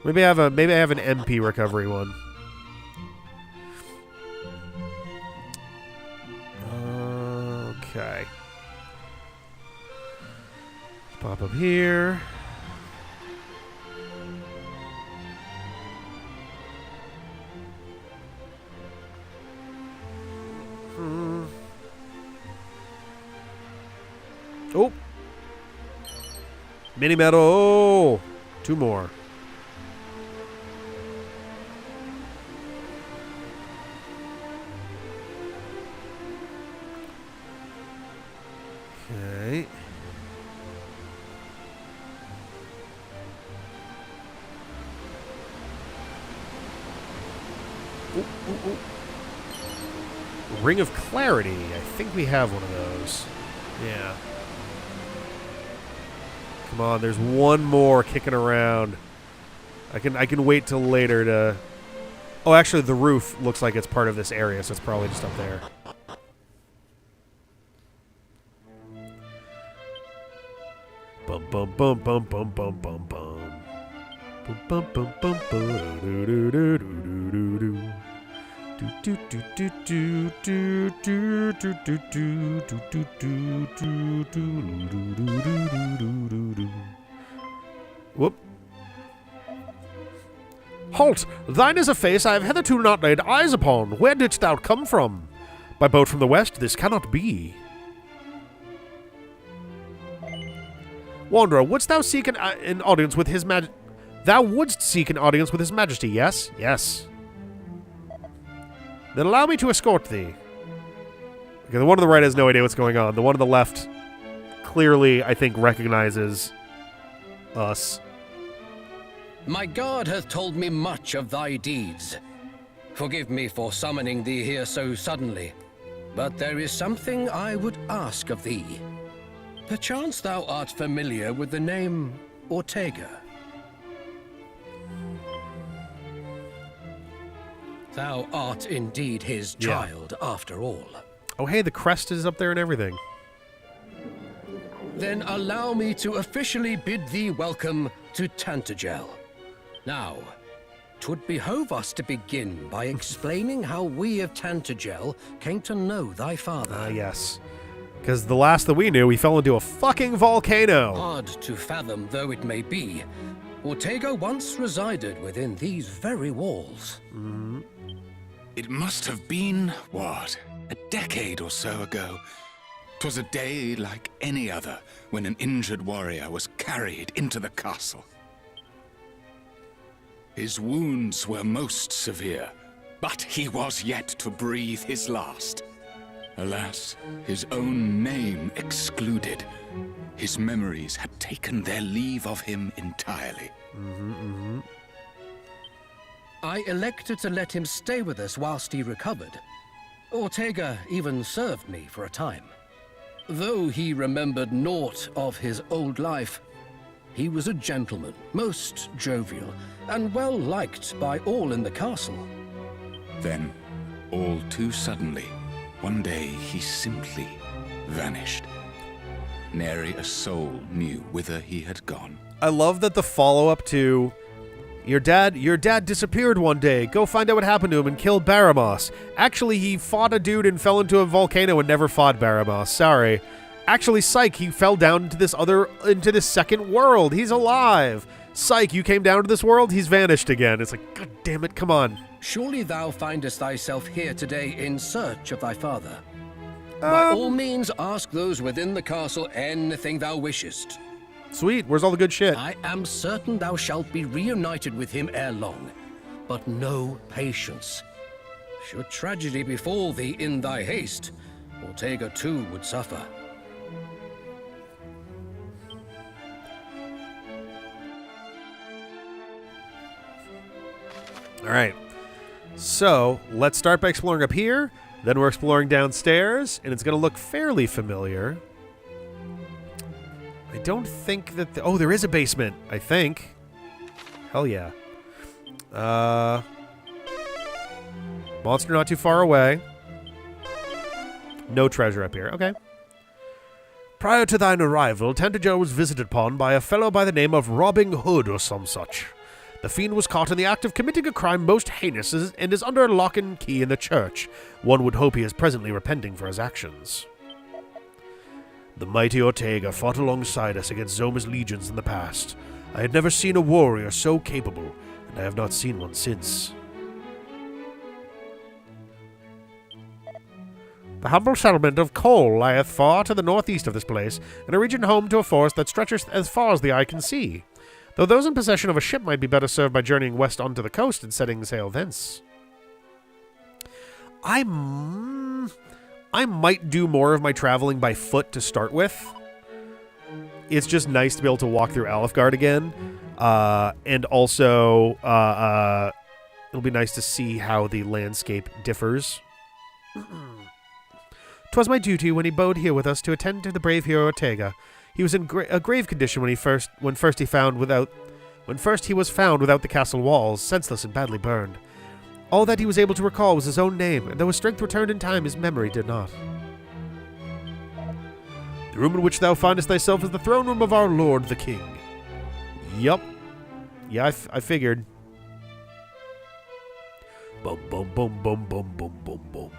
Maybe I have an MP recovery one. Okay. Pop up here. Oh! Mini medal! 2 more. Okay. Ooh, ooh, ooh. Ring of Clarity. I think we have one of those. Yeah. Come on, there's one more kicking around. I can wait till later to... Oh, actually, the roof looks like it's part of this area, so it's probably just up there. Bum bum bum bum bum bum bum bum. Bum bum bum bum bum do do do do do do. Do do do do do do do do do do do do do do do do. Whoop. Halt! Thine is a face I have hitherto not laid eyes upon. Where didst thou come from? By boat from the west, this cannot be. Wanderer, wouldst thou seek an audience with his majesty? Thou wouldst seek an audience with his majesty, yes? Yes. Then allow me to escort thee. Okay, the one on the right has no idea what's going on. The one on the left clearly, I think, recognizes us. My guard hath told me much of thy deeds. Forgive me for summoning thee here so suddenly, but there is something I would ask of thee. Perchance thou art familiar with the name Ortega. Thou art indeed his child, after all. Oh, hey, the crest is up there and everything. Then allow me to officially bid thee welcome to Tantegel. Now, 'twould behove us to begin by explaining how we of Tantegel came to know thy father. Ah, yes. Because the last that we knew, he fell into a fucking volcano. Hard to fathom though it may be, Ortega once resided within these very walls. Mm-hmm. It must have been, what, a decade or so ago. 'Twas a day like any other when an injured warrior was carried into the castle. His wounds were most severe, but he was yet to breathe his last. Alas, his own name excluded. His memories had taken their leave of him entirely. I elected to let him stay with us whilst he recovered. Ortega even served me for a time. Though he remembered naught of his old life, he was a gentleman, most jovial, and well liked by all in the castle. Then, all too suddenly, one day he simply vanished. Nary a soul knew whither he had gone. I love that the follow-up to your dad disappeared one day. Go find out what happened to him and kill Baramos. Actually, he fought a dude and fell into a volcano and never fought Baramos. Sorry. Actually, psych, he fell down into this second world. He's alive. Psych, you came down to this world, he's vanished again. It's like, god damn it, come on. Surely thou findest thyself here today in search of thy father. By all means, ask those within the castle anything thou wishest. Sweet, where's all the good shit? I am certain thou shalt be reunited with him ere long, but know patience. Should tragedy befall thee in thy haste, Ortega too would suffer. All right. So, let's start by exploring up here. Then we're exploring downstairs, and it's going to look fairly familiar. I don't think that... oh, there is a basement, I think. Hell yeah. Monster not too far away. No treasure up here. Okay. Prior to thine arrival, Tantegel was visited upon by a fellow by the name of Robin Hood or some such. The fiend was caught in the act of committing a crime most heinous and is under lock and key in the church. One would hope he is presently repenting for his actions. The mighty Ortega fought alongside us against 𝐁𝐚𝐫𝐸's legions in the past. I had never seen a warrior so capable, and I have not seen one since. The humble settlement of Cole lieth far to the northeast of this place, in a region home to a forest that stretches as far as the eye can see. Though those in possession of a ship might be better served by journeying west onto the coast and setting sail thence. I might do more of my traveling by foot to start with. It's just nice to be able to walk through Alefgard again. And also, it'll be nice to see how the landscape differs. 'Twas my duty when he bode here with us to attend to the brave hero Ortega. He was in a grave condition when first he was found without the castle walls, senseless and badly burned. All that he was able to recall was his own name, and though his strength returned in time, his memory did not. The room in which thou findest thyself is the throne room of our lord the king. Yup. Yeah, I figured. Boom, boom, boom, boom, boom, boom, boom, boom.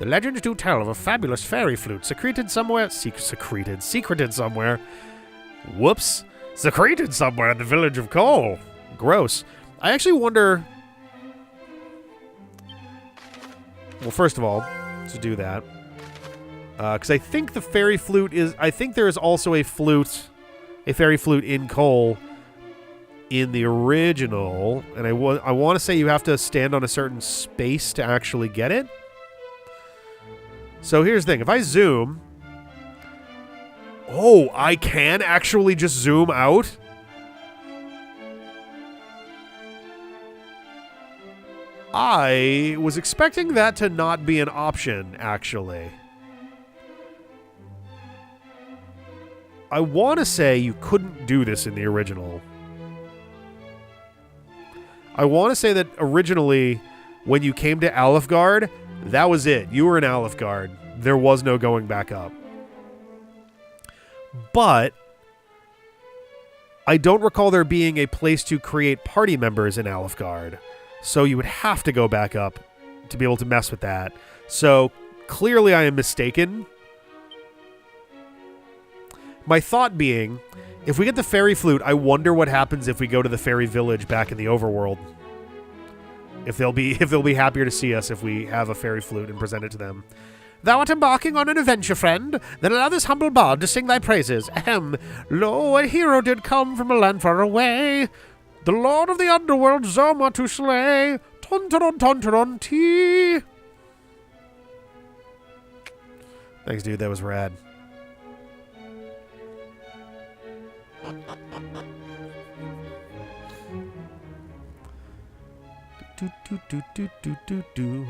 The legends do tell of a fabulous fairy flute secreted somewhere. Secreted somewhere. Whoops. Secreted somewhere in the village of Cole. gross. I actually wonder... Well, first of all, to do that, because I think the fairy flute is... I think there is also a fairy flute in coal in the original, and I want to say you have to stand on a certain space to actually get it. So here's the thing. If I zoom... Oh, I can actually just zoom out? I was expecting that to not be an option, actually. I want to say you couldn't do this in the original. I want to say that originally, when you came to Alefgard, that was it. You were in Alefgard. There was no going back up. But I don't recall there being a place to create party members in Alefgard. So you would have to go back up to be able to mess with that. So clearly I am mistaken. My thought being, if we get the fairy flute, I wonder what happens if we go to the fairy village back in the overworld. If they'll be happier to see us if we have a fairy flute and present it to them. Thou art embarking on an adventure, friend. Then allow this humble bard to sing thy praises. Ahem. Lo, a hero did come from a land far away. The lord of the underworld, 𝐁𝐚𝐫𝐚𝐦𝐸 to slay. Tontaron-tontaron-tee. Thanks, dude. That was rad. Do.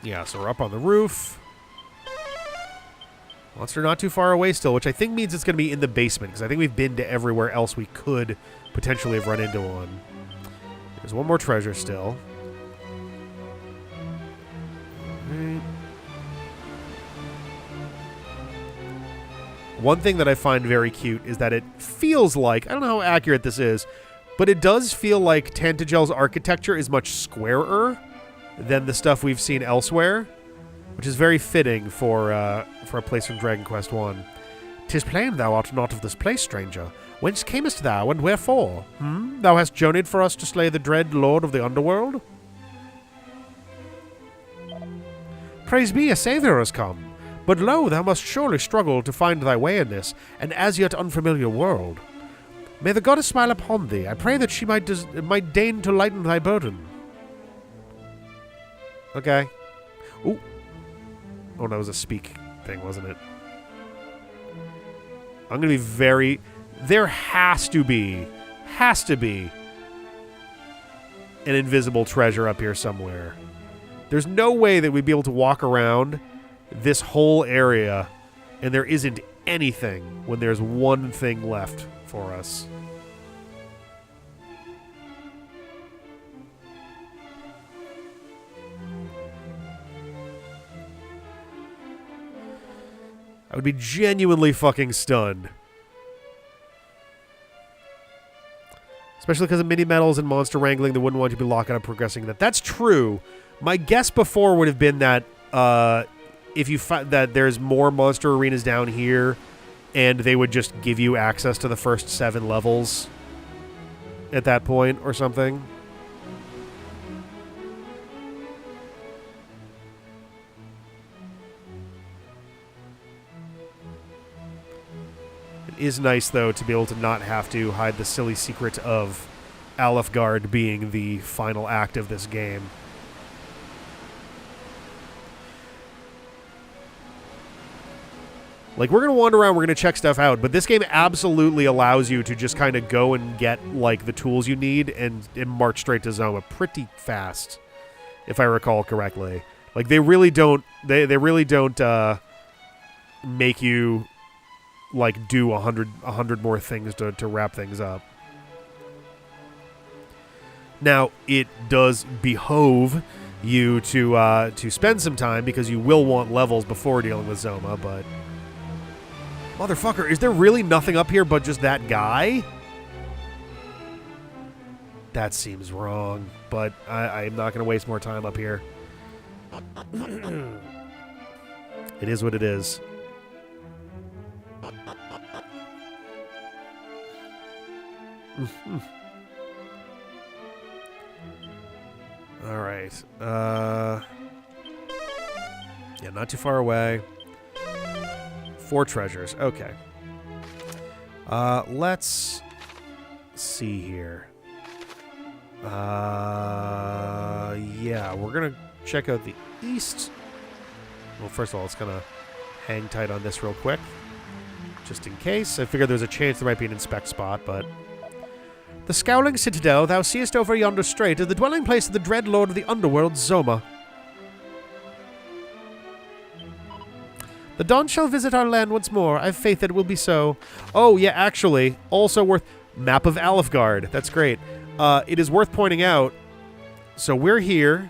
Yeah, so we're up on the roof. Monster not too far away still, which I think means it's going to be in the basement, because I think we've been to everywhere else we could potentially have run into one. There's one more treasure still. Right. One thing that I find very cute is that it feels like, I don't know how accurate this is, but it does feel like Tantegel's architecture is much squarer than the stuff we've seen elsewhere, which is very fitting for a place from Dragon Quest I. "'Tis plain thou art not of this place, stranger. Whence camest thou, and wherefore? Thou hast journeyed for us to slay the dread lord of the underworld? Praise be, a saviour has come. But lo, thou must surely struggle to find thy way in this, and as yet unfamiliar world. May the goddess smile upon thee. I pray that she might deign to lighten thy burden." Okay. Ooh. Oh, that was a speak thing, wasn't it? I'm going to be very... There has to be an invisible treasure up here somewhere. There's no way that we'd be able to walk around this whole area and there isn't anything when there's one thing left for us. I would be genuinely fucking stunned. Especially because of mini-metals and monster wrangling, they wouldn't want you to be locking up progressing that. That's true. My guess before would have been that if you find that there's more monster arenas down here, and they would just give you access to the first 7 levels at that point or something. It is nice, though, to be able to not have to hide the silly secret of Alefgard being the final act of this game. Like, we're going to wander around, we're going to check stuff out, but this game absolutely allows you to just kind of go and get, like, the tools you need and march straight to 𝐁𝐚𝐫𝐚 pretty fast, if I recall correctly. Like, they really don't, they really don't make you, like, do 100 more things to wrap things up. Now, it does behove you to spend some time, because you will want levels before dealing with 𝐁𝐚𝐫𝐚, but... Motherfucker, is there really nothing up here but just that guy? That seems wrong, but I'm not going to waste more time up here. It is what it is. All right. Yeah, not too far away. 4 treasures. Okay. Let's see here. Yeah, we're going to check out the east. Well, first of all, it's going to hang tight on this real quick. Just in case. I figured there was a chance there might be an inspect spot, but... The scowling citadel thou seest over yonder strait is the dwelling place of the dread lord of the underworld, 𝐁𝐚𝐫𝐚. The dawn shall visit our land once more. I've faith that it will be so. Oh, yeah, actually, also worth... Map of Alefgard. That's great. It is worth pointing out, so we're here,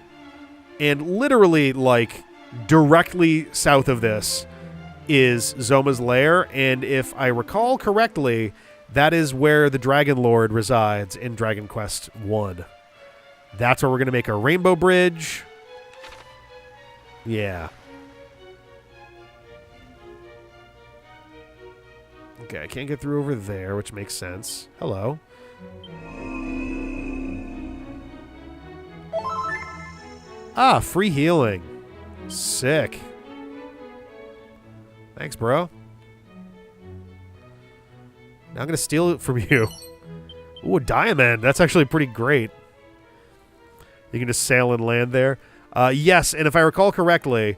and literally, like, directly south of this is 𝐁𝐚𝐫𝐴's lair, and if I recall correctly, that is where the Dragon Lord resides in Dragon Quest I. That's where we're going to make our rainbow bridge. Yeah. Okay, I can't get through over there, which makes sense. Hello. Ah, free healing. Sick. Thanks, bro. Now I'm going to steal it from you. Ooh, a diamond. That's actually pretty great. You can just sail and land there. Yes, and if I recall correctly,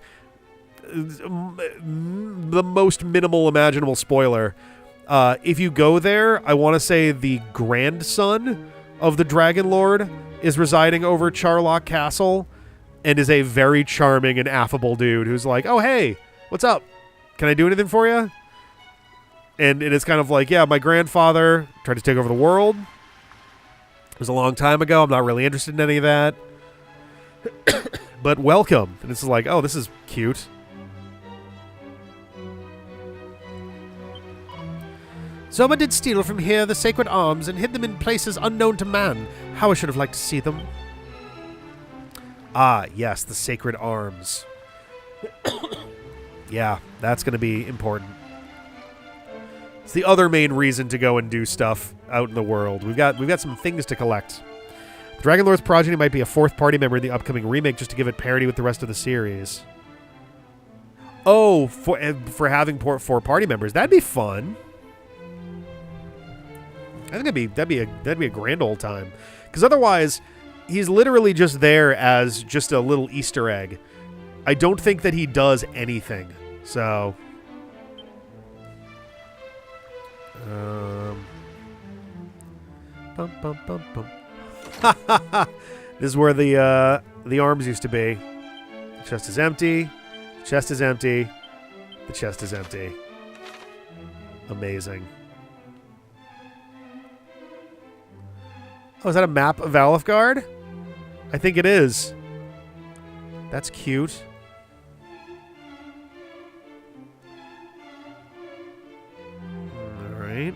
the most minimal imaginable spoiler, if you go there, I want to say the grandson of the Dragon Lord is residing over Tantegel Castle and is a very charming and affable dude who's like, oh, hey, what's up? Can I do anything for you? And it's kind of like, yeah, my grandfather tried to take over the world. It was a long time ago. I'm not really interested in any of that. But welcome. And it's like, oh, this is cute. 𝐁𝐚𝐫𝐴 did steal from here the sacred arms and hid them in places unknown to man. How I should have liked to see them. Ah, yes, the sacred arms. Yeah, that's going to be important. It's the other main reason to go and do stuff out in the world. We've got some things to collect. The Dragon Lord's progeny might be a 4th party member in the upcoming remake just to give it parity with the rest of the series. Oh, for having 4 party members. That'd be fun. I think that'd be a grand old time. Because otherwise, he's literally just there as just a little Easter egg. I don't think that he does anything. So, this is where the arms used to be. The chest is empty. The chest is empty. The chest is empty. Amazing. Oh, is that a map of Alefgard? I think it is. That's cute. All right.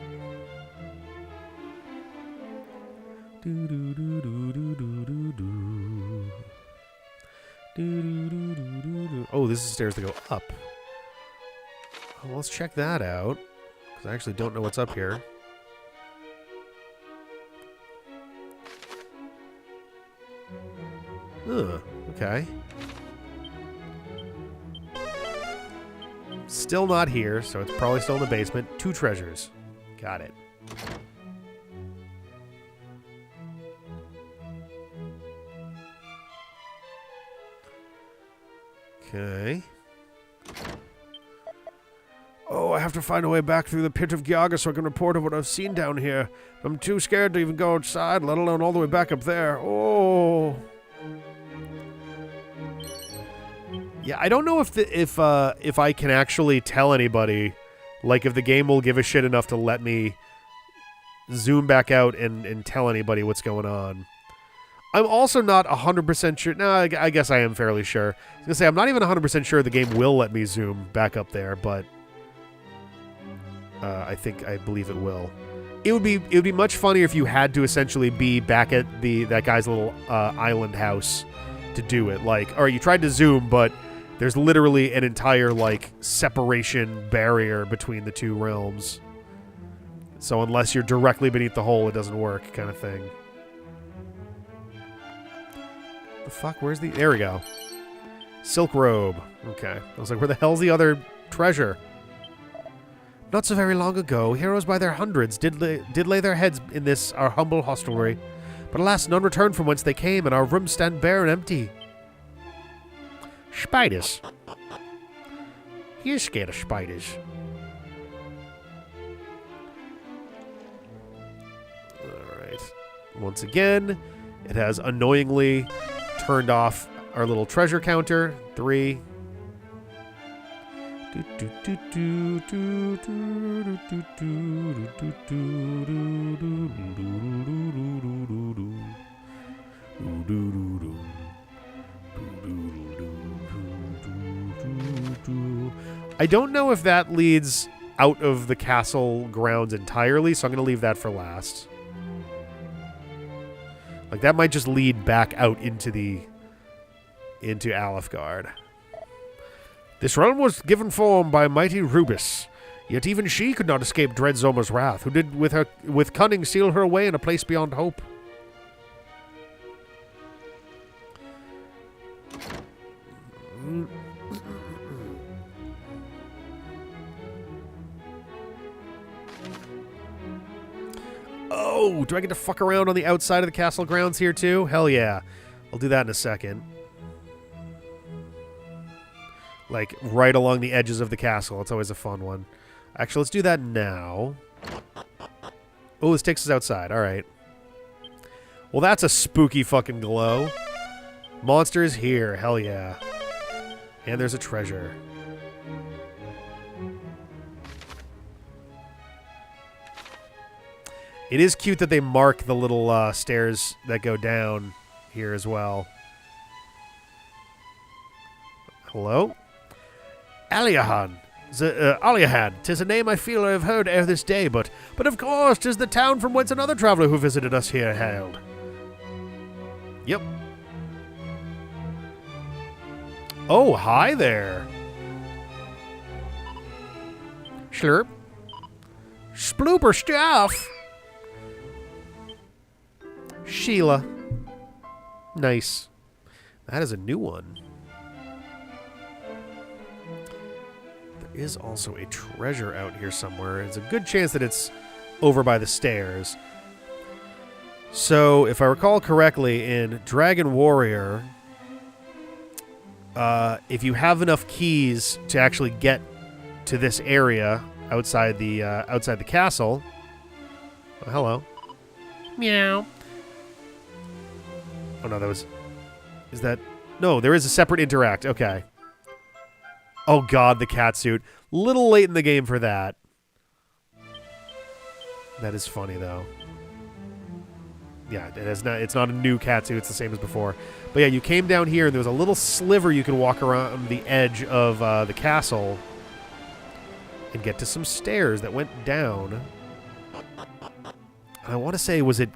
Oh, this is stairs to go up. Well, let's check that out, because I actually don't know what's up here. Okay. Still not here, so it's probably still in the basement. 2 treasures. Got it. Okay. Oh, I have to find a way back through the pit of Giaga so I can report on what I've seen down here. I'm too scared to even go outside, let alone all the way back up there. Oh. Yeah, I don't know if I can actually tell anybody, like if the game will give a shit enough to let me zoom back out and tell anybody what's going on. I'm also not 100% sure. No, I guess I am fairly sure. I was going to say, I'm not even 100% sure the game will let me zoom back up there, but I believe it will. It would be much funnier if you had to essentially be back at that guy's little island house to do it. Like, or you tried to zoom, but there's literally an entire, like, separation barrier between the 2 realms. So unless you're directly beneath the hole, it doesn't work, kind of thing. The fuck? Where's the... There we go. Silk robe. Okay. I was like, where the hell's the other treasure? Not so very long ago, heroes by their hundreds did lay their heads in this, our humble hostelry. But alas, none returned from whence they came, and our rooms stand bare and empty. Spiders. You're scared of spiders. Alright. Once again, it has annoyingly turned off our little treasure counter. 3. I don't know if that leads out of the castle grounds entirely, so I'm going to leave that for last. Like, that might just lead back out into Alefgard. This realm was given form by mighty Rubis, yet even she could not escape dread Zoma's wrath, who did with cunning seal her away in a place beyond hope. Oh, do I get to fuck around on the outside of the castle grounds here too? Hell yeah. I'll do that in a second. Like, right along the edges of the castle. It's always a fun one. Actually, let's do that now. Oh, this takes us outside. All right. Well, that's a spooky fucking glow. Monster is here. Hell yeah. And there's a treasure. It is cute that they mark the little stairs that go down here as well. Hello? Aliahan. Aliahan. 'Tis a name I feel I have heard ere this day, but of course 'tis the town from whence another traveler who visited us here hailed. Yep. Oh, hi there. Slurp. Splooper stuff. Sheila. Nice. That is a new one. There is also a treasure out here somewhere. It's a good chance that it's over by the stairs. So, if I recall correctly, in Dragon Warrior, if you have enough keys to actually get to this area outside the castle... Oh, hello. Meow. Oh, no, that was... Is that... No, there is a separate interact. Okay. Oh, God, the catsuit. Little late in the game for that. That is funny, though. Yeah, it's not a new catsuit. It's the same as before. But yeah, you came down here, and there was a little sliver you could walk around the edge of the castle and get to some stairs that went down. And I want to say, was it...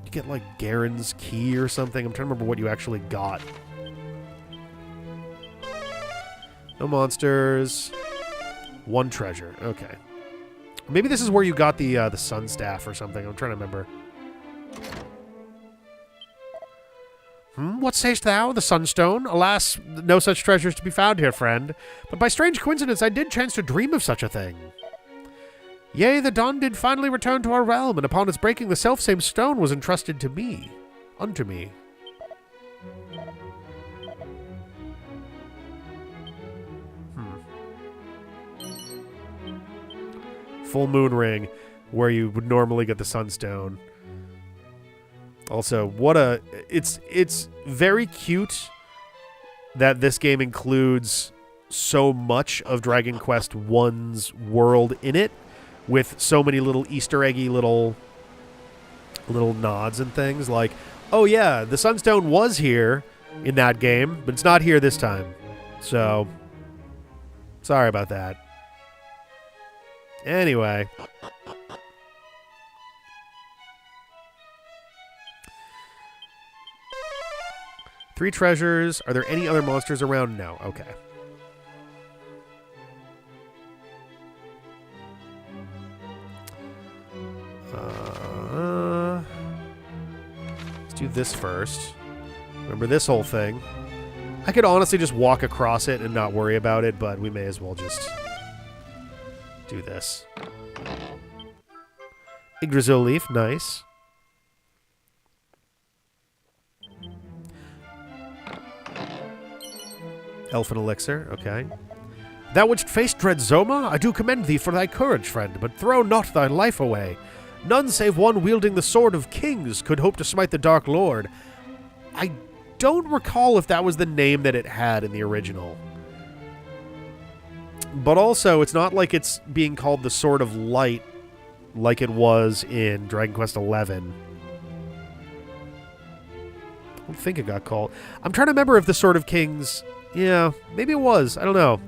You get, like, Garen's key or something? I'm trying to remember what you actually got. No monsters. One treasure. Okay. Maybe this is where you got the sun staff or something. I'm trying to remember. What sayest thou? The sunstone? Alas, no such treasures to be found here, friend. But by strange coincidence, I did chance to dream of such a thing. Yea, the dawn did finally return to our realm, and upon its breaking, the selfsame stone was entrusted to me. Unto me. Full moon ring, where you would normally get the sunstone. Also, what a... It's very cute that this game includes so much of Dragon Quest I's world in it, with so many little Easter eggy little nods and things. Like, oh yeah, the sunstone was here in that game, but it's not here this time. So, sorry about that. Anyway. Three treasures. Are there any other monsters around? No. Okay. this first. Remember this whole thing. I could honestly just walk across it and not worry about it, but we may as well just do this. Yggdrasil leaf, nice. Elfin elixir, okay. Thou wouldst face dread Zoma? I do commend thee for thy courage, friend, but throw not thy life away. None save one wielding the sword of kings could hope to smite the Dark Lord. I don't recall if that was the name that it had in the original. But also, it's not like it's being called the Sword of Light like it was in Dragon Quest XI. I don't think it got called. I'm trying to remember if the Sword of Kings... Yeah, maybe it was. I don't know.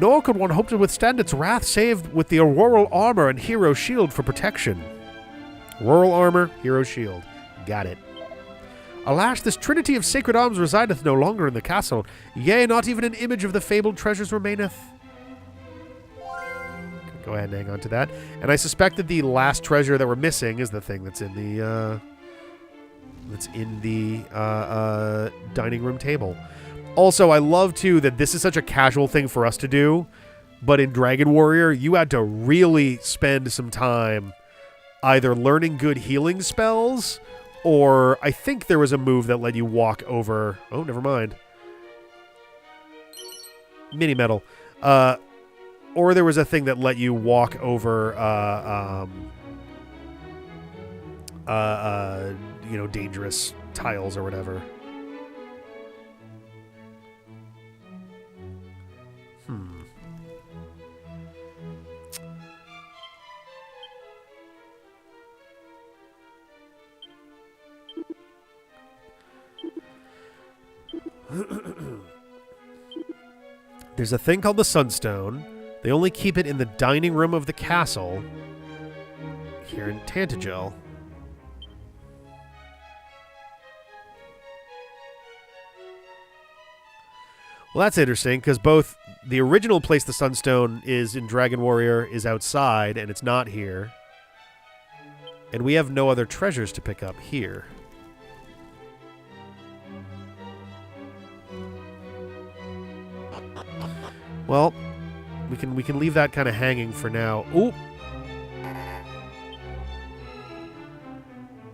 Nor could one hope to withstand its wrath save with the auroral armor and hero shield for protection. Auroral armor, hero shield. Got it. Alas, this trinity of sacred arms resideth no longer in the castle. Yea, not even an image of the fabled treasures remaineth. Go ahead and hang on to that. And I suspect that the last treasure that we're missing is the thing that's in the dining room table. Also, I love, too, that this is such a casual thing for us to do, but in Dragon Warrior, you had to really spend some time either learning good healing spells, or I think there was a move that let you walk over... Oh, never mind. Mini metal. Or there was a thing that let you walk over, you know, dangerous tiles or whatever. There's a thing called the Sunstone. They only keep it in the dining room of the castle here in Tantegel. Well, that's interesting, because both the original place the Sunstone is in Dragon Warrior is outside, and it's not here. And we have no other treasures to pick up here. Well, we can leave that kind of hanging for now. Ooh.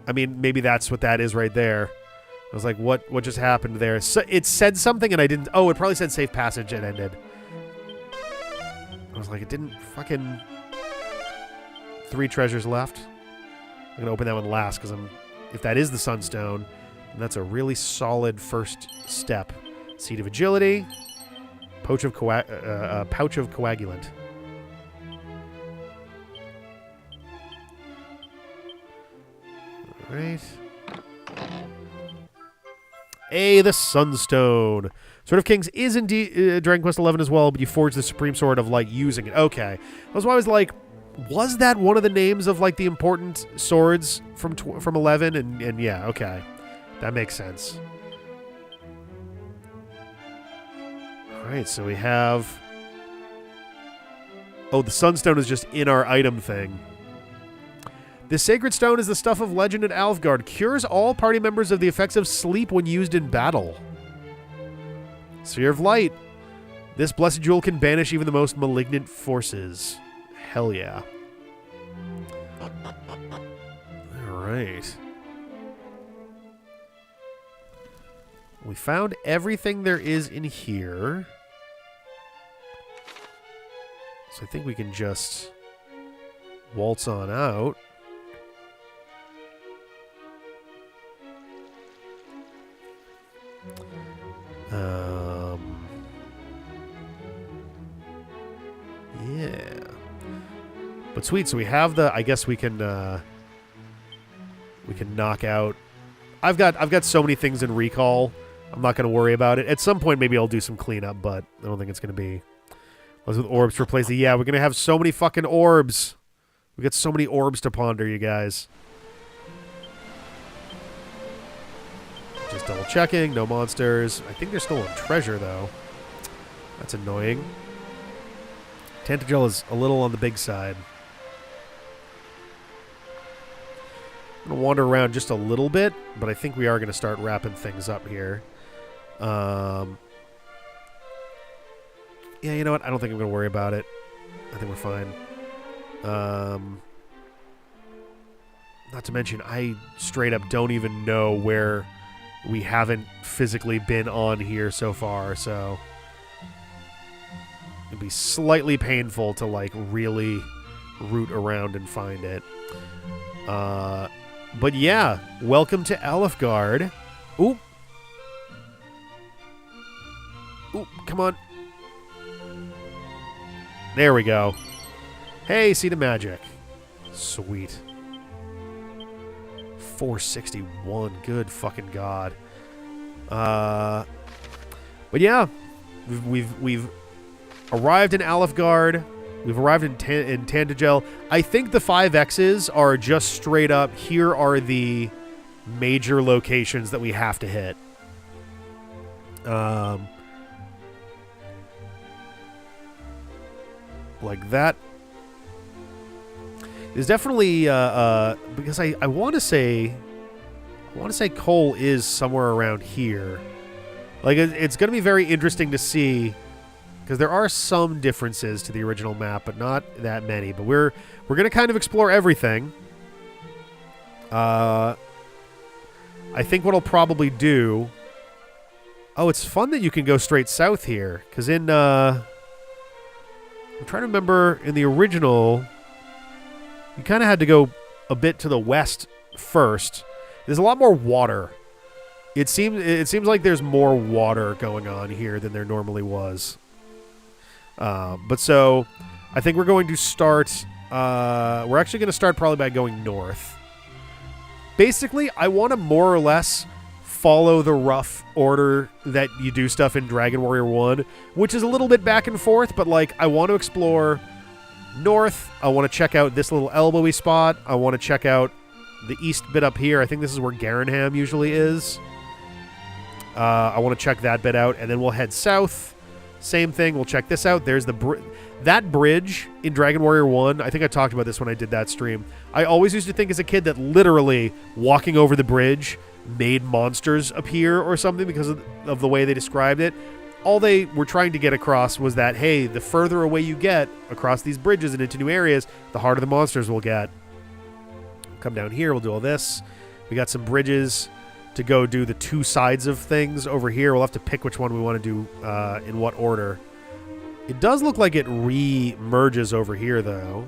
I mean, maybe that's what that is right there. I was like, what just happened there? So it said something and I didn't... Oh, it probably said safe passage and ended. I was like, it didn't fucking... 3 treasures left. I'm going to open that one last because if that is the Sunstone, then that's a really solid first step. Seed of Agility. Pouch of Coagulant. All right. The Sunstone. Sword of Kings is indeed Dragon Quest XI as well, but you forge the Supreme Sword of Light using it. Okay. I was always like, was that one of the names of like the important swords from 11? And yeah, okay. That makes sense. Alright, so we have... Oh, the Sunstone is just in our item thing. This sacred stone is the stuff of legend at Alefgard. Cures all party members of the effects of sleep when used in battle. Sphere of Light. This blessed jewel can banish even the most malignant forces. Hell yeah. Alright. We found everything there is in here. So I think we can just waltz on out. Yeah. But sweet, so we have the... I guess we can knock out... I've got so many things in recall. I'm not going to worry about it. At some point, maybe I'll do some cleanup, but I don't think it's going to be... With orbs to replace the... Yeah, we're going to have so many fucking orbs. We got so many orbs to ponder, you guys. Just double checking. No monsters. I think there's still a treasure, though. That's annoying. Tantegel is a little on the big side. I'm going to wander around just a little bit, but I think we are going to start wrapping things up here. Yeah, you know what? I don't think I'm going to worry about it. I think we're fine. Not to mention, I straight up don't even know where we haven't physically been on here so far, so it'd be slightly painful to, like, really root around and find it. But yeah, welcome to Alefgard. Ooh. Ooh, come on. There we go. Hey, Seed of Magic. Sweet. 461. Good fucking god. But yeah, we've arrived in Alefgard. We've arrived in Tantegel. I think the 5 X's are just straight up, here are the major locations that we have to hit. Like that. There's definitely, because I want to say Cole is somewhere around here. Like, it's going to be very interesting to see, because there are some differences to the original map, but not that many. But we're going to kind of explore everything. I think what I'll probably do... Oh, it's fun that you can go straight south here, because in... I'm trying to remember, in the original, you kind of had to go a bit to the west first. There's a lot more water. It seems like there's more water going on here than there normally was. But so, I think we're going to start... we're actually going to start probably by going north. Basically, I want to more or less follow the rough order that you do stuff in Dragon Warrior 1, which is a little bit back and forth, but like I want to explore north. I want to check out this little elbowy spot. I want to check out the east bit up here. I think this is where Garenham usually is. I want to check that bit out, and then we'll head south. Same thing. We'll check this out. There's that bridge in Dragon Warrior 1. I think I talked about this when I did that stream. I always used to think as a kid that literally walking over the bridge made monsters appear or something because of the way they described it. All they were trying to get across was that, hey, the further away you get across these bridges and into new areas, the harder the monsters will get. Come down here. We'll do all this. We got some bridges to go do the 2 sides of things over here. We'll have to pick which one we want to do in what order. It does look like it re-merges over here, though.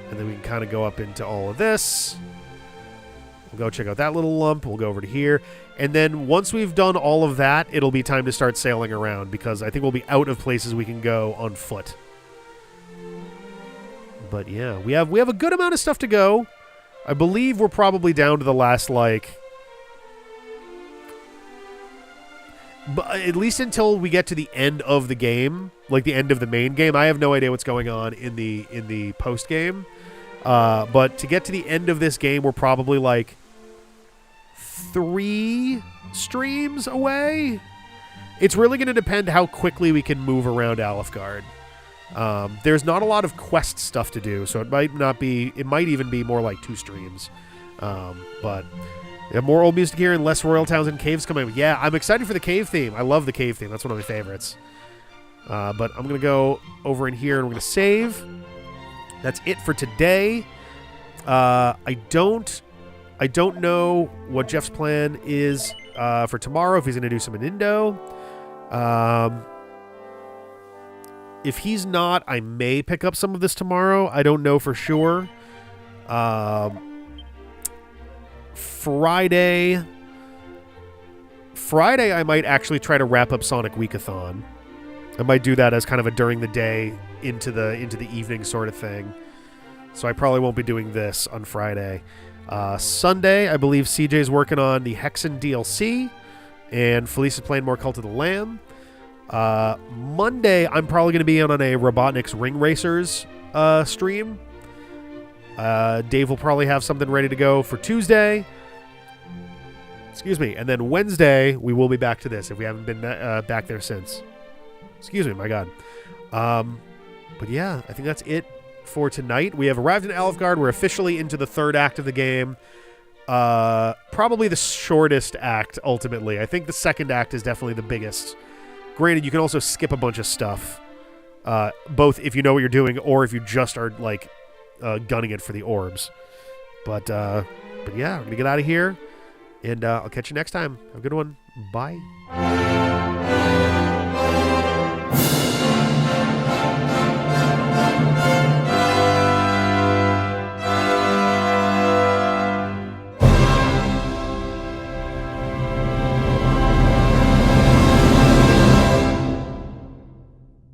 And then we can kind of go up into all of this. We'll go check out that little lump. We'll go over to here. And then once we've done all of that, it'll be time to start sailing around, because I think we'll be out of places we can go on foot. But yeah, we have a good amount of stuff to go. I believe we're probably down to the last, like... But at least until we get to the end of the game, like the end of the main game. I have no idea what's going on in the post game. But to get to the end of this game, we're probably like 3 streams away. It's really going to depend how quickly we can move around Alefgard. There's not a lot of quest stuff to do, so it might even be more like 2 streams. But we have more old music here and less royal towns and caves coming. Yeah, I'm excited for the cave theme. I love the cave theme. That's one of my favorites. But I'm going to go over in here and we're going to save. That's it for today. I don't know what Jeff's plan is for tomorrow, if he's going to do some in Indo. If he's not, I may pick up some of this tomorrow. I don't know for sure. Friday, I might actually try to wrap up Sonic Weekathon. I might do that as kind of a during the day into the evening sort of thing. So I probably won't be doing this on Friday. Sunday, I believe CJ's working on the Hexen DLC, and Felice is playing more Cult of the Lamb. Monday, I'm probably going to be on a Robotnik's Ring Racers stream. Dave will probably have something ready to go for Tuesday. Excuse me. And then Wednesday, we will be back to this if we haven't been back there since. Excuse me, my God. But yeah, I think that's it for tonight. We have arrived in Alefgard. We're officially into the third act of the game. Probably the shortest act, ultimately. I think the second act is definitely the biggest. Granted, you can also skip a bunch of stuff, both if you know what you're doing or if you just are, like, gunning it for the orbs. But yeah, we're going to get out of here, and I'll catch you next time. Have a good one. Bye.